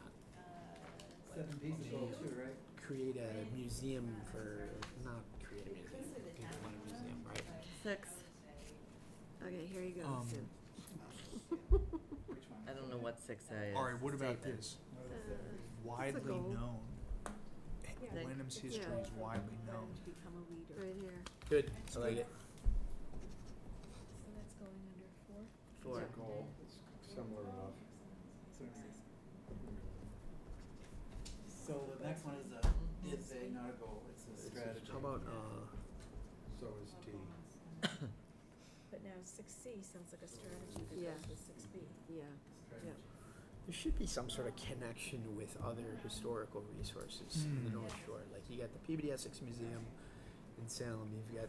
7B's a goal too, right? Create a museum for, not create a museum, people want a museum, right? 6. Okay, here you go, Um, Sue. Which one? I don't know what 6A is. All right, what about Statement. this? It's a Widely goal. known. Yeah. Wenham's history Yeah. is widely known. To become a leader. Right here. Good, I like it. So that's going under 4? 4. It's a goal, it's similar enough. So the next one is a, not a goal, it's a strategy. How about, So is D. But now 6C sounds like a strategy that Yeah. goes with 6B. Yeah, yeah. there should be some sort of connection with other historical resources in the North Shore. Like you got the PBD Essex Museum in Salem, you've got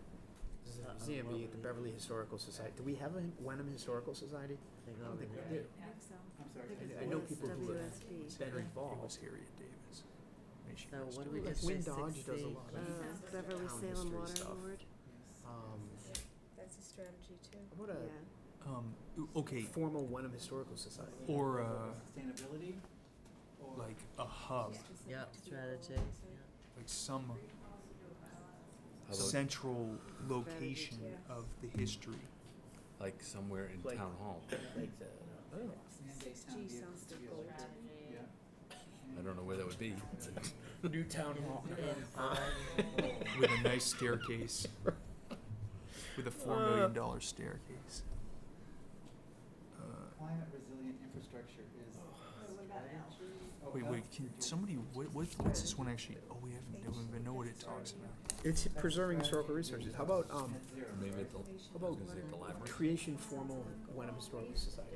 the museum, you get the Beverly Historical Society. Do we have a Wenham Historical Society? They I go don't over think we there. do. I think so. I'm sorry. I know people who are. WSJ. been It was involved. Harriet Davis. May she So rest what do in we peace. just say, Wynn Dodge does a 60? lot of Beverly town Salem history Water stuff. Board. That's a strategy too. How about a Okay, formal Wenham Historical Society? or Sustainability? Or- like a hub, Yep, strategy, like some How about, central location of the history. like, somewhere in Like- town hall? Like the, I don't know. Gee, sounds difficult. Yeah. I don't know where that would be. New town hall. With a nice staircase. With a $4 million staircase. Climate resilient infrastructure is. Wait, can somebody, what's this one actually, we don't even know what it talks about. It's preserving historical resources. How about Net zero. Maybe at the, I was gonna say at the library. creation formal Wenham Historical Society?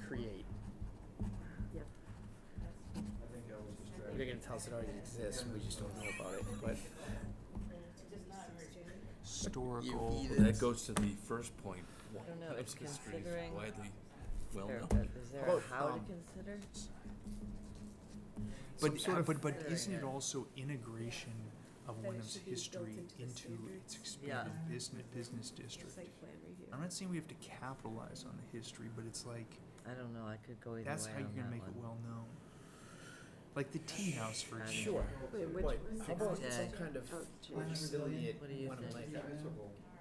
Create. Yep. They're gonna tell us it already exists, we just don't know about it, but. Historical. That goes to the first point. I don't know, it's Wenham's history is considering- widely well Or, known. is there How a about, how to um, consider? But, sort of- but isn't it also integration of Wenham's history into its expanded business district? I'm not saying we have to capitalize on the history, but it's like, I don't know, I could go either way that's how you're on gonna that make it one. well known. Like the tea house, for example. Sure. Wait, which But one? how about 60 some day. kind of Oh, gee. resilient What do you Wenham, think?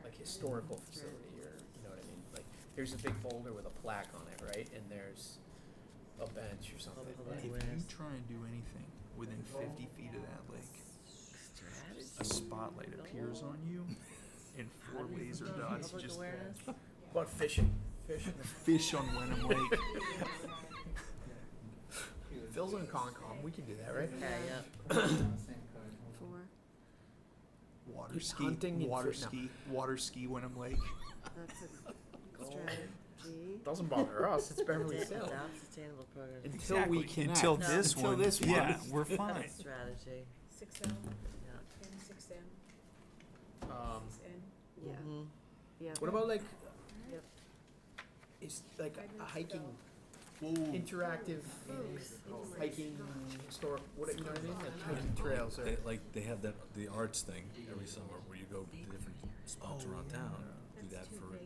like historical facility, or, you know what I mean? Like, there's a big boulder with a plaque on it, right? And there's a bench or something. Public If you awareness. try and do anything within 50 feet of that lake, Strategy? a spotlight appears on you and How four do you laser spell dots public just awareness? About fishing. Fishing. fish on Wenham Lake. Phil's on Concom, we can do that, right? Okay, yeah. Same code. 4. Water ski, Hunting and water fi- no. ski, water ski Wenham Lake. That's a strategy. Doesn't bother us, it's Beverly Salem. Adopt sustainable programs. Until we connect. Until No. this Until one, this one. yeah, we're fine. Strategy, 6M, yeah. 6M, Um, Yeah. Mhm. Yeah. what about like, Yep. is like a hiking, Whoa. interactive hiking, historic, what, you know what I mean? Like hiking trails or. They have that, the arts thing every summer where you go to different spots around town. Do that for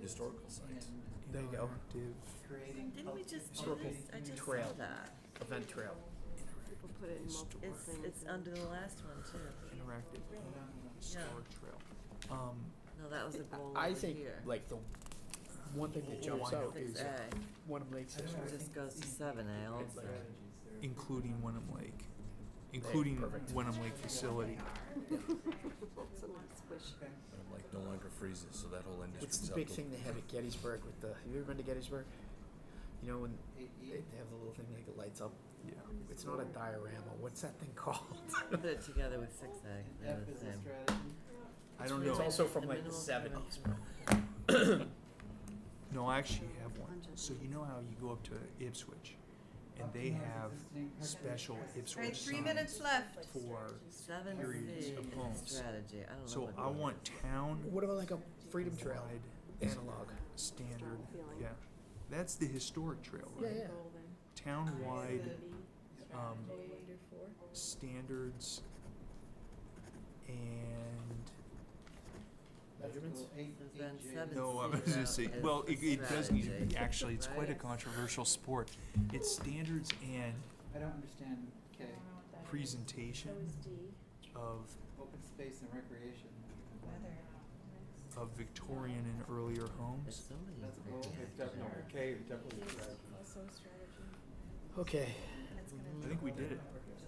historical sites. There you go. Interactive. Creating Didn't we just do Historical this? I just trail. saw that. Event trail. People put it in multiple It's, things. it's under the last one too. Interactive historic trail. No, that was a goal I over think here. like the one thing that jumps out is 6A, Wenham Lakes history. just goes to 7A also. strategies. Including Wenham Lake. Including perfect. Wenham Lake facility. It's a little squish. Okay. I'm like, no longer freezes, so that whole What's industry's the up big to. thing they have at Gettysburg with the, have you ever been to Gettysburg? You know, when they have the little thing that lights up, Yeah. it's not a diorama, what's that thing called? Put it together with 6A, they're F the is a same. strategy. I don't It's know. also from The like the minimal seventies, No, I actually have one. So you know how you go up to Ipswich and they have special Ipswich signs left. for 7C periods of is homes. strategy, I don't know So what I want town What about like a Freedom Trail wide analog? standard, Strong feeling. yeah. That's the historic trail, right? Yeah. Town-wide, standards and, Measurements? So then 7C no, I was gonna say, is well, it does need to be, strategy, actually, it's quite a right? controversial sport. It's standards and I don't understand K. presentation of Open space and recreation. Victorian and earlier There's homes. so many. That's a goal. It's definitely, K is definitely a strategy. also a strategy. Okay, I think we did it.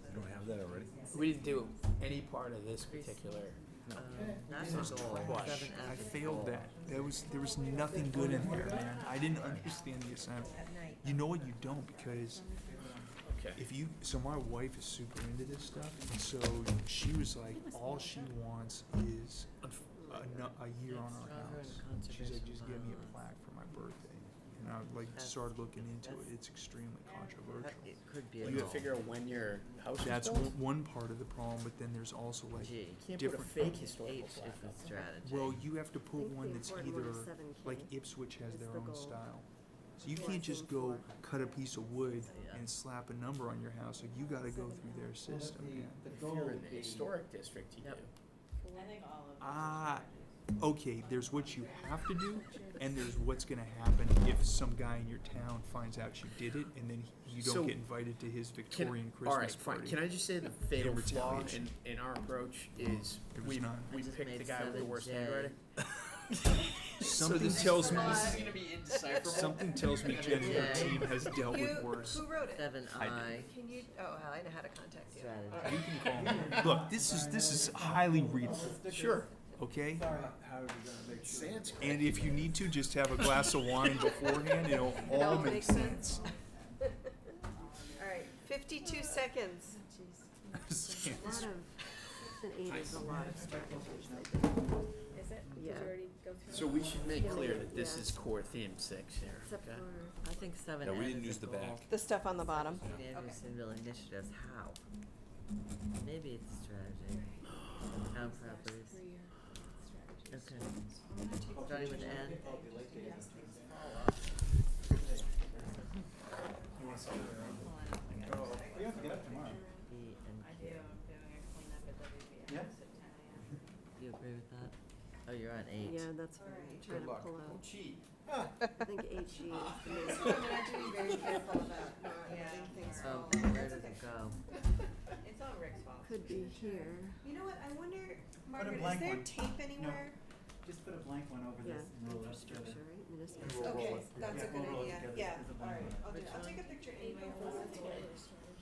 You don't have that already? we didn't do any part of this particular. That's This a is goal, twice. 7F I is failed goal. that. There was nothing good in there, man. I didn't understand the assignment. You know what? You don't, because Okay. if you, so my wife is super into this stuff, and so she was like, all she wants is a year on our house. She's like, just give me a plaque for my birthday. And I like started looking into it. It's extremely controversial. It could be a You goal. gotta figure out when your house is That's built? one part of the problem, but then there's also like G. You can't put a different. fake historical H plaque is up. a strategy. Well, you have to I put think one the that's important one either, is 7K like Ipswich has is their the own goal. style. So you can't just go cut a piece of wood and slap a number on your house. Like, you gotta go through their system, man. If you're in the historic district, you Yep. do. I think all of Ah, okay, there's what you have to do, and there's what's gonna happen if some guy in your town finds out you did it, and then you So, don't get invited to his Victorian All right, Christmas fine. party. Can I just say the fatal In flaw retaliation. in our approach is There was we none. I we just picked made the guy with the worst 7J. handwriting. Something tells me, gonna be indecipherable. something tells me Jen and her team has dealt with worse. Who wrote it? 7I Can you, oh, I know how to contact you. strategy. You can call me. Look, this is highly readable, Sure. okay? How are we gonna make sure? Sanskrit. And if you need to, just have a glass of wine beforehand, it'll all make sense. All right, 52 seconds. A lot of, 8 is a lot of strategies, I think. Is it? Yeah. So we should make clear that this is core theme 6 here. Except okay? for, I think 7N No, we didn't is use a the goal. back. The stuff on the bottom. The Andersonville initiatives, how? Maybe it's strategy. Town properties. Okay. Starting with N. You have to get up tomorrow. B and I do, Q. I'm doing a cleanup at WBS Yeah. at 10 a.m. Do you agree with that? Oh, you're on 8. yeah, that's what I'm trying to pull out. Cheat. I think HG is the most. Very careful about not letting things Oh, fall. where does it go? It's all Rick's fault. Could be here. You know what, I wonder, Put a Margaret, is blank there one. tape anywhere? Just put a blank one over Yeah, this and roll it together. infrastructure, right? Municipal. Okay, that's a Yeah, good we'll roll it idea, together yeah, as a all blank right, one. I'll do, I'll take a picture anyway. and we'll send it to you.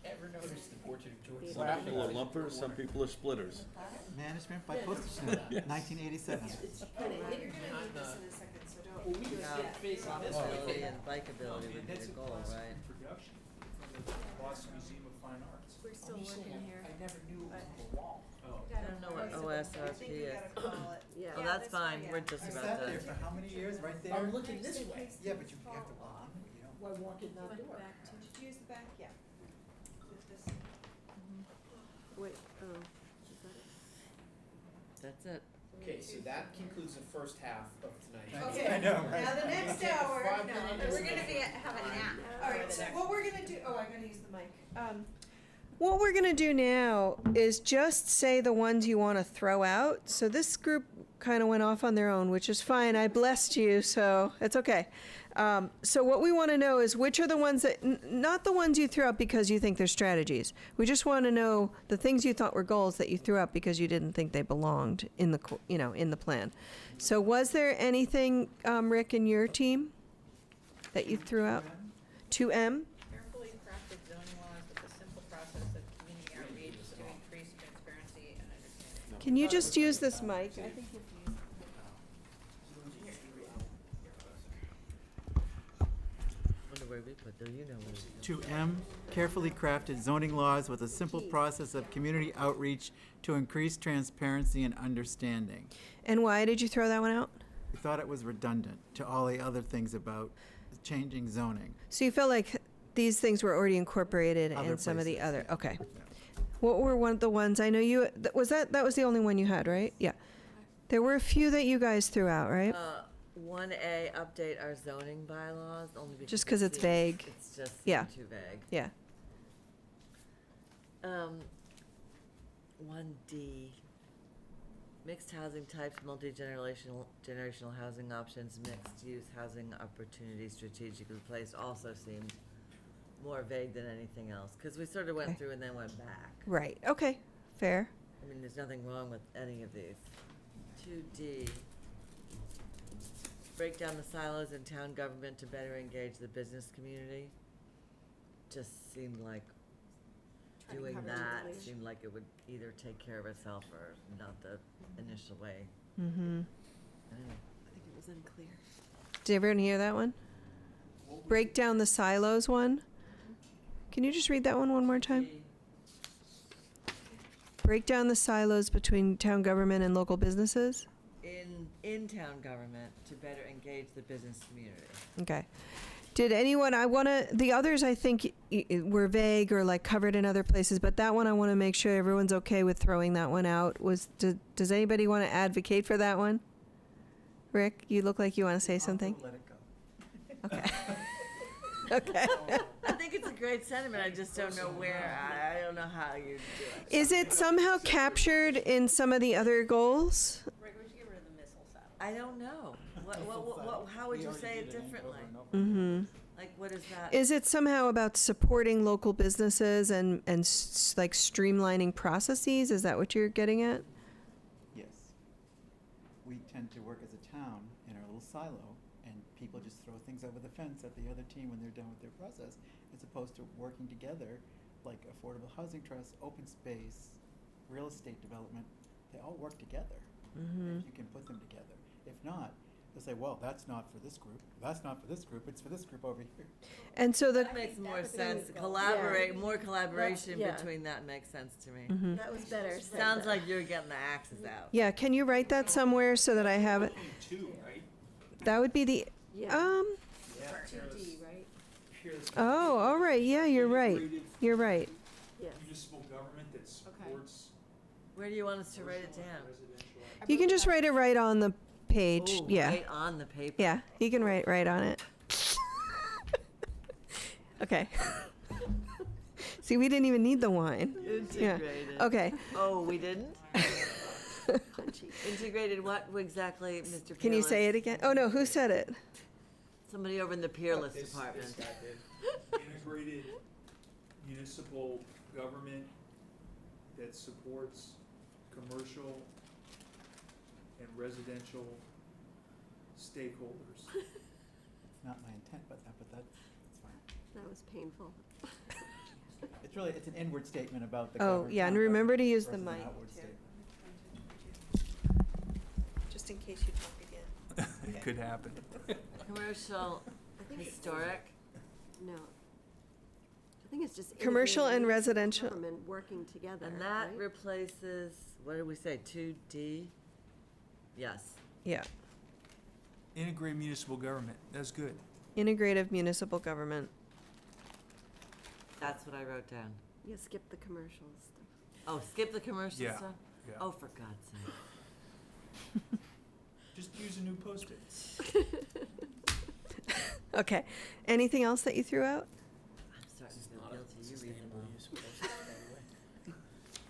Ever notice the portrait of George? Some people are lumpers, some people are splitters. Management by postage note, 1987. You're gonna need this in a second, so don't. Walkability and bikeability would be the goal, right? Production from the Boston Museum of Fine Arts. We're still working here. I never knew it was a wall. I don't know what I think OSRP you is. gotta call it. Yeah. Well, that's fine, yeah. we're just I about sat there to. for how many years, right there? I'm looking this way. Yeah, but you have to walk in, you know. Why walk it not Flip door? back to- Did you use the back? Yeah. This- Wait, oh, is that it? That's it. Okay, so that concludes the first half of tonight. Okay, I know, right? now the next hour, Five no, minutes. we're gonna be, have a nap. All right, the so next what we're gonna do, oh, I'm gonna use the mic. What we're gonna do now is just say the ones you wanna throw out. So this group kinda went off on their own, which is fine. I blessed you, so it's okay. So what we wanna know is which are the ones that, not the ones you threw out because you think they're strategies. We just wanna know the things you thought were goals that you threw out because you didn't think they belonged in the, in the plan. So was there anything, Rick, in your team that you threw out? 2M? Carefully crafted zoning laws with a simple process of community outreach to increase transparency and understanding. Can you just use this mic? Wonder where we put, do you know where we put? 2M, carefully crafted zoning laws with a simple process of community outreach to increase transparency and understanding. And why did you throw that one out? We thought it was redundant to all the other things about changing zoning. So you felt like these things were already incorporated Other in some of the places, other, yeah. okay. What were one of the ones, I know you, that was the only one you had, right? Yeah. There were a few that you guys threw out, right? 1A, update our zoning bylaws, only because. Just 'cause it it's seems- vague. It's just Yeah. too vague. Yeah. 1D, mixed housing types, generational housing options, mixed-use housing opportunities strategically placed also seemed more vague than anything else, because we sort of went Okay. through and then went back. Right, okay, fair. I mean, there's nothing wrong with any of these. 2D, break down the silos in town government to better engage the business community. Just seemed like doing that seemed like it would either take care of itself or not the initial way. Mm-hmm. I don't know. I think it was unclear. Did everyone hear that one? Break down the silos one? Can you just read that one more time? Break down the silos between town government and local businesses? In town government to better engage the business community. Okay. Did anyone, the others I think were vague or like covered in other places, but that one I want to make sure everyone's okay with throwing that one out. Does anybody want to advocate for that one? Rick, you look like you want to say something? Let it go. Okay. Okay. I think it's a great sentiment, I just don't know where, I don't know how you do it. Is it somehow captured in some of the other goals? Right, we should get rid of the missile satellite. I don't know. How would you say it differently? Mm-hmm. Like, what is that? Is it somehow about supporting local businesses and like streamlining processes? Is that what you're getting at? Yes. We tend to work as a town in our little silo, and people just throw things over the fence at the other team when they're done with their process, as opposed to working together, like affordable housing trust, open space, real estate development. They all work together. If you can put them together. If not, they'll say, well, that's not for this group, that's not for this group, it's for this group over here. And so That makes more sense. More collaboration yeah. between that makes sense to me. That was better. said Sounds that. like you're getting the axes out. yeah, can you write that somewhere so that I have it? Two, right? That would be the, Yeah. Yeah. 2D, right? oh, all right, yeah, you're right. You're right. Yes. Municipal government that supports Where do you want us to write it down? residential. You can just write it right on the page. Ooh, Yeah. right on the paper. Yeah, you can write right on it. Okay. See, we didn't even need the wine. Yeah. Integrated. Okay. Oh, we didn't? Punchy. Integrated what exactly, Mr. Peerless? Can you say it again? Oh, no, who said it? Somebody over in the Peerless This department. guy did. Integrated municipal government that supports commercial and residential stakeholders. It's not my intent, but that's fine. That was painful. It's really, it's an inward statement about the Oh, government. yeah, and remember to use the versus an mic, outward too. statement. Just in case you talk again. It could happen. Commercial, I think it's- historic. No. I think it's just. Commercial integrated and municipal residential. Government working together, And that right? replaces, what did we say, 2D? Yes. Yeah. Integrated municipal government, that's good. Integrative municipal government. That's what I wrote down. You skip the commercials. Oh, skip the commercial Yeah, stuff? yeah. Oh, for God's sake. Just use a new Post-it. Okay. Anything else that you threw out? I'm starting to feel Not a guilty. You read them sustainable all. use of post-its, by the way.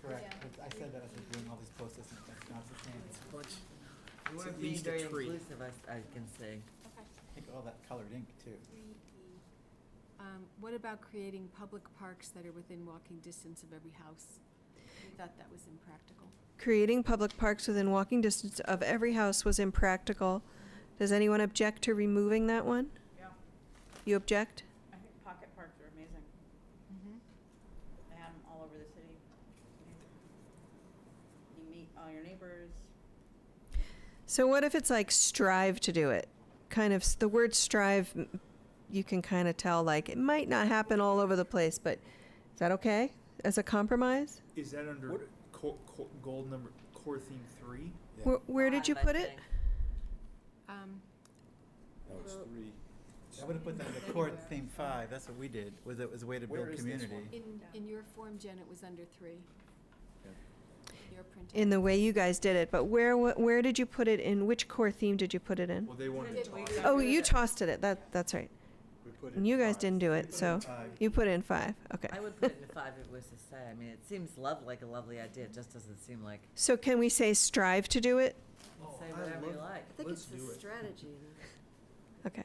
Correct. I said that as we're doing all these post-its, and that's not sustainable. It's a bunch- You It's weren't at being least a very tree. inclusive, I can see. Think of all that colored ink, too. What about creating public parks that are within walking distance of every house? We thought that was impractical. Creating public parks within walking distance of every house was impractical. Does anyone object to removing that one? Yeah, You object? I think pocket parks are amazing. They have them all over the city. You meet all your neighbors. So what if it's like strive to do it? Kind of, the word strive, you can kind of tell, like, it might not happen all over the place, but is that okay as a compromise? Is that under What- goal number, core theme 3? Where did you Five, I put it? think. No, it's 3. I would have put that in the core theme 5, that's what we did, was it was a way to Where build is this community. In your form, Jen, it was under 3. Your printout. In the way you guys did it, but where did you put it in? Which core theme did you put it in? Well, they wanted to We talk. did Oh, it. you tossed it. That's right. We put it And you guys 5. didn't do it, so Five. you put it in 5. Okay. I would put it in 5 if it was to say. I mean, it seems like a lovely idea. It just doesn't seem like, So can we say strive to do it? say whatever you like. I think Let's it's the do it. strategy. Okay.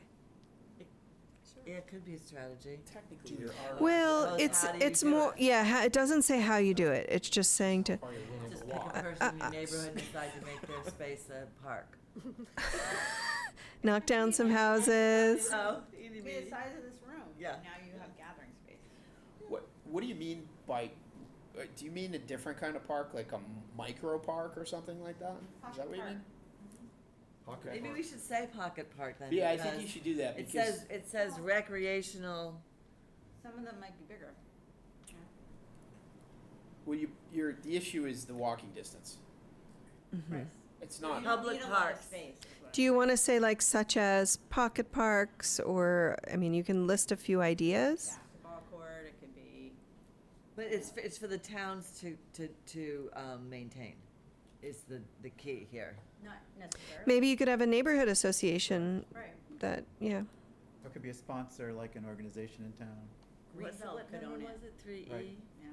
Yeah, it could be a strategy. Technically, there are. Well, Well, it's how do you it's do more it? yeah. It doesn't say how you do it. It's just saying to. Are you willing Just to pick a walk? person in your neighborhood and decide to make their space a park. Knock down some houses. Oh, Be the size of this room. Yeah. Now you have gathering space. What do you mean by? Do you mean a different kind of park, like a micro park or something like that? Is that what you mean? Okay. Maybe we should say pocket park then. Yeah, I think because you should do that It because says recreational. Some of them might be bigger. well, the issue is the walking distance. It's not. Public Need a lot of parks. space is what Do you want to say like such as pocket parks, or I mean, you can list a few ideas. basketball court, it could be. But it's for the towns to maintain. Is the key here. Not necessarily. Maybe you could have a neighborhood association Right. that yeah. Or it could be a sponsor, like an organization in town. Greenbelt could own it. Was it 3E? Right. Yeah.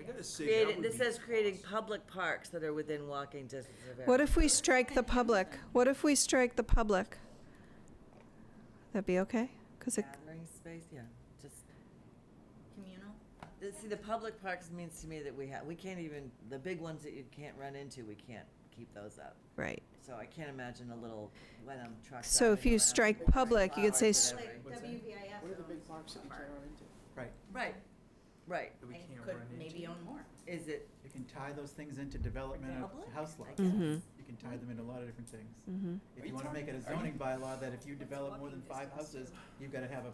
I gotta say, that Creating, would this be says creating awesome. public parks that are within walking distance of every. What if we strike the public? What if we strike the public? That'd be okay? Because it, Gathering space, yeah, just, Communal? see, the public parks means to me that we can't even, the big ones that you can't run into, we can't keep those up. right. So I can't imagine a little Wenham truck. So if driving you around strike with public, you could say flowers, s- whatever. Like WVIS What are the big owns parks that a you park. can't run into? Right. Right, right. That we And can't could run into. maybe own more. Is it, You can tie those things into development of Public, house I lots. guess. Mhm. You can tie them into a lot of different things. Mhm. If you wanna make it a zoning bylaw that if you develop more than 5 houses, you've gotta have a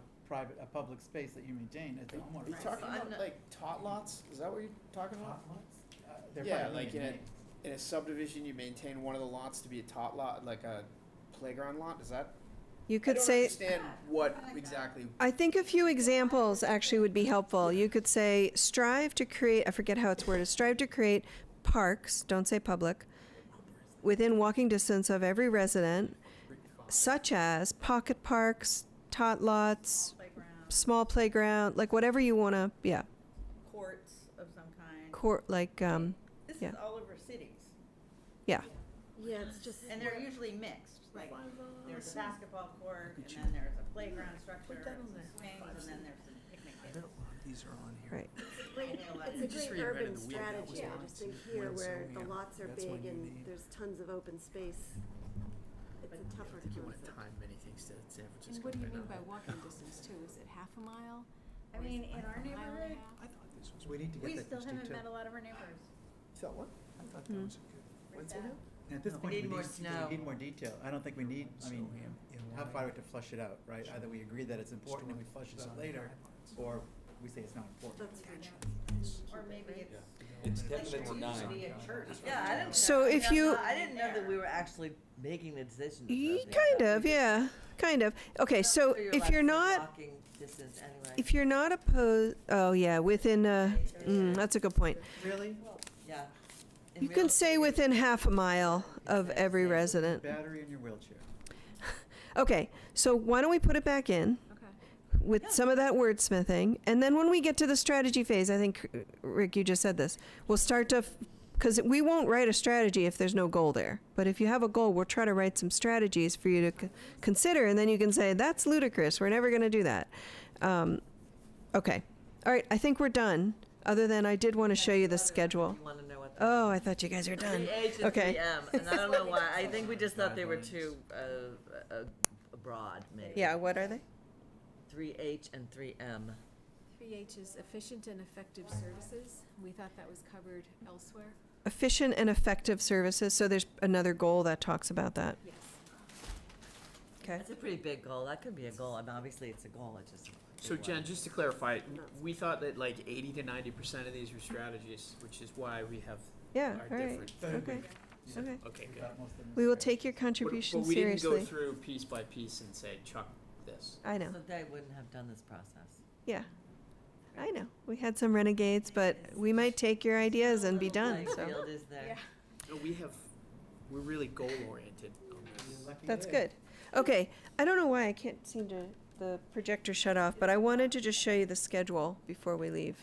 public space that you maintain as the homeowner. Are you talking I'm about not- like tot lots? Is that what you're talking about? They're Yeah, probably like in a, named. in a subdivision, you maintain one of the lots to be a tot lot, like a playground lot, is that? You I could don't say, understand what exactly, I think a few examples actually would be helpful. You could say, strive to create, I forget how it's worded, strive to create parks, don't say public, within walking distance of every resident, such as pocket parks, tot lots, Playground, small playground, like whatever you want to, yeah. courts of some kind. Like, This yeah. is all over cities. yeah. Yeah, it's just. And they're usually mixed, like, there's a basketball court, and then there's a playground structure, and some swings, and then there's some picnic I tables. bet these are on here. Right. It's a just great reinvented urban the wheel. That was strategy, I mine. just think here When where zoning, the lots are that's when big you and need- there's tons of open space. It's a tougher I think you wanna concept. time many things to San Francisco. And what do you right mean now. by walking distance too? Is it half a mile? I mean, in our neighborhood, I thought this was. We need to we get that still interesting haven't too. met a lot of our neighbors. You thought what? I thought that was a good. When's Right it? now. And at this We point, need more snow. we need more detail. I don't think we need, I mean, So, how far do we have to flush it out, right? Either we agree that it's important and we flush it out later, or we say it's not important. That's true. Or maybe it's. It's like 10 minutes to it used to 9. be a church. Yeah, I didn't. So if you- I didn't know that we were actually making the decision. Kind of, yeah, kind of. Okay, so if you're not, Walking distance anyway. if you're not opposed, oh yeah, within, that's a good point. Really? Yeah. In You real can say estate, within half a mile of every resident. Battery in your wheelchair. Okay, so why don't we put it back in Okay. with some of that wordsmithing, and then when we get to the strategy phase, I think, Rick, you just said this, we'll start to, because we won't write a strategy if there's no goal there. But if you have a goal, we'll try to write some strategies for you to consider, and then you can say, that's ludicrous, we're never going to do that. Okay, all right, I think we're done, other than I did want to show you the schedule. You want to know what? Oh, I thought you guys were done. 3H and Okay. 3M, and I don't know why. I think we just thought they were too broad, maybe. Yeah, what are they? 3H and 3M. 3H is efficient and effective services. We thought that was covered elsewhere. Efficient and effective services, so there's another goal that talks about that. Yes. Okay. That's a pretty big goal. That could be a goal. I mean, obviously, it's a goal. It's just. a So big Jen, one. just to clarify, we thought that like 80 to 90% of these were strategies, which is why we have Yeah, our all right. different. Okay, okay. Okay, We good. got most of them. We will take your But contribution we didn't go seriously. through piece by piece and say, chuck this. I know, So they wouldn't have done this process. yeah. I know. We had some renegades, but we might take your ideas and be done, Playing so. field is there. No, we're really goal oriented on this. You're lucky That's there. good. Okay, I don't know why I can't seem to, the projector shut off, but I wanted to just show you the schedule before we leave.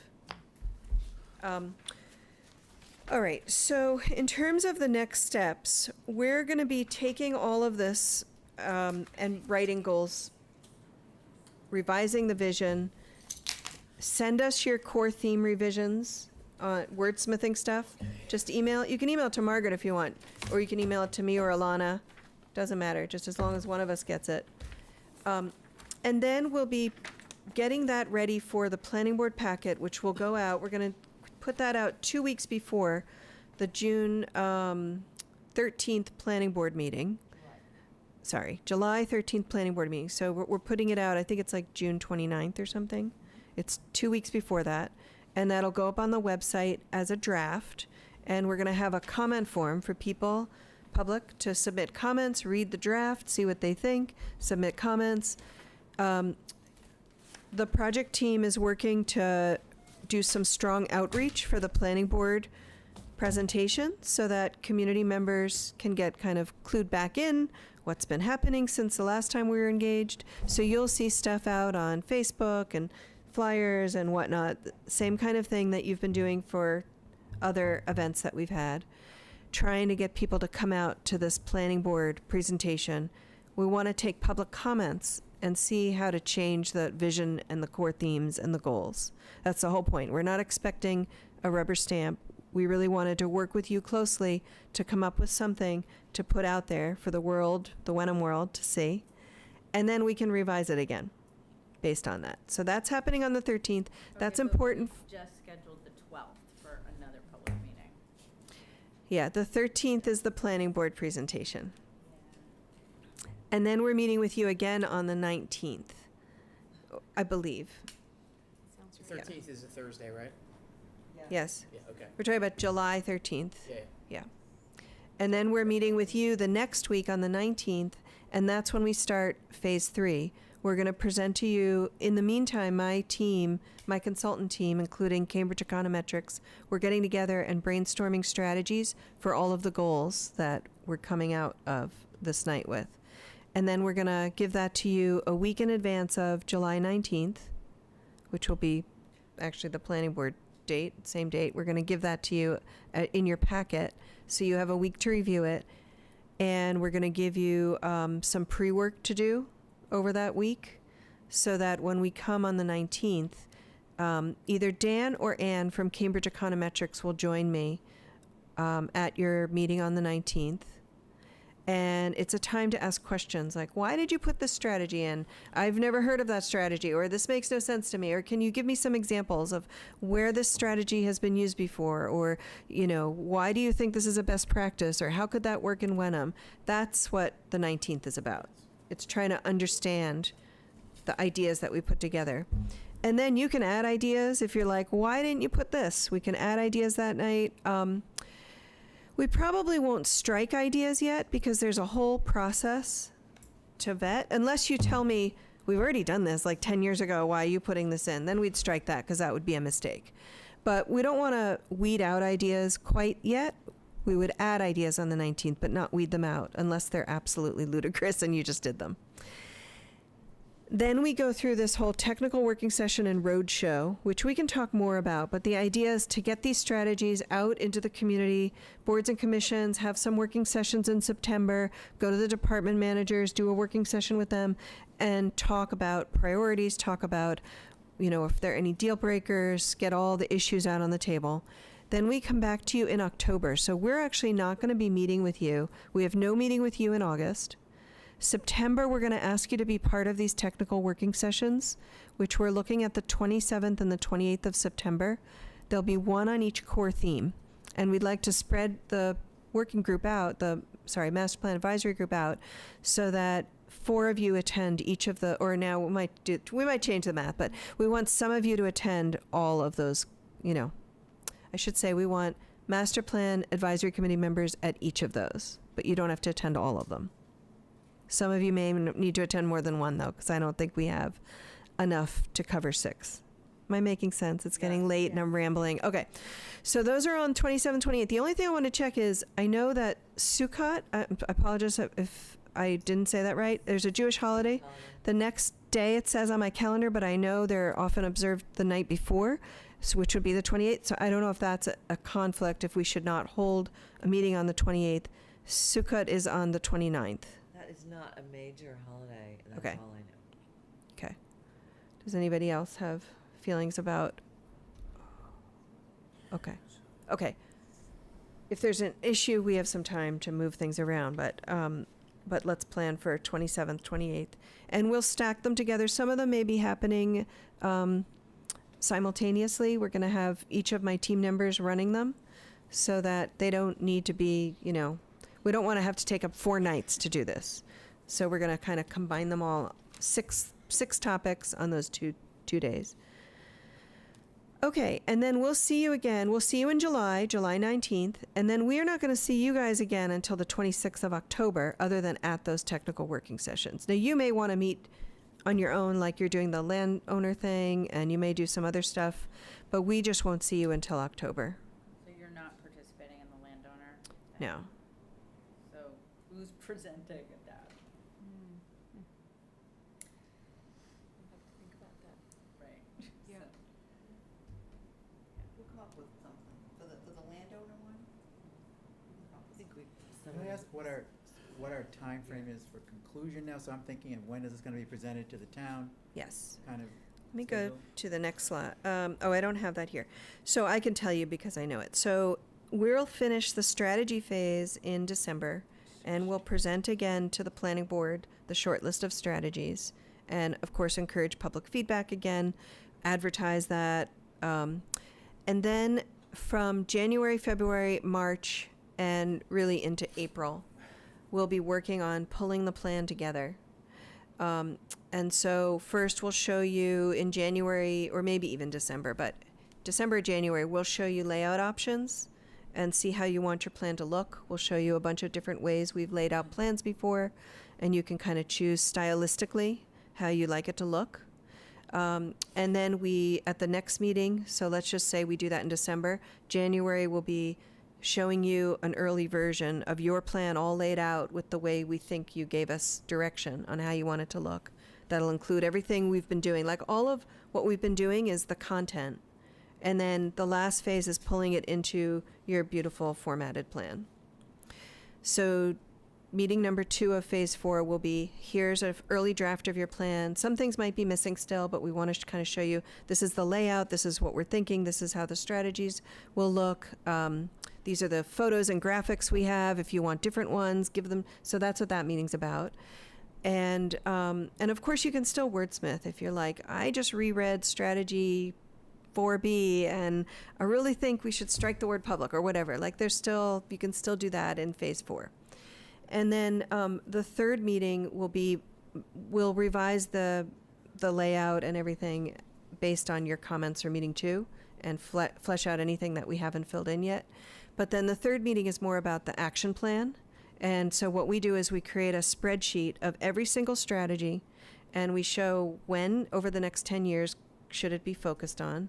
All right, so in terms of the next steps, we're gonna be taking all of this and writing goals, revising the vision. Send us your core theme revisions, wordsmithing stuff. Just email, you can email it to Margaret if you want, or you can email it to me or Alana. Doesn't matter, just as long as one of us gets it. And then we'll be getting that ready for the planning board packet, which will go out. We're going to put that out 2 weeks before the June 13th planning board meeting. Sorry, July 13th planning board meeting. So we're putting it out, I think it's like June 29th or something. It's 2 weeks before that. And that'll go up on the website as a draft. And we're going to have a comment form for people, public, to submit comments, read the draft, see what they think, submit comments. The project team is working to do some strong outreach for the planning board presentation so that community members can get kind of clued back in what's been happening since the last time we were engaged. So you'll see stuff out on Facebook and flyers and whatnot, same kind of thing that you've been doing for other events that we've had, trying to get people to come out to this planning board presentation. We want to take public comments and see how to change the vision and the core themes and the goals. That's the whole point. We're not expecting a rubber stamp. We really wanted to work with you closely to come up with something to put out there for the world, the Wenham world, to see. And then we can revise it again based on that. So that's happening on the 13th. That's important. Just scheduled the 12th for another public meeting. Yeah, the 13th is the planning board presentation. And then we're meeting with you again on the 19th, I believe. The 13th is a Thursday, right? Yes. Yeah, okay. We're talking about July 13th. Yeah. Yeah. And then we're meeting with you the next week on the 19th, and that's when we start phase 3. We're going to present to you, in the meantime, my team, my consultant team, including Cambridge Econometrics, we're getting together and brainstorming strategies for all of the goals that we're coming out of this night with. And then we're going to give that to you a week in advance of July 19th, which will be actually the planning board date, same date. We're going to give that to you in your packet, so you have a week to review it. And we're going to give you some pre-work to do over that week, so that when we come on the 19th, either Dan or Ann from Cambridge Econometrics will join me at your meeting on the 19th. And it's a time to ask questions like, why did you put this strategy in? I've never heard of that strategy, or this makes no sense to me, or can you give me some examples of where this strategy has been used before, or, why do you think this is a best practice, or how could that work in Wenham? That's what the 19th is about. It's trying to understand the ideas that we put together. And then you can add ideas if you're like, why didn't you put this? We can add ideas that night. We probably won't strike ideas yet because there's a whole process to vet. Unless you tell me, we've already done this like 10 years ago, why are you putting this in? Then we'd strike that because that would be a mistake. But we don't want to weed out ideas quite yet. We would add ideas on the 19th, but not weed them out unless they're absolutely ludicrous and you just did them. Then we go through this whole technical working session and roadshow, which we can talk more about, but the idea is to get these strategies out into the community, boards and commissions, have some working sessions in September, go to the department managers, do a working session with them, and talk about priorities, talk about, if there are any deal breakers, get all the issues out on the table. Then we come back to you in October. So we're actually not going to be meeting with you. We have no meeting with you in August. September, we're going to ask you to be part of these technical working sessions, which we're looking at the 27th and the 28th of September. There'll be one on each core theme. And we'd like to spread the working group out, Master Plan Advisory Group out, so that 4 of you attend each of the, or now we might change the math, but we want some of you to attend all of those, I should say we want Master Plan Advisory Committee members at each of those, but you don't have to attend all of them. Some of you may need to attend more than one, though, because I don't think we have enough to cover 6. Am I making sense? It's getting late and I'm rambling. Okay. So those are on 27, 28. The only thing I want to check is, I know that Sukkot, I apologize if I didn't say that right. There's a Jewish holiday. The next day it says on my calendar, but I know they're often observed the night before, which would be the 28th. So I don't know if that's a conflict, if we should not hold a meeting on the 28th. Sukkot is on the 29th. That is not a major holiday. That's Okay. all I know. Okay. Does anybody else have feelings about? Okay. If there's an issue, we have some time to move things around, but let's plan for 27th, 28th. And we'll stack them together. Some of them may be happening simultaneously. We're going to have each of my team members running them so that they don't need to be, we don't want to have to take up 4 nights to do this. So we're going to kind of combine them all, six topics on those two days. Okay, and then we'll see you again. We'll see you in July 19th, and then we are not going to see you guys again until the 26th of October, other than at those technical working sessions. Now, you may want to meet on your own, like you're doing the landowner thing, and you may do some other stuff, but we just won't see you until October. So you're not participating in the landowner? No. So who's presenting at that? Can I ask what our timeframe is for conclusion now? So I'm thinking of when is this gonna be presented to the town, Yes. kind of Let me go schedule? to the next slide. I don't have that here. So I can tell you because I know it. So we'll finish the strategy phase in December, and we'll present again to the planning board the short list of strategies, and of course encourage public feedback again, advertise that, and then from January, February, March, and really into April, we'll be working on pulling the plan together. And so first we'll show you in January, or maybe even December, but December, January, we'll show you layout options and see how you want your plan to look. We'll show you a bunch of different ways we've laid out plans before, and you can kind of choose stylistically how you like it to look. And then we, at the next meeting, so let's just say we do that in December, January will be showing you an early version of your plan all laid out with the way we think you gave us direction on how you want it to look. That'll include everything we've been doing. Like all of what we've been doing is the content. And then the last phase is pulling it into your beautiful formatted plan. So meeting number 2 of phase 4 will be, here's an early draft of your plan. Some things might be missing still, but we want to kind of show you, this is the layout, this is what we're thinking, this is how the strategies will look. These are the photos and graphics we have. If you want different ones, give them. So that's what that meeting's about. And of course you can still wordsmith if you're like, I just reread strategy 4B and I really think we should strike the word public or whatever. Like there's still, you can still do that in phase 4. And then the third meeting we'll revise the layout and everything based on your comments for meeting 2 and flesh out anything that we haven't filled in yet. But then the third meeting is more about the action plan. And so what we do is we create a spreadsheet of every single strategy, and we show when over the next 10 years should it be focused on,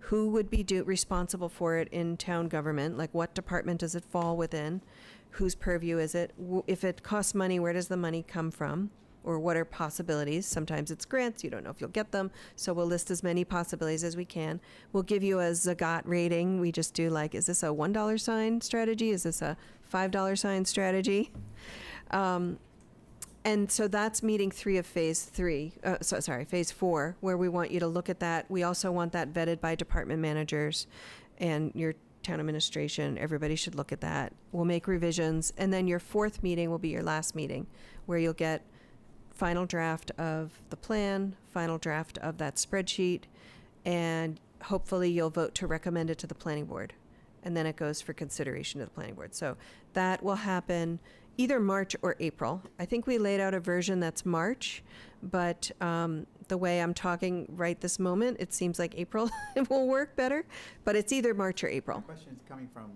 who would be responsible for it in town government, like what department does it fall within, whose purview is it, if it costs money, where does the money come from, or what are possibilities. Sometimes it's grants, you don't know if you'll get them, so we'll list as many possibilities as we can. We'll give you a Zagat rating. We just do like, is this a $1 sign strategy? Is this a $5 sign strategy? And so that's meeting 3 of phase 4, where we want you to look at that. We also want that vetted by department managers and your town administration. Everybody should look at that. We'll make revisions. And then your 4th meeting will be your last meeting, where you'll get final draft of the plan, final draft of that spreadsheet, and hopefully you'll vote to recommend it to the planning board. And then it goes for consideration to the planning board. So that will happen either March or April. I think we laid out a version that's March, but the way I'm talking right this moment, it seems like April will work better, but it's either March or April. My question is coming from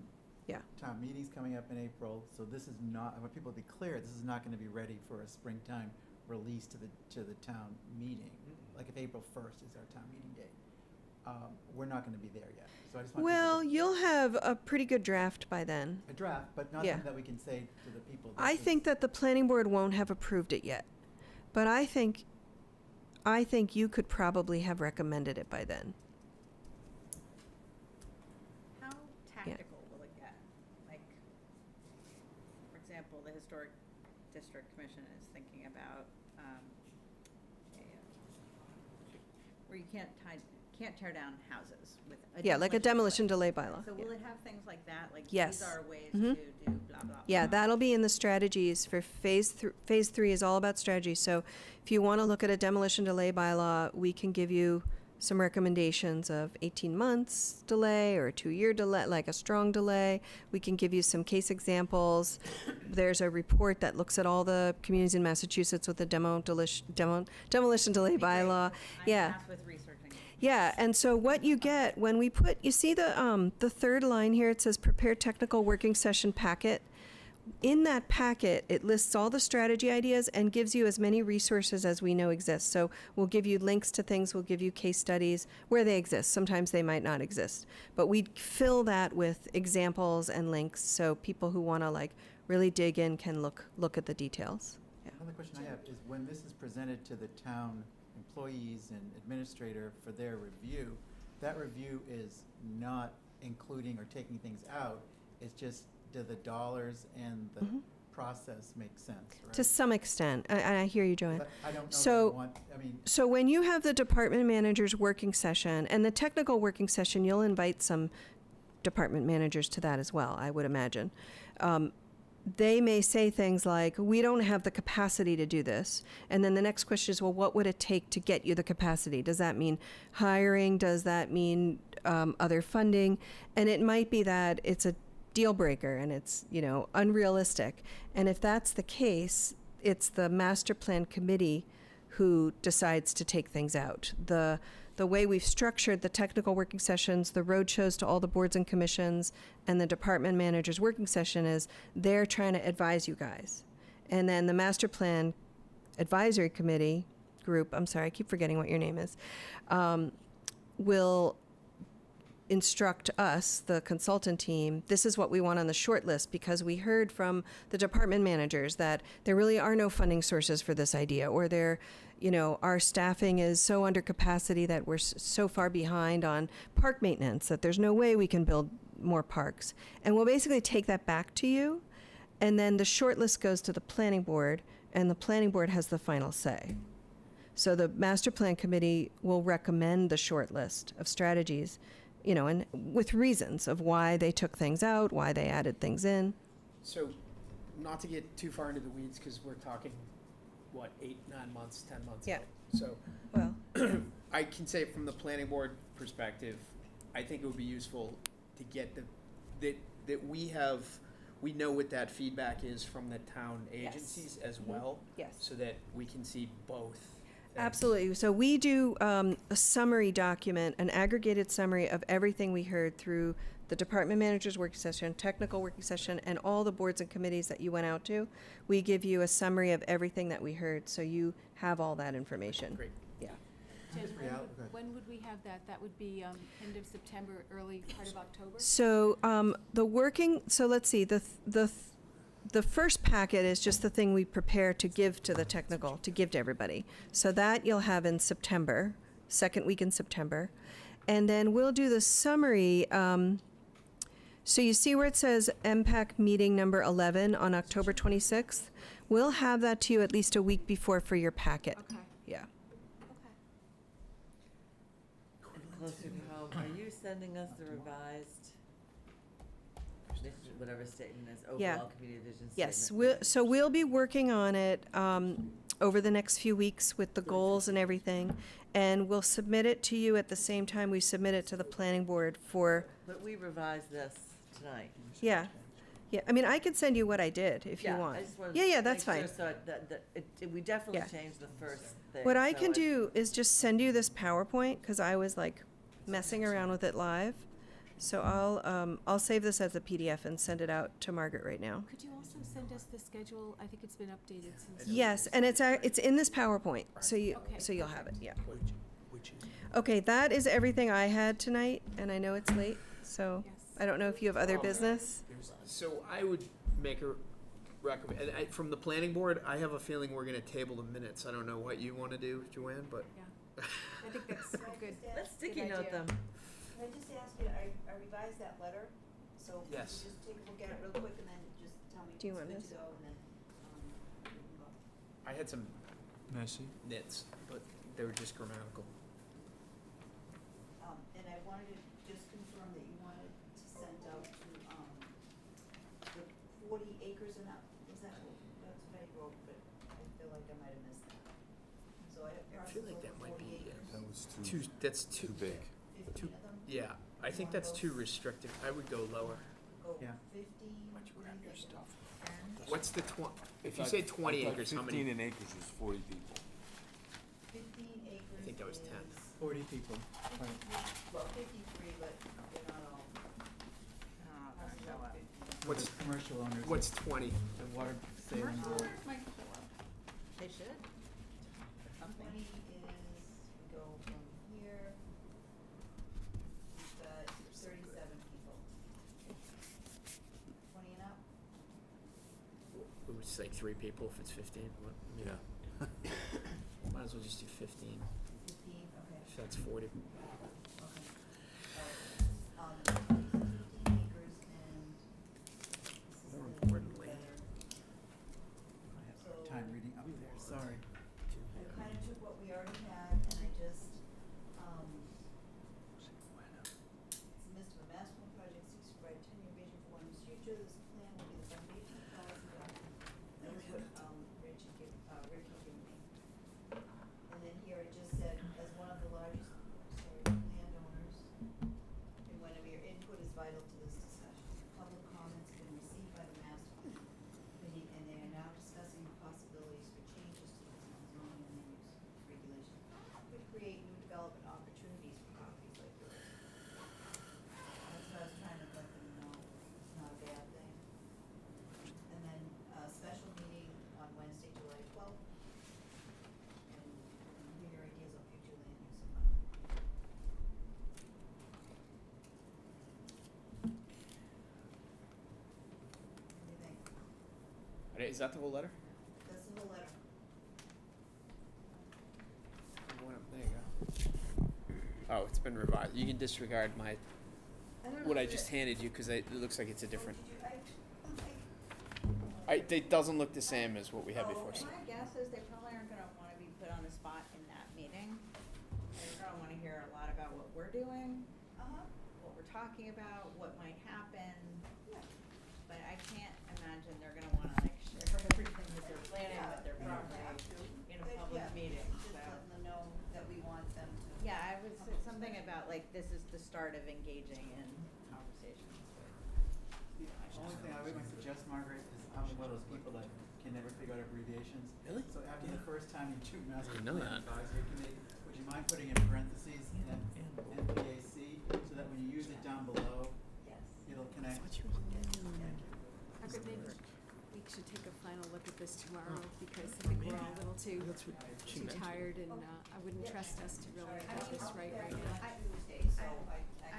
Yeah. town meetings coming up in April, so this is not, I want people to be clear, this is not gonna be ready for a springtime release to the town meeting. Like if April 1st is our town meeting date. We're not gonna be there yet, so I just want Well, you'll have a pretty good draft by then. a draft, but not Yeah. something that we can say to the people. I this is- think that the planning board won't have approved it yet, but I think you could probably have recommended it by then. How tactical will it get? Like, for example, the Historic District Commission is thinking about, where you can't tear down houses with a Yeah, like a demolition delay bylaw. So Yeah. will it have things like that? Like, Yes. these are ways Mhm. to do blah, blah, blah? Yeah, that'll be in the strategies for phase 3 is all about strategy. So if you want to look at a demolition delay bylaw, we can give you some recommendations of 18 months delay or a 2-year delay, like a strong delay. We can give you some case examples. There's a report that looks at all the communities in Massachusetts with the demolition delay bylaw. I'm Yeah. tasked with researching. Yeah, and so what you get when we put, you see the third line here, it says prepare technical working session packet. In that packet, it lists all the strategy ideas and gives you as many resources as we know exist. So we'll give you links to things, we'll give you case studies where they exist. Sometimes they might not exist. But we fill that with examples and links so people who want to like really dig in can look at the details. Yeah. Another question I have is when this is presented to the town employees and administrator for their review, that review is not including or taking things out. It's just do the dollars and the process make sense, right? To some extent. I hear you, Joanne. But I don't know So- that I want, I mean, So when you have the department managers working session and the technical working session, you'll invite some department managers to that as well, I would imagine. They may say things like, we don't have the capacity to do this. And then the next question is, well, what would it take to get you the capacity? Does that mean hiring? Does that mean other funding? And it might be that it's a deal breaker and it's, unrealistic. And if that's the case, it's the master plan committee who decides to take things out. The way we've structured the technical working sessions, the road shows to all the boards and commissions, and the department managers working session is they're trying to advise you guys. And then the master plan advisory committee group, I'm sorry, I keep forgetting what your name is, will instruct us, the consultant team, this is what we want on the short list, because we heard from the department managers that there really are no funding sources for this idea, or our staffing is so under capacity that we're so far behind on park maintenance that there's no way we can build more parks. And we'll basically take that back to you, and then the short list goes to the planning board, and the planning board has the final say. So the master plan committee will recommend the short list of strategies, and with reasons of why they took things out, why they added things in. So, not to get too far into the weeds, because we're talking, 8, 9 months, 10 months Yeah. out. So, Well, I can say from the planning board perspective, I think it would be useful to get that we know what that feedback is from the town agencies as well. Yes. So that we can see both. things. absolutely. So we do a summary document, an aggregated summary of everything we heard through the department manager's working session, technical working session, and all the boards and committees that you went out to. We give you a summary of everything that we heard, so you have all that information. Great. Yeah. Jen, Yeah, okay. when would we have that? That would be end of September, early part of October? So let's see, the first packet is just the thing we prepare to give to the technical, to give to everybody. So that you'll have in September, second week in September. And then we'll do the summary. So you see where it says MPAC meeting number 11 on October 26th? We'll have that to you at least a week before for your packet. Okay, Yeah. okay. Closer to home, are you sending us the revised, whatever statement is, Yeah. overall community vision statement? Yes, we'll be working on it over the next few weeks with the goals and everything, and we'll submit it to you at the same time we submit it to the planning board for, But we revised this tonight. yeah. Yeah, I mean, I could send you what I did if you want. I just wanted Yeah, to yeah, make that's sure fine. So we definitely Yeah. changed the first thing. What I so can do is just send you this PowerPoint, because I was like messing around with it live. So I'll save this as a PDF and send it out to Margaret right now. Could you also send us the schedule? I think it's been updated since. Yes, and it's in this PowerPoint, so Okay, you'll have it, yeah. Which is, Okay, that is everything I had tonight, and I know it's late, so Yes. I don't know if you have other business. So I would make a recommend, from the planning board, I have a feeling we're gonna table the minutes. I don't know what you wanna do, Joanne, but. Yeah, I think that's good. Let's sticky Good note idea. them. Can I just ask you, I revised that letter, so if you Yes. just take a look at it real quick and then just tell me if Do you it's want good this? to go, and then, we can go. I had some messy. nits, but they were just grammatical. And I wanted to just confirm that you wanted to send out to, the 40 acres and up, was that, that's what I wrote, but I feel like I might have missed that. So I I feel like that might be, That was that's too. too big. 15 of them? Yeah, I think that's too restrictive. I would go lower. Go Yeah. 15, what do you think? 10? What's the if you say 20 acres, how many? 15 acres is 40 people. 15 acres I think that was 10. is 40 people. 53, well, 53, but they're not all. Houses are 50. What's- The commercial owners. What's 20? The water saving board. They should. 20 is, we go from here, we've got 37 people. 20 and up? It was like 3 people if it's 15. What, I mean, Yeah. might as well just do 15. 15, okay. If that's 40. Okay. All right. 15 acres and is that the whole letter? This is the letter. There you go. Oh, it's been revised. You can disregard what I just handed you, because it looks like it's a different. It doesn't look the same as what we had before. So. My guess is they probably aren't gonna wanna be put on the spot in that meeting. They're gonna wanna hear a lot about what we're doing, what we're talking about, what might happen. But I can't imagine they're gonna wanna like share everything that they're planning with their property in a public meeting, so. Just let them know that we want them to. Yeah, I would say something about like, this is the start of engaging in conversations. The only thing I would suggest, Margaret, is I'm one of those people that can never figure out abbreviations. Really? So after the first time you do master I know plan that. advisory committee, would you mind putting in parentheses MPAC, so that when you use it down below, it'll connect? Margaret, maybe we should take a final look at this tomorrow, because I think we're all a little too tired, and I wouldn't trust us to really get this right now. I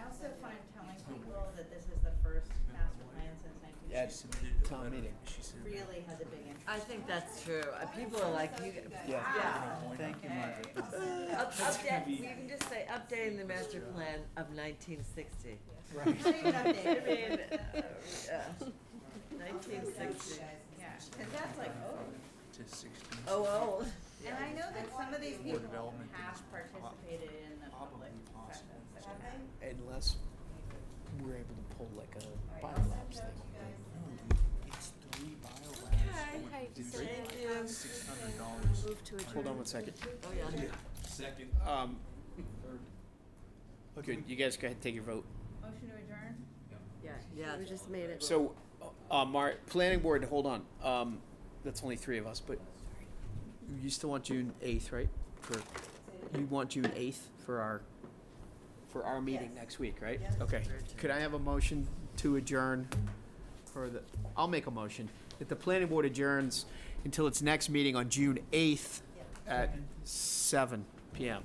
also find telling people that this is the first master plan since Yeah, 1960 town meeting. really has a big impact. I think that's true. People are like, you, yeah. Thank you, Margaret. Update, we can just say updating the master plan of 1960. Right. Not even updated. I mean, 1960. Yeah, because that's like, To 16. Oh. and I know that some of these For people development have is participated in the public probably sessions. possible. that we had. Unless we're able to pull like a biolabs thing. It's 3 biolabs. Hi, It's so, $600. move to adjourn. Hold on one second. Oh, yeah. Second. Good. You guys go ahead and take your vote. Motion to adjourn? Yeah. We just made it. So, planning board, hold on. That's only 3 of us, but you still want June 8th, right? You want June 8th for our meeting next week, right? Yes. Okay. Could I have a motion to adjourn I'll make a motion that the planning board adjourns until its next meeting on June 8th at 7 PM.